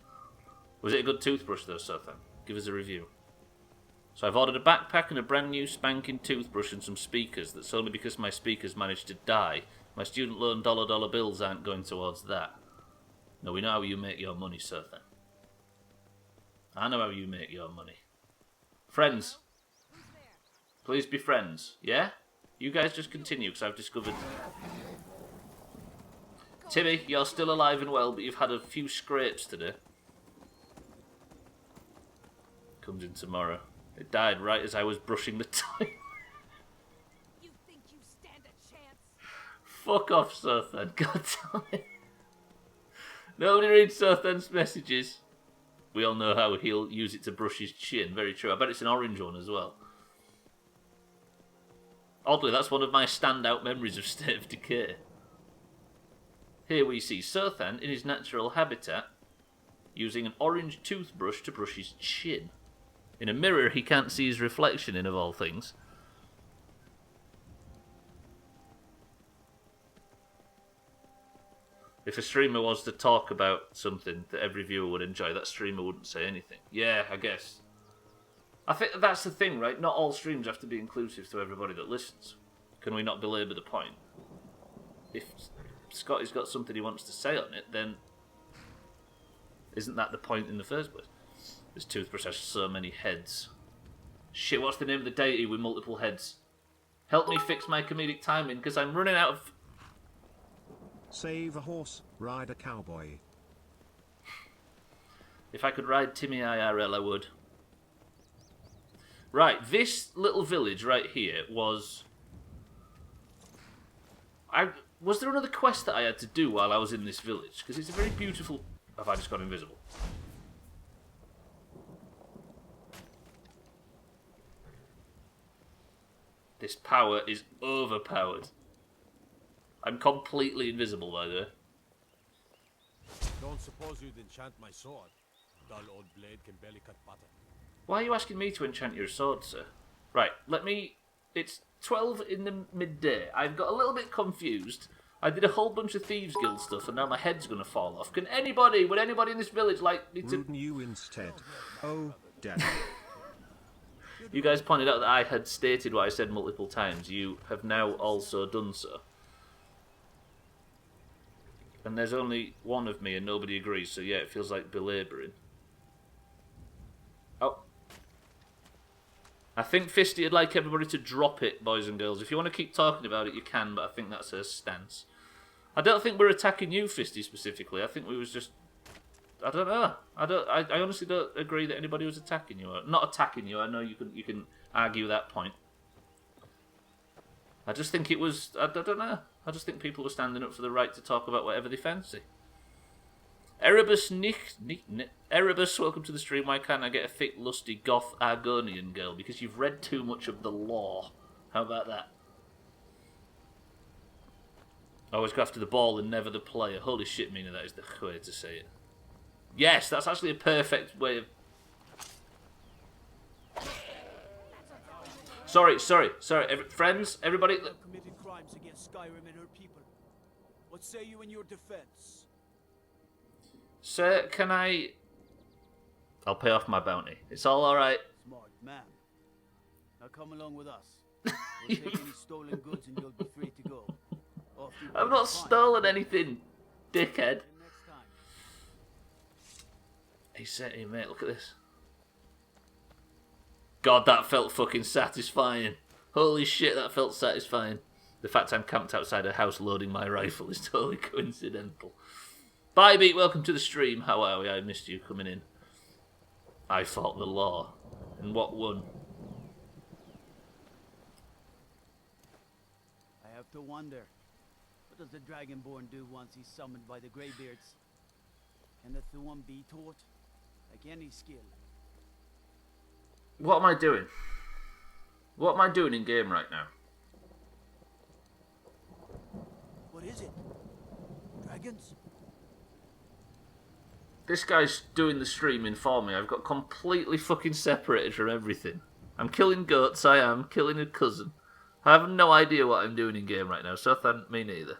Was it a good toothbrush, though, Sothan? Give us a review. So I've ordered a backpack and a brand new spanking toothbrush and some speakers. That's only because my speakers managed to die. My student loan dollar bills aren't going towards that. No, we know how you make your money, Sothan. I know how you make your money. Friends. Please be friends. Yeah? You guys just continue, because I've discovered... Timmy, you're still alive and well, but you've had a few scrapes today. Comes in tomorrow. It died right as I was brushing the toilet. You think you stand a chance? Fuck off, Sothan. God damn it. Nobody reads Sothan's messages. We all know how he'll use it to brush his chin. Very true. I bet it's an orange one as well. Oddly, that's one of my standout memories of State of Decay. Here we see Sothan in his natural habitat, using an orange toothbrush to brush his chin. In a mirror he can't see his reflection in, of all things. If a streamer was to talk about something that every viewer would enjoy, that streamer wouldn't say anything. Yeah, I guess. I think that's the thing, right? Not all streams have to be inclusive to everybody that listens. Can we not belabour the point? If Scotty's got something he wants to say on it, then isn't that the point in the first place? This toothbrush has so many heads. Shit, what's the name of the deity with multiple heads? Help me fix my comedic timing, because I'm running out of... Save a horse, ride a cowboy. If I could ride Timmy IRL, I would. Right, this little village right here was... Was there another quest that I had to do while I was in this village? Because it's a very beautiful... Have I just gone invisible? This power is overpowered. I'm completely invisible, by the way. Don't suppose you'd enchant my sword. Dull old blade can barely cut butter. Why are you asking me to enchant your sword, sir? Right, let me... It's 12 in the midday. I've got a little bit confused. I did a whole bunch of Thieves Guild stuff, and now my head's going to fall off. Would anybody in this village like me to... Ruden you instead. Oh, damn. You guys pointed out that I had stated what I said multiple times. You have now also done so. And there's only one of me and nobody agrees, so yeah, it feels like belabouring. Oh. I think Fisty would like everybody to drop it, boys and girls. If you want to keep talking about it, you can, but I think that's her stance. I don't think we're attacking you, Fisty, specifically. I think we was just... I don't know. I honestly don't agree that anybody was attacking you. Not attacking you. I know you can argue that point. I just think it was... I don't know. I just think people were standing up for the right to talk about whatever they fancy. Erebus, Erebus, welcome to the stream. Why can't I get a thick, lusty, goth Argonian girl? Because you've read too much of the lore. How about that? Always go after the ball and never the player. Holy shit, Mina, that is the way to say it. Yes, that's actually a perfect way of... Sorry. Friends, everybody... Committed crimes against Skyrim and her people. What say you in your defense? Sir, can I... I'll pay off my bounty. It's all alright. Smart man. Now come along with us. We'll take any stolen goods and you'll be free to go. Off you I've go. not Fine. stolen anything, dickhead. Till next time. He said, hey mate, look at this. God, that felt fucking satisfying. Holy shit, that felt satisfying. The fact I'm camped outside a house loading my rifle is totally coincidental. Bye, Beat, welcome to the stream. How are we? I missed you coming in. I fought the law. And what won? I have to wonder. What does the Dragonborn do once he's summoned by the Greybeards? Can the Thuum be taught? Like any skill. What am I doing? What am I doing in game right now? What is it? Dragons? This guy's doing the streaming for me. I've got completely fucking separated from everything. I'm killing goats, I am. Killing a cousin. I have no idea what I'm doing in game right now, so me neither.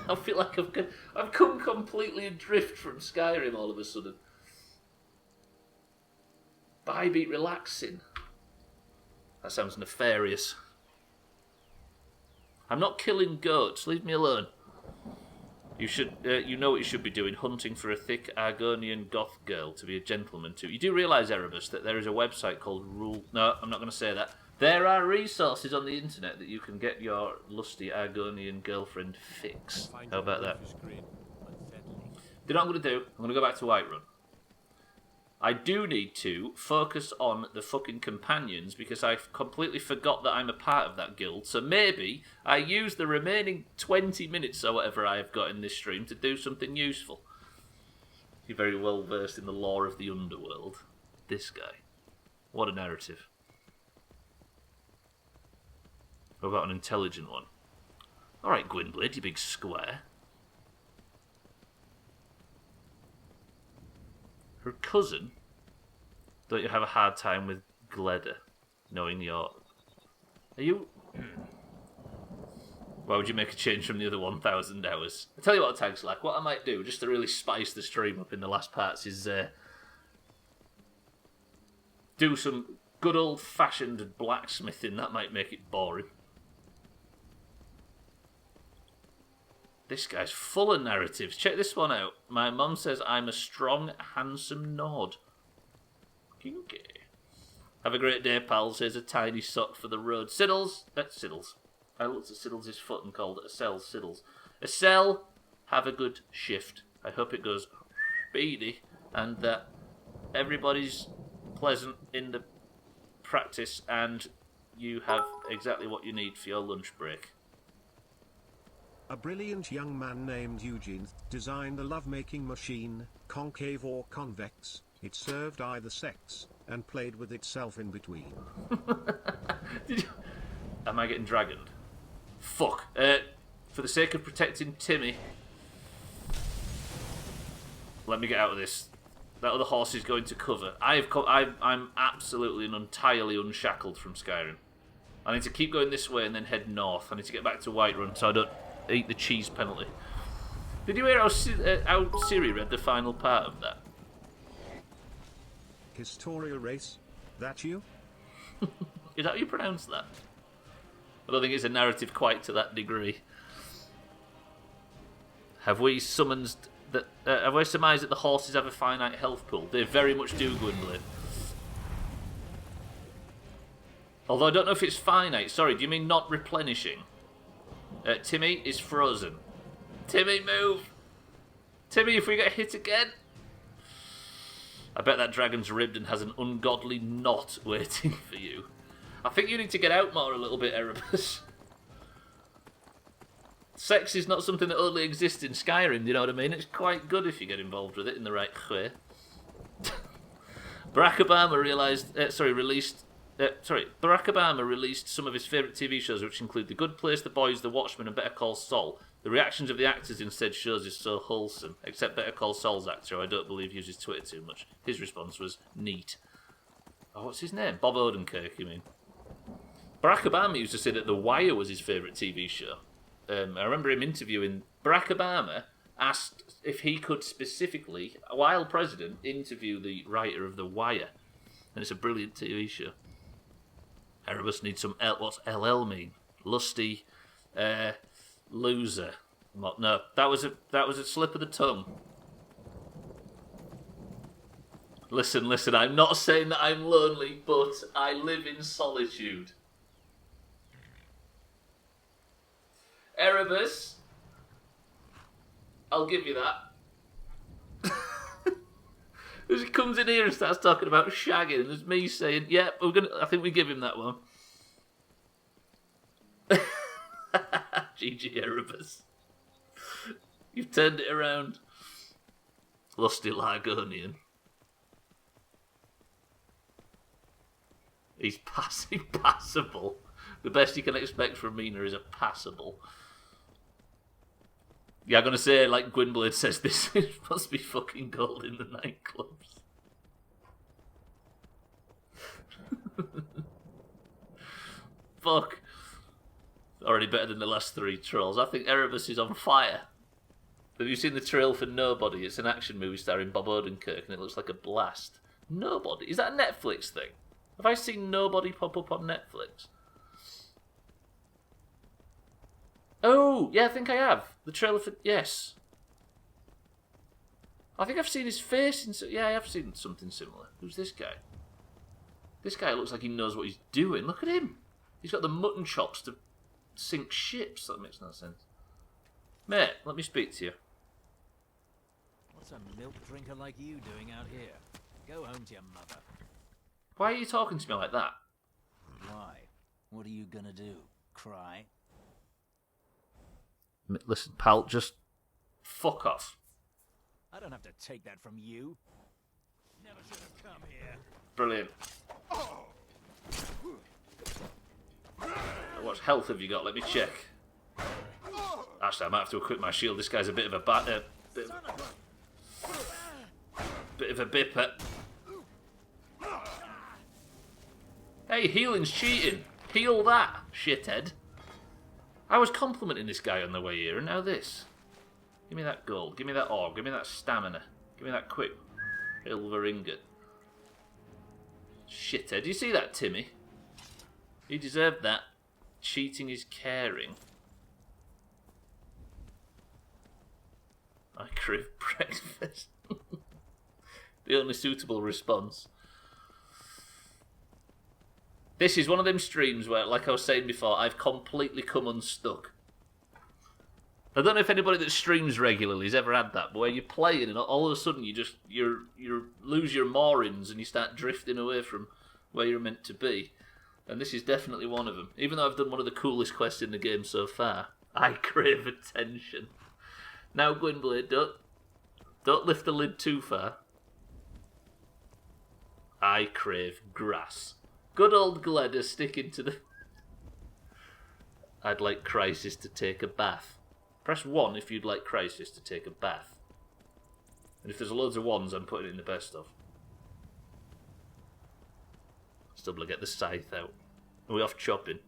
I feel like I've come completely adrift from Skyrim all of a sudden. Bye, Beat, relaxing. That sounds nefarious. I'm not killing goats. Leave me alone. You should, you know what you should be doing: hunting for a thick Argonian goth girl to be a gentleman to. You do realise, Erebus, that there is a website called Rule. No, I'm not going to say that. There are resources on the internet that you can get your lusty Argonian girlfriend fix. How about that? Do you know what I'm going to do? I'm going to go back to Whiterun. I do need to focus on the fucking companions because I completely forgot that I'm a part of that guild. So maybe I use the remaining 20 minutes or whatever I have got in this stream to do something useful. You're very well versed in the lore of the underworld. This guy. What a narrative. What about an intelligent one? Alright, Gwynblade, you big square. Her cousin? Don't you have a hard time with Gleda, knowing you're... Are you... Why would you make a change from the other 1,000 hours? I'll tell you what a tag's like. What I might do, just to really spice the stream up in the last parts, is do some good old-fashioned blacksmithing. That might make it boring. This guy's full of narratives. Check this one out. My mum says I'm a strong, handsome Nord. Kinky. Have a great day, pals. Here's a tiny sock for the road. Siddles. Siddles. I looked at Siddles' foot and called it a cell. Siddles. A cell. Have a good shift. I hope it goes speedy and that everybody's pleasant in the practice and you have exactly what you need for your lunch break. A brilliant young man named Eugene designed the lovemaking machine, concave or convex. It served either sex, and played with itself in between. Am I getting dragoned? Fuck. For the sake of protecting Timmy, let me get out of this. That other horse is going to cover. I'm absolutely and entirely unshackled from Skyrim. I need to keep going this way and then head north. I need to get back to Whiterun so I don't eat the cheese penalty. Did you hear how Siri read the final part of that? Historia race? That you? Is that how you pronounce that? I don't think it's a narrative quite to that degree. Have we summoned that? Have I surmised that the horses have a finite health pool? They very much do, Gwynblade. Although I don't know if it's finite. Sorry, do you mean not replenishing? Timmy is frozen. Timmy, move! Timmy, if we get hit again... I bet that dragon's ribbed and has an ungodly knot waiting for you. I think you need to get out more a little bit, Erebus. Sex is not something that only exists in Skyrim, do you know what I mean? It's quite good if you get involved with it in the right way. Barack Obama Barack Obama released some of his favourite TV shows, which include The Good Place, The Boys, The Watchmen, and Better Call Saul. The reactions of the actors in said shows is so wholesome, except Better Call Saul's actor, who I don't believe uses Twitter too much. His response was neat. Oh, what's his name? Bob Odenkirk, you mean? Barack Obama used to say that The Wire was his favourite TV show. I remember him interviewing... Barack Obama asked if he could specifically, while president, interview the writer of The Wire. And it's a brilliant TV show. Erebus needs some... What's LL mean? Lusty... loser. No, that was a slip of the tongue. Listen, I'm not saying that I'm lonely, but I live in solitude. Erebus, I'll give you that. As he comes in here and starts talking about shagging, and there's me saying, "Yeah, I think we give him that one." GG Erebus. You've turned it around. Lusty Largonian. He's passable. The best you can expect from Mina is a passable. Yeah, I'm going to say, like Gwynblade says, this must be fucking gold in the nightclubs. Fuck. Already better than the last 3 trolls. I think Erebus is on fire. Have you seen the trail for Nobody? It's an action movie starring Bob Odenkirk, and it looks like a blast. Nobody? Is that a Netflix thing? Have I seen Nobody pop up on Netflix? Oh, yeah, I think I have. The trailer for... Yes. I think I've seen his face in... Yeah, I have seen something similar. Who's this guy? This guy looks like he knows what he's doing. Look at him. He's got the mutton chops to sink ships. That makes no sense. Mate, let me speak to you. What's a milk drinker like you doing out here? Go home to your mother. Why are you talking to me like that? Why? What are you gonna do? Cry? Listen, pal, just fuck off. I don't have to take that from you. Never should have come here. Brilliant. What health have you got? Let me check. Actually, I might have to equip my shield. This guy's a bit of a bit of a bipper. Hey, healing's cheating. Heal that, shithead. I was complimenting this guy on the way here, and now this. Give me that gold. Give me that orb. Give me that stamina. Give me that quick silver ingot. Shithead. Do you see that, Timmy? He deserved that. Cheating is caring. I crave breakfast. The only suitable response. This is one of them streams where, like I was saying before, I've completely come unstuck. I don't know if anybody that streams regularly has ever had that, but where you're playing and all of a sudden you lose your moorings and you start drifting away from where you're meant to be. And this is definitely one of them. Even though I've done one of the coolest quests in the game so far, I crave attention. Now, Gwynblade, don't lift the lid too far. I crave grass. Good old Gleda sticking to the... I'd like Crisis to take a bath. Press 1 if you'd like Crisis to take a bath. And if there's loads of 1s, I'm putting it in the best of. Stubbler, get the scythe out. Are we off chopping?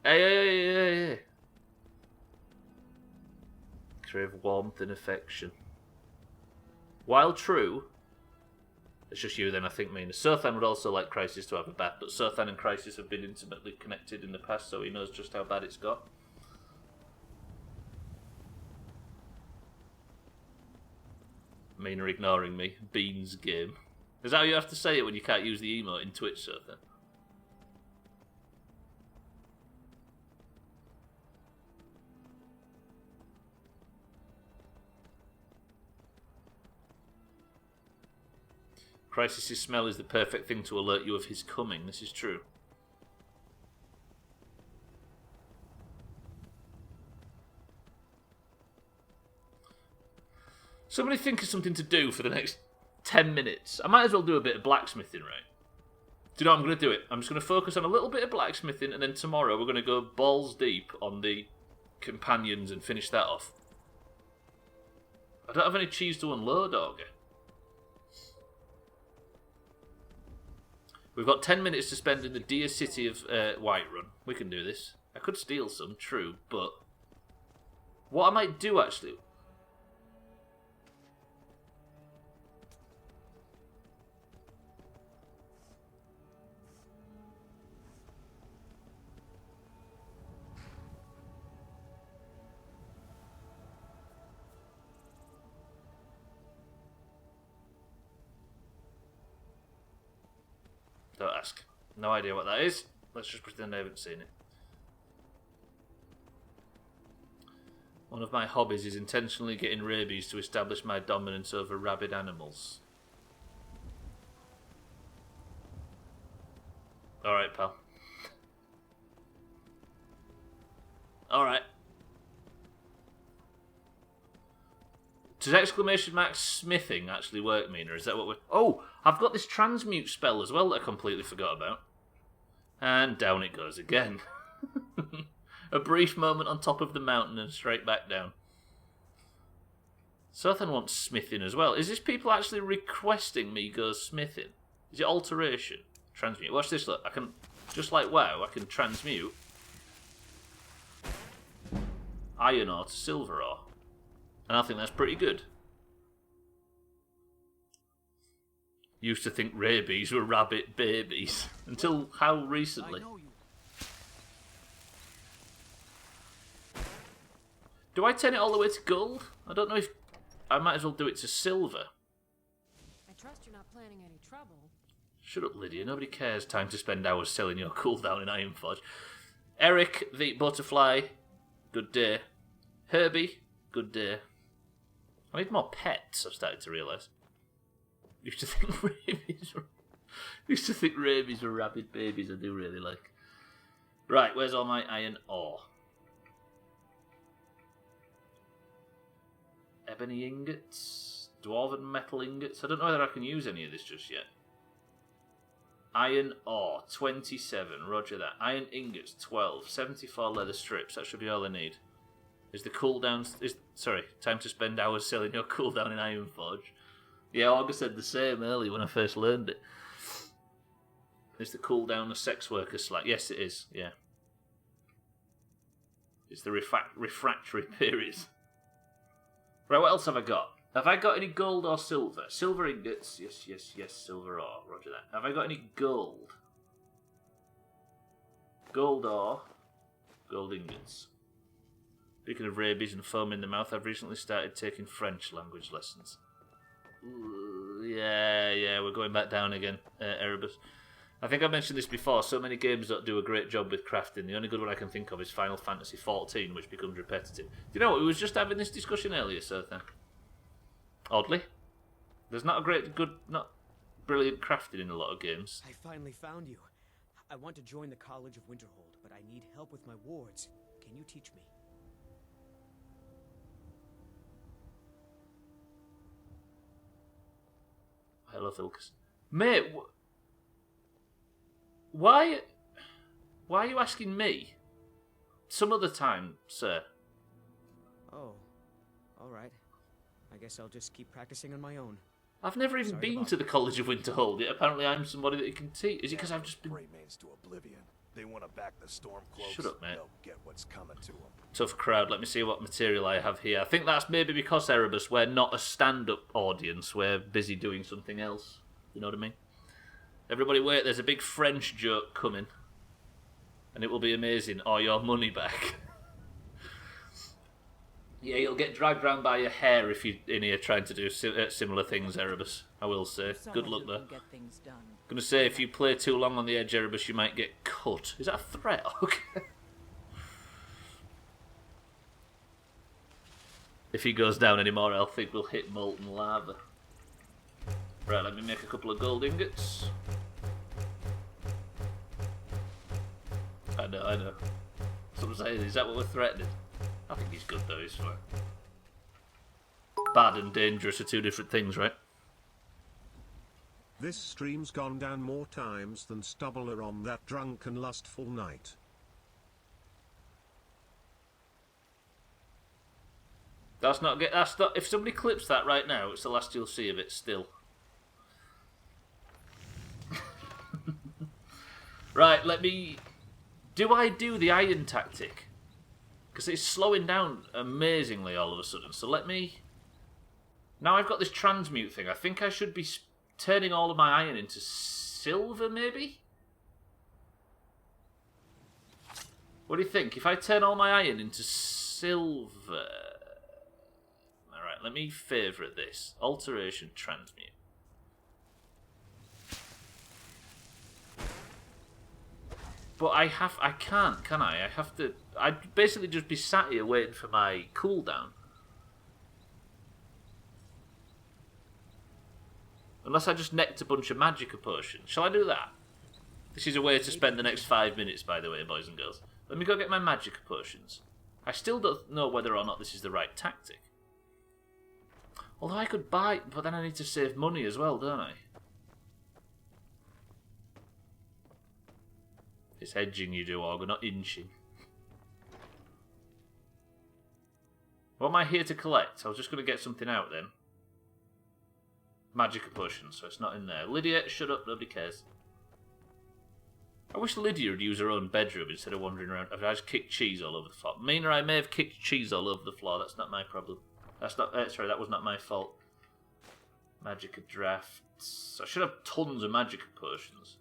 Hey. Crave warmth and affection. While true, it's just you then, I think, Mina. Sothan would also like Crisis to have a bath, but Sothan and Crisis have been intimately connected in the past, so he knows just how bad it's got. Mina ignoring me. Beans game. Is that how you have to say it when you can't use the emote in Twitch, Sothan? Crisis' smell is the perfect thing to alert you of his coming. This is true. Somebody think of something to do for the next 10 minutes. I might as well do a bit of blacksmithing, right? Do you know how I'm going to do it? I'm just going to focus on a little bit of blacksmithing, and then tomorrow we're going to go balls deep on the companions and finish that off. I don't have any cheese to unload, Auger. We've got 10 minutes to spend in the dear city of Whiterun. We can do this. I could steal some, true, but what I might do actually. Don't ask. No idea what that is. Let's just pretend I haven't seen it. One of my hobbies is intentionally getting rabies to establish my dominance over rabid animals. Alright, pal. Alright. Does exclamation mark smithing actually work, Mina? Is that what we're... Oh! I've got this transmute spell as well that I completely forgot about. And down it goes again. A brief moment on top of the mountain and straight back down. Sothan wants smithing as well. Is this people actually requesting me go smithing? Is it alteration? Transmute. Watch this, look. I can, just like WoW, I can transmute iron ore to silver ore. And I think that's pretty good. Used to think rabies were rabbit babies. Until how recently? Do I turn it all the way to gold? I don't know if... I might as well do it to silver. I trust you're not planning any trouble. Shut up, Lydia. Nobody cares. Time to spend hours selling your cooldown in Ironforge. Eric, the butterfly. Good day. Herbie. Good day. I need more pets, I've started to realise. Used to think rabies were rabid babies. I do really like. Right, where's all my iron ore? Ebony ingots, dwarven metal ingots. I don't know whether I can use any of this just yet. Iron ore 27. Roger that. Iron ingots 12. 74 leather strips. That should be all I need. Is the cooldown... Sorry, time to spend hours selling your cooldown in Ironforge. Yeah, August said the same earlier when I first learned it. Is the cooldown a sex worker slack? Yes, it is, yeah. It's the refractory period. Right, what else have I got? Have I got any gold or silver? Silver ingots. Yes, yes, yes, silver ore. Roger that. Have I got any gold? Gold ore. Gold ingots. Speaking of rabies and foam in the mouth, I've recently started taking French language lessons. Ooh, yeah, we're going back down again, Erebus. I think I mentioned this before, so many games don't do a great job with crafting. The only good one I can think of is Final Fantasy XIV, which becomes repetitive. Do you know what, we was just having this discussion earlier, Sothan. Oddly. There's not brilliant crafting in a lot of games. I finally found you. I want to join the College of Winterhold, but I need help with my wards. Can you teach me? Hello, Thilkus. Mate, why are you asking me? Some other time, sir. Oh, alright. I guess I'll just keep practicing on my own. I've never even been to the College of Winterhold, yet apparently I'm somebody that you can teach. Is it because I've just been... Remains to oblivion. They want to back the Stormcloaks. Shut up, mate. They'll get what's coming to them. Tough crowd. Let me see what material I have here. I think that's maybe because, Erebus, we're not a stand-up audience. We're busy doing something else. You know what I mean? Everybody wait, there's a big French joke coming. And it will be amazing. Or your money back. Yeah, you'll get dragged round by your hair if you're in here trying to do similar things, Erebus. I will say. Good luck there. I'm going to say, if you play too long on the edge, Erebus, you might get cut. Is that a threat? Okay. If he goes down anymore, I think we'll hit molten lava. Right, let me make a couple of gold ingots. I know. Someone saying, is that what we're threatening? I think he's good though, he's fine. Bad and dangerous are two different things, right? This stream's gone down more times than Stubbler on that drunk and lustful night. That's not. If somebody clips that right now, it's the last you'll see of it. Still. Right, let me... Do I do the iron tactic? Because it's slowing down amazingly all of a sudden. So let me... Now I've got this transmute thing. I think I should be turning all of my iron into silver, maybe? What do you think? If I turn all my iron into silver... Alright, let me favourite this. Alteration, transmute. But I can't, can I? I have to... I'd basically just be sat here waiting for my cooldown. Unless I just necked a bunch of Magicka potions. Shall I do that? This is a way to spend the next 5 minutes, by the way, boys and girls. Let me go get my Magicka potions. I still don't know whether or not this is the right tactic. Although I could buy... But then I need to save money as well, don't I? It's hedging you do, Augur, not inching. What am I here to collect? I was just going to get something out then. Magicka potions, so it's not in there. Lydia, shut up, nobody cares. I wish Lydia would use her own bedroom instead of wandering around. I just kicked cheese all over the floor. Mina, I may have kicked cheese all over the floor. That's not my problem. That's not. Sorry, that was not my fault. Magicka drafts. I should have tons of Magicka potions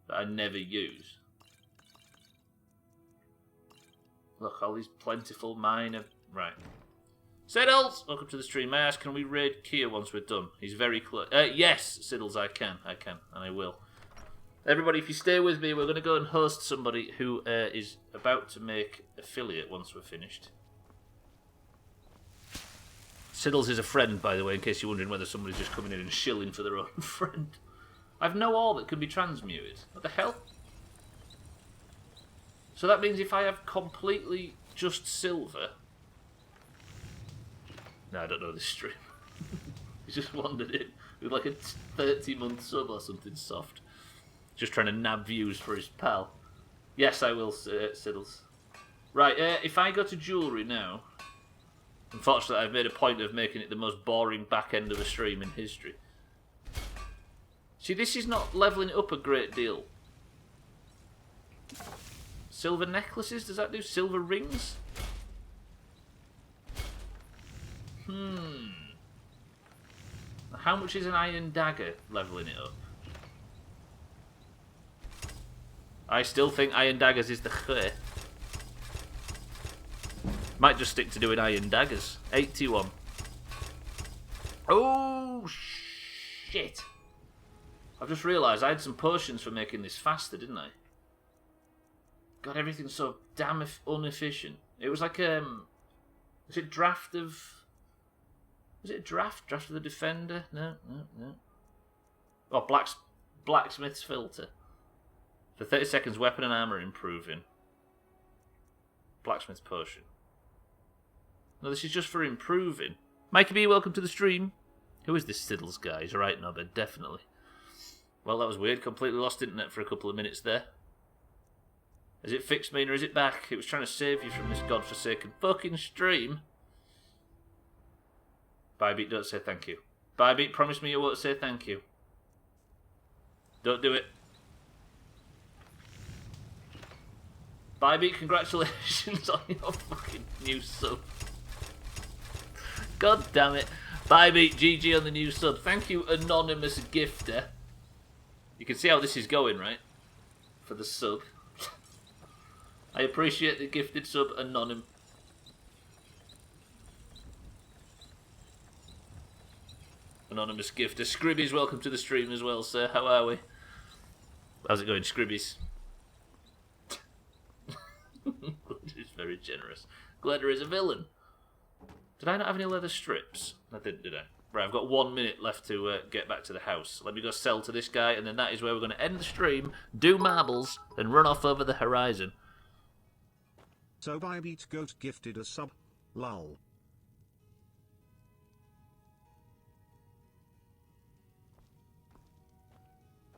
that I never use. Look, all these plentiful minor... Right. Siddles! Welcome to the stream. May I ask, can we raid Kia once we're done? He's very close. Yes, Siddles, I can, and I will. Everybody, if you stay with me, we're going to go and host somebody who is about to make affiliate once we're finished. Siddles is a friend, by the way, in case you're wondering whether somebody's just coming in and shilling for their own friend. I've no ore that can be transmuted. What the hell? So that means if I have completely just silver... No, I don't know this stream. He just wandered in with like a 30-month sub or something soft. Just trying to nab views for his pal. Yes, I will, Siddles. Right, if I go to jewellery now... Unfortunately, I've made a point of making it the most boring back end of a stream in history. See, this is not levelling it up a great deal. Silver necklaces? Does that do silver rings? How much is an iron dagger levelling it up? I still think iron daggers is the khe. Might just stick to doing iron daggers. 81. Oh, shit. I've just realised I had some potions for making this faster, didn't I? God, everything's so damn inefficient. It was like, was it draft of... Was it draft? Draft of the Defender? No. Oh, Blacksmith's Filter. For 30 seconds, weapon and armour improving. Blacksmith's Potion. No, this is just for improving. Mikey B, welcome to the stream. Who is this Siddles guy? He's a right knobhead, definitely. Well, that was weird. Completely lost internet for a couple of minutes there. Is it fixed, Mina, or is it back? It was trying to save you from this godforsaken fucking stream. Bybeat, don't say thank you. Bybeat, promise me you won't say thank you. Don't do it. Bybeat, congratulations on your fucking new sub. God damn it. Bybeat, GG on the new sub. Thank you, anonymous gifter. You can see how this is going, right? For the sub. I appreciate the gifted sub, Anonym. Anonymous gifter. Scribbies, welcome to the stream as well, sir. How are we? How's it going, Scribbies? It's very generous. Glitter is a villain. Did I not have any leather strips? I didn't, did I? Right, I've got 1 minute left to get back to the house. Let me go sell to this guy, and then that is where we're going to end the stream, do marbles, and run off over the horizon. So Bybeat Goat gifted a sub. Lol.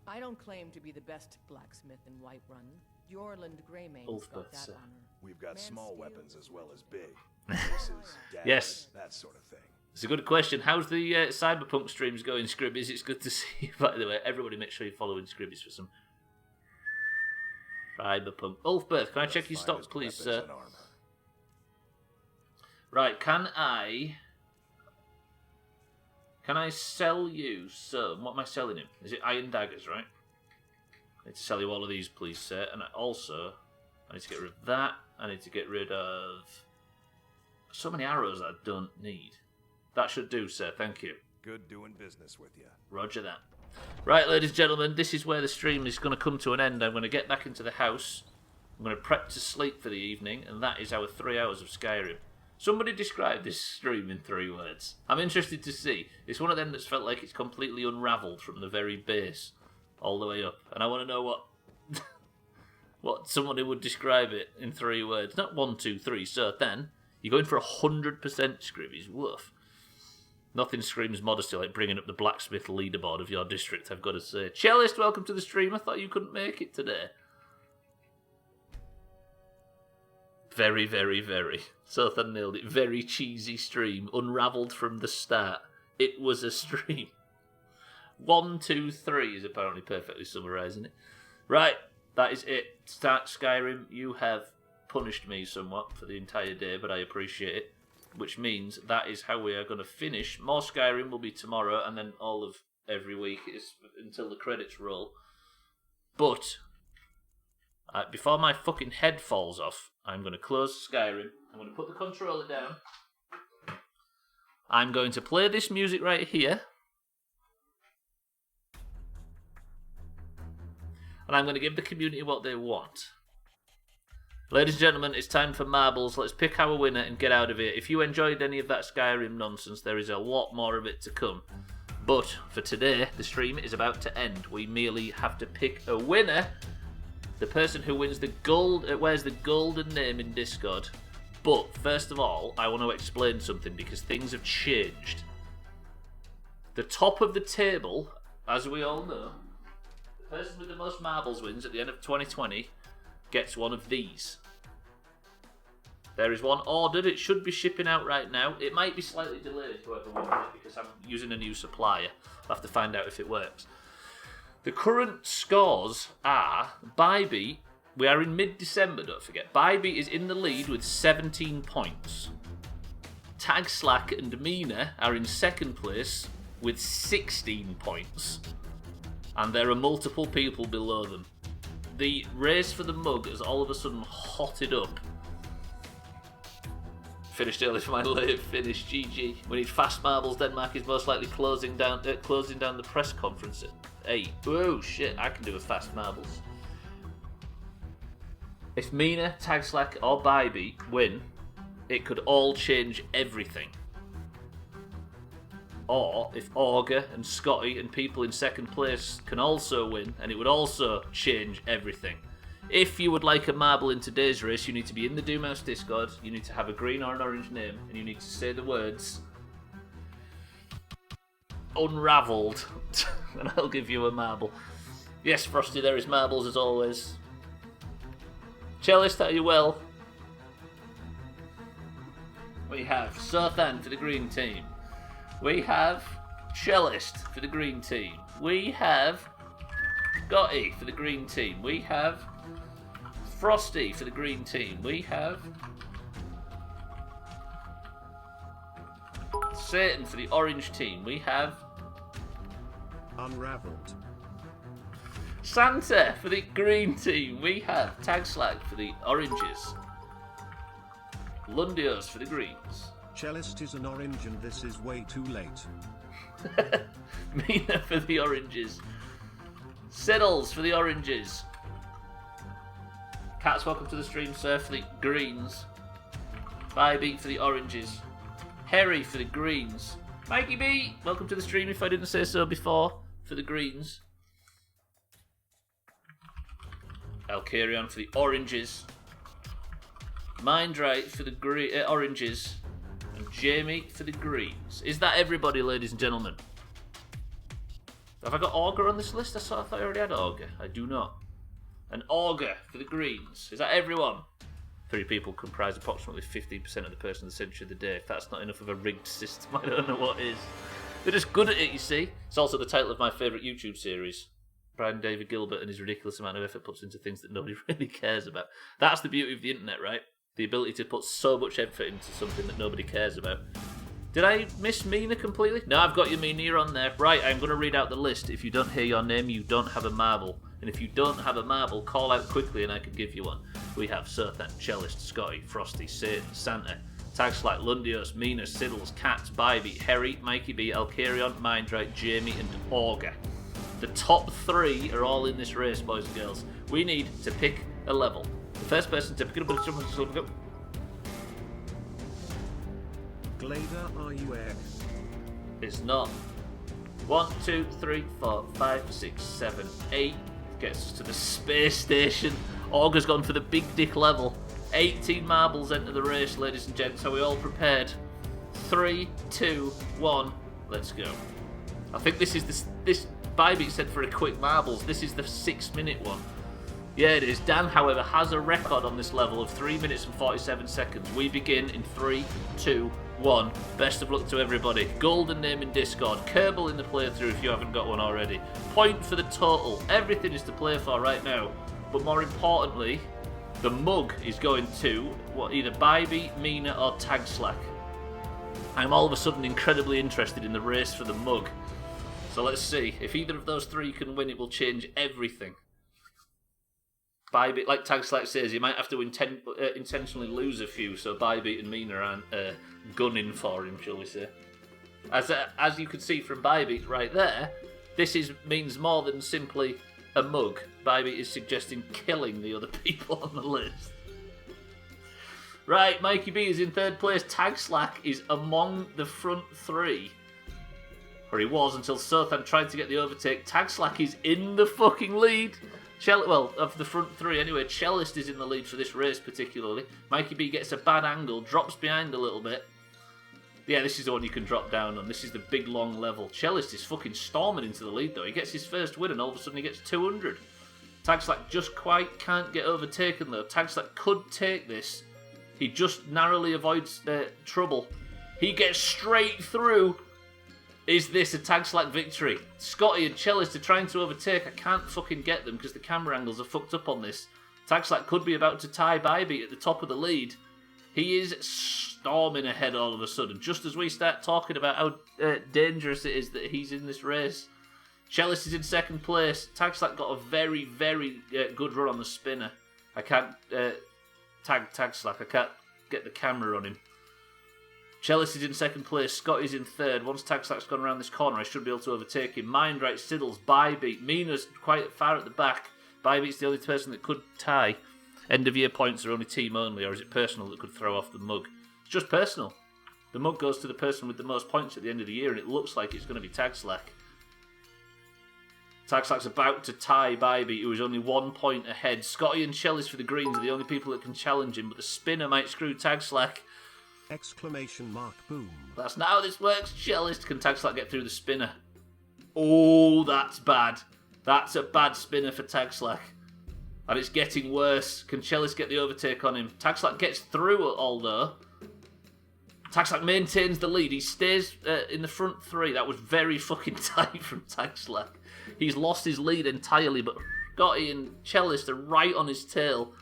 I don't claim to be the best blacksmith in Whiterun. Yorland Greymane's got that honor. We've got small weapons as well as big. Maces, daggers, yes. that sort of thing. It's a good question. How's the Cyberpunk streams going, Scribbies? It's good to see you, by the way. Everybody make sure you're following Scribbies for some Cyberpunk. Ulfbirth, can I check your stocks, please, sir? Right, can I sell you some? What am I selling him? Is it iron daggers, right? I need to sell you all of these, please, sir. And I need to get rid of that. I need to get rid of so many arrows that I don't need. That should do, sir. Thank you. Good doing business with you. Roger that. Right, ladies and gentlemen, this is where the stream is going to come to an end. I'm going to get back into the house. I'm going to prep to sleep for the evening, and that is our 3 hours of Skyrim. Somebody describe this stream in 3 words. I'm interested to see. It's one of them that's felt like it's completely unravelled from the very base all the way up. And I want to know what somebody would describe it in 3 words. Not 1, 2, 3, so then. You're going for 100% scribbies. Woof. Nothing screams modesty like bringing up the blacksmith leaderboard of your district, I've got to say. Cellist, welcome to the stream. I thought you couldn't make it today. Very, very, very. Sothan nailed it. Very cheesy stream. Unravelled from the start. It was a stream. 1, 2, 3 is apparently perfectly summarising it. Right, that is it. Start Skyrim. You have punished me somewhat for the entire day, but I appreciate it. Which means that is how we are going to finish. More Skyrim will be tomorrow, and then all of every week is until the credits roll. But before my fucking head falls off, I'm going to close Skyrim. I'm going to put the controller down. I'm going to play this music right here. And I'm going to give the community what they want. Ladies and gentlemen, it's time for marbles. Let's pick our winner and get out of here. If you enjoyed any of that Skyrim nonsense, there is a lot more of it to come. But for today, the stream is about to end. We merely have to pick a winner. The person who wins the gold, wears the golden name in Discord. But first of all, I want to explain something because things have changed. The top of the table, as we all know, the person with the most marbles wins at the end of 2020 gets one of these. There is one ordered. It should be shipping out right now. It might be slightly delayed, whoever wants it, because I'm using a new supplier. I'll have to find out if it works. The current scores are Bybee. We are in mid-December, don't forget. Bybee is in the lead with 17 points. Tag Slack and Mina are in second place with 16 points. And there are multiple people below them. The race for the mug has all of a sudden hotted up. Finished early for my late finish, GG. We need fast marbles. Denmark is most likely closing down the press conference at 8. Oh shit, I can do a fast marbles. If Mina, Tag Slack or Bybee win, it could all change everything. Or if Augur and Scotty and people in second place can also win, and it would also change everything. If you would like a marble in today's race, you need to be in the Doomhaus Discord, you need to have a green or an orange name, and you need to say the words unravelled, and I'll give you a marble. Yes, Frosty, there is marbles as always. Cellist, are you well? We have Sothan for the green team. We have Cellist for the green team. We have Gotti for the green team. We have Frosty for the green team. We have Satan for the orange team. We have Unraveled. Santa for the green team. We have Tag Slag for the oranges. Lundios for the greens. Cellist is an orange and this is way too late. Mina for the oranges. Siddles for the oranges. Cats, welcome to the stream, sir, for the greens. Bybee for the oranges. Harry for the greens. Mikey B, welcome to the stream if I didn't say so before, for the greens. Alcarion for the oranges. Mindright for the oranges. And Jamie for the greens. Is that everybody, ladies and gentlemen? Have I got Augur on this list? I thought I already had Augur. I do not. An Augur for the greens. Is that everyone? 3 people comprise approximately 15% of the person of the century of the day. If that's not enough of a rigged system, I don't know what is. They're just good at it, you see. It's also the title of my favourite YouTube series. Brian David Gilbert and his ridiculous amount of effort puts into things that nobody really cares about. That's the beauty of the internet, right? The ability to put so much effort into something that nobody cares about. Did I miss Mina completely? No, I've got your Mina on there. Right, I'm going to read out the list. If you don't hear your name, you don't have a marble. And if you don't have a marble, call out quickly and I can give you one. We have Sothan, Cellist, Scotty, Frosty, Satan, Santa, tags like Lundios, Mina, Siddles, Cats, Bybee, Harry, Mikey B, Alcarion, Mindrite, Jamie and Augur. The top 3 are all in this race, boys and girls. We need to pick a level. The first person to pick it up... Glader, are you egg? It's not. 1, 2, 3, 4, 5, 6, 7, 8. Gets us to the space station. Augur's gone for the big dick level. 18 marbles enter the race, ladies and gents. Are we all prepared? 3, 2, 1. Let's go. I think this is this Bybee said for a quick marbles. This is the 6-minute one. Yeah, it is. Dan, however, has a record on this level of 3 minutes and 47 seconds. We begin in 3, 2, 1. Best of luck to everybody. Golden name in Discord. Kerbal in the playthrough if you haven't got one already. Point for the total. Everything is to play for right now. But more importantly, the mug is going to either Bybee, Mina or Tag Slack. I'm all of a sudden incredibly interested in the race for the mug. So let's see. If either of those 3 can win, it will change everything. Bybee, like Tag Slack says, you might have to intentionally lose a few, so Bybee and Mina aren't gunning for him, shall we say. As you can see from Bybee right there, this means more than simply a mug. Bybee is suggesting killing the other people on the list. Right, Mikey B is in 3rd place. Tag Slack is among the front 3. Or he was until Sothan tried to get the overtake. Tag Slack is in the fucking lead. Of the front 3 anyway. Cellist is in the lead for this race particularly. Mikey B gets a bad angle, drops behind a little bit. Yeah, this is the one you can drop down on. This is the big long level. Cellist is fucking storming into the lead though. He gets his first win and all of a sudden he gets 200. Tag Slack just quite can't get overtaken though. Tag Slack could take this. He just narrowly avoids trouble. He gets straight through. Is this a Tag Slack victory? Scotty and Cellist are trying to overtake. I can't fucking get them because the camera angles are fucked up on this. Tag Slack could be about to tie Bybee at the top of the lead. He is storming ahead all of a sudden, just as we start talking about how dangerous it is that he's in this race. Cellist is in 2nd place. Tag Slack got a very, very good run on the spinner. I can't Tag Slack. I can't get the camera on him. Cellist is in 2nd place, Scotty's in 3rd. Once Tag Slack's gone around this corner, I should be able to overtake him. Mindrite, Siddles, Bybee. Mina's quite far at the back. Bybee's the only person that could tie. End of year points are only team only, or is it personal that could throw off the mug? It's just personal. The mug goes to the person with the most points at the end of the year, and it looks like it's going to be Tag Slack. Tag Slack's about to tie Bybee, who is only 1 point ahead. Scotty and Cellist for the greens are the only people that can challenge him, but the spinner might screw Tag Slack. Exclamation mark boom. That's not how this works, Cellist. Can Tag Slack get through the spinner? Oh, that's bad. That's a bad spinner for Tag Slack. And it's getting worse. Can Cellist get the overtake on him? Tag Slack gets through it all though. Tag Slack maintains the lead. He stays in the front 3. That was very fucking tight from Tag Slack. He's lost his lead entirely, but Scotty and Cellist are right on his tail.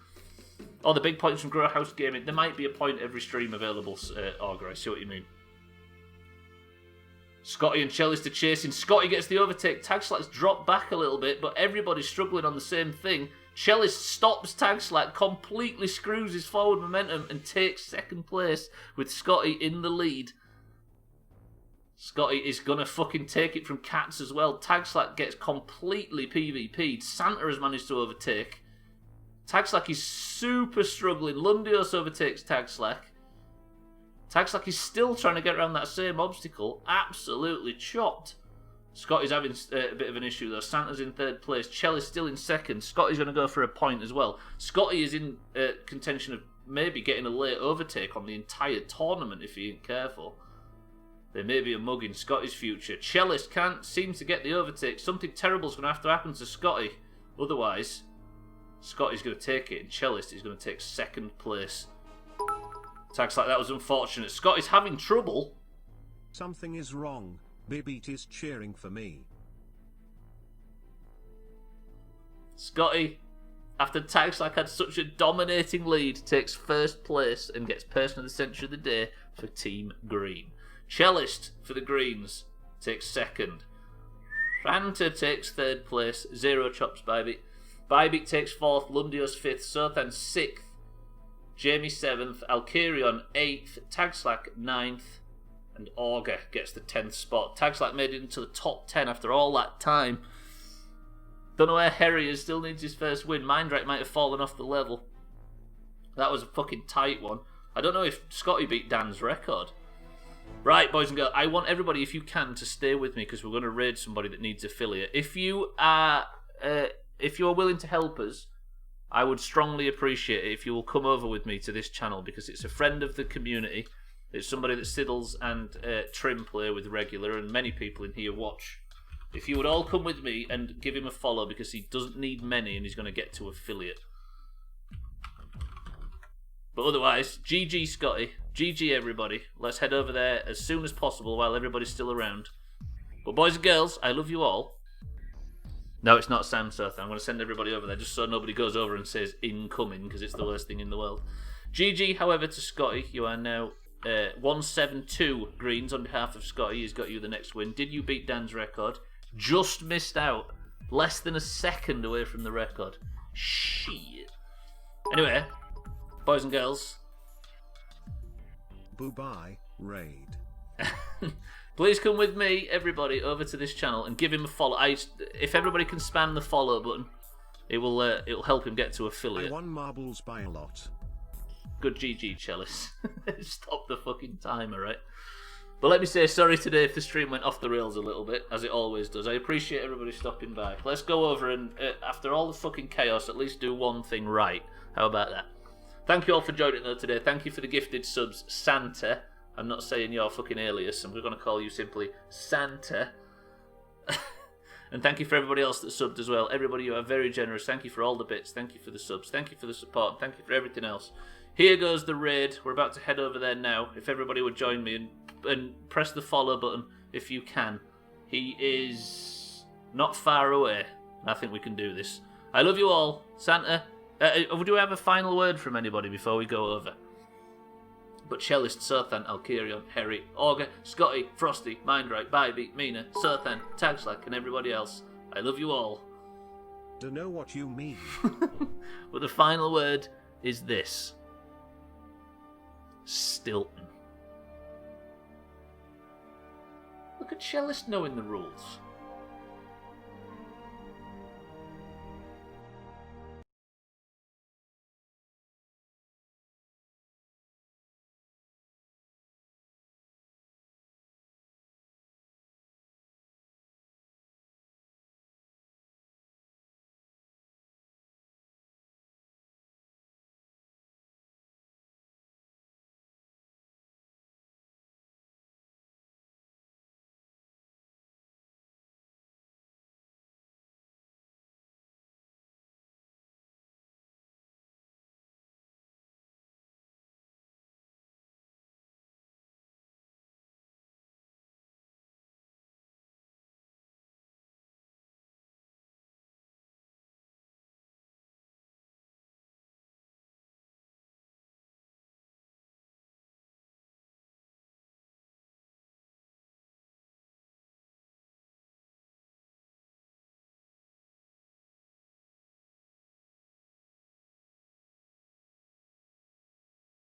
Oh, the big points from DoomhausGaming. There might be a point every stream available, Augur. I see what you mean. Scotty and Cellist are chasing. Scotty gets the overtake. Tag Slack's dropped back a little bit, but everybody's struggling on the same thing. Cellist stops Tag Slack, completely screws his forward momentum, and takes 2nd place with Scotty in the lead. Scotty is gonna fucking take it from Cats as well. Tag Slack gets completely PvP'd. Santa has managed to overtake. Tag Slack is super struggling. Lundios overtakes Tag Slack. Tag Slack is still trying to get around that same obstacle. Absolutely chopped. Scotty's having a bit of an issue though. Santa's in 3rd place. Cellist still in 2nd. Scotty's going to go for a point as well. Scotty is in contention of maybe getting a late overtake on the entire tournament if he ain't careful. There may be a mug in Scotty's future. Cellist can't seem to get the overtake. Something terrible's going to have to happen to Scotty. Otherwise, Scotty's going to take it and Cellist is going to take 2nd place. Tag Slack, that was unfortunate. Scotty's having trouble. Something is wrong. Bibit is cheering for me. Scotty, after Tagslack had such a dominating lead, takes first place and gets Person of the Century of the Day for Team Green. Cellist for the Greens takes second. Fanta takes third place. Zero chops, Bybeat. Bybeat takes fourth. Lundios fifth. Sothan sixth. Jamie seventh. Alkirion eighth. Tagslack ninth. And Augur gets the 10th spot. Tagslack made it into the top 10 after all that time. Don't know where Harry is. Still needs his first win. Mindrak might have fallen off the level. That was a fucking tight one. I don't know if Scotty beat Dan's record. Right, boys and girls, I want everybody, if you can, to stay with me because we're going to raid somebody that needs affiliate. If you are willing to help us, I would strongly appreciate it if you will come over with me to this channel because it's a friend of the community. It's somebody that Siddles and Trim play with regular, and many people in here watch. If you would all come with me and give him a follow because he doesn't need many and he's going to get to affiliate. But otherwise, GG Scotty, GG everybody. Let's head over there as soon as possible while everybody's still around. But boys and girls, I love you all. No, it's not Sam South. I'm going to send everybody over there just so nobody goes over and says incoming because it's the worst thing in the world. GG, however, to Scotty. You are now 172 greens on behalf of Scotty. He's got you the next win. Did you beat Dan's record? Just missed out. Less than a second away from the record. Shit. Anyway, boys and girls. Boo-bye, raid. Please come with me, everybody, over to this channel and give him a follow. If everybody can spam the follow button, it'll help him get to affiliate. I won marbles by a lot. Good GG, Chalice. Stop the fucking timer, right? But let me say sorry today if the stream went off the rails a little bit, as it always does. I appreciate everybody stopping by. Let's go over and, after all the fucking chaos, at least do one thing right. How about that? Thank you all for joining though today. Thank you for the gifted subs, Santa. I'm not saying your fucking alias. I'm going to call you simply Santa. And thank you for everybody else that subbed as well. Everybody, you are very generous. Thank you for all the bits. Thank you for the subs. Thank you for the support. Thank you for everything else. Here goes the raid. We're about to head over there now. If everybody would join me and press the follow button if you can. He is not far away. I think we can do this. I love you all. Santa, do we have a final word from anybody before we go over? But Cellist, Sothan, Alkirion, Harry, Augur, Scotty, Frosty, Mindright, Bybeat, Mina, Sothan, Tagslack, and everybody else. I love you all. Don't know what you mean. But the final word is this. Stilton. Look at Cellist knowing the rules.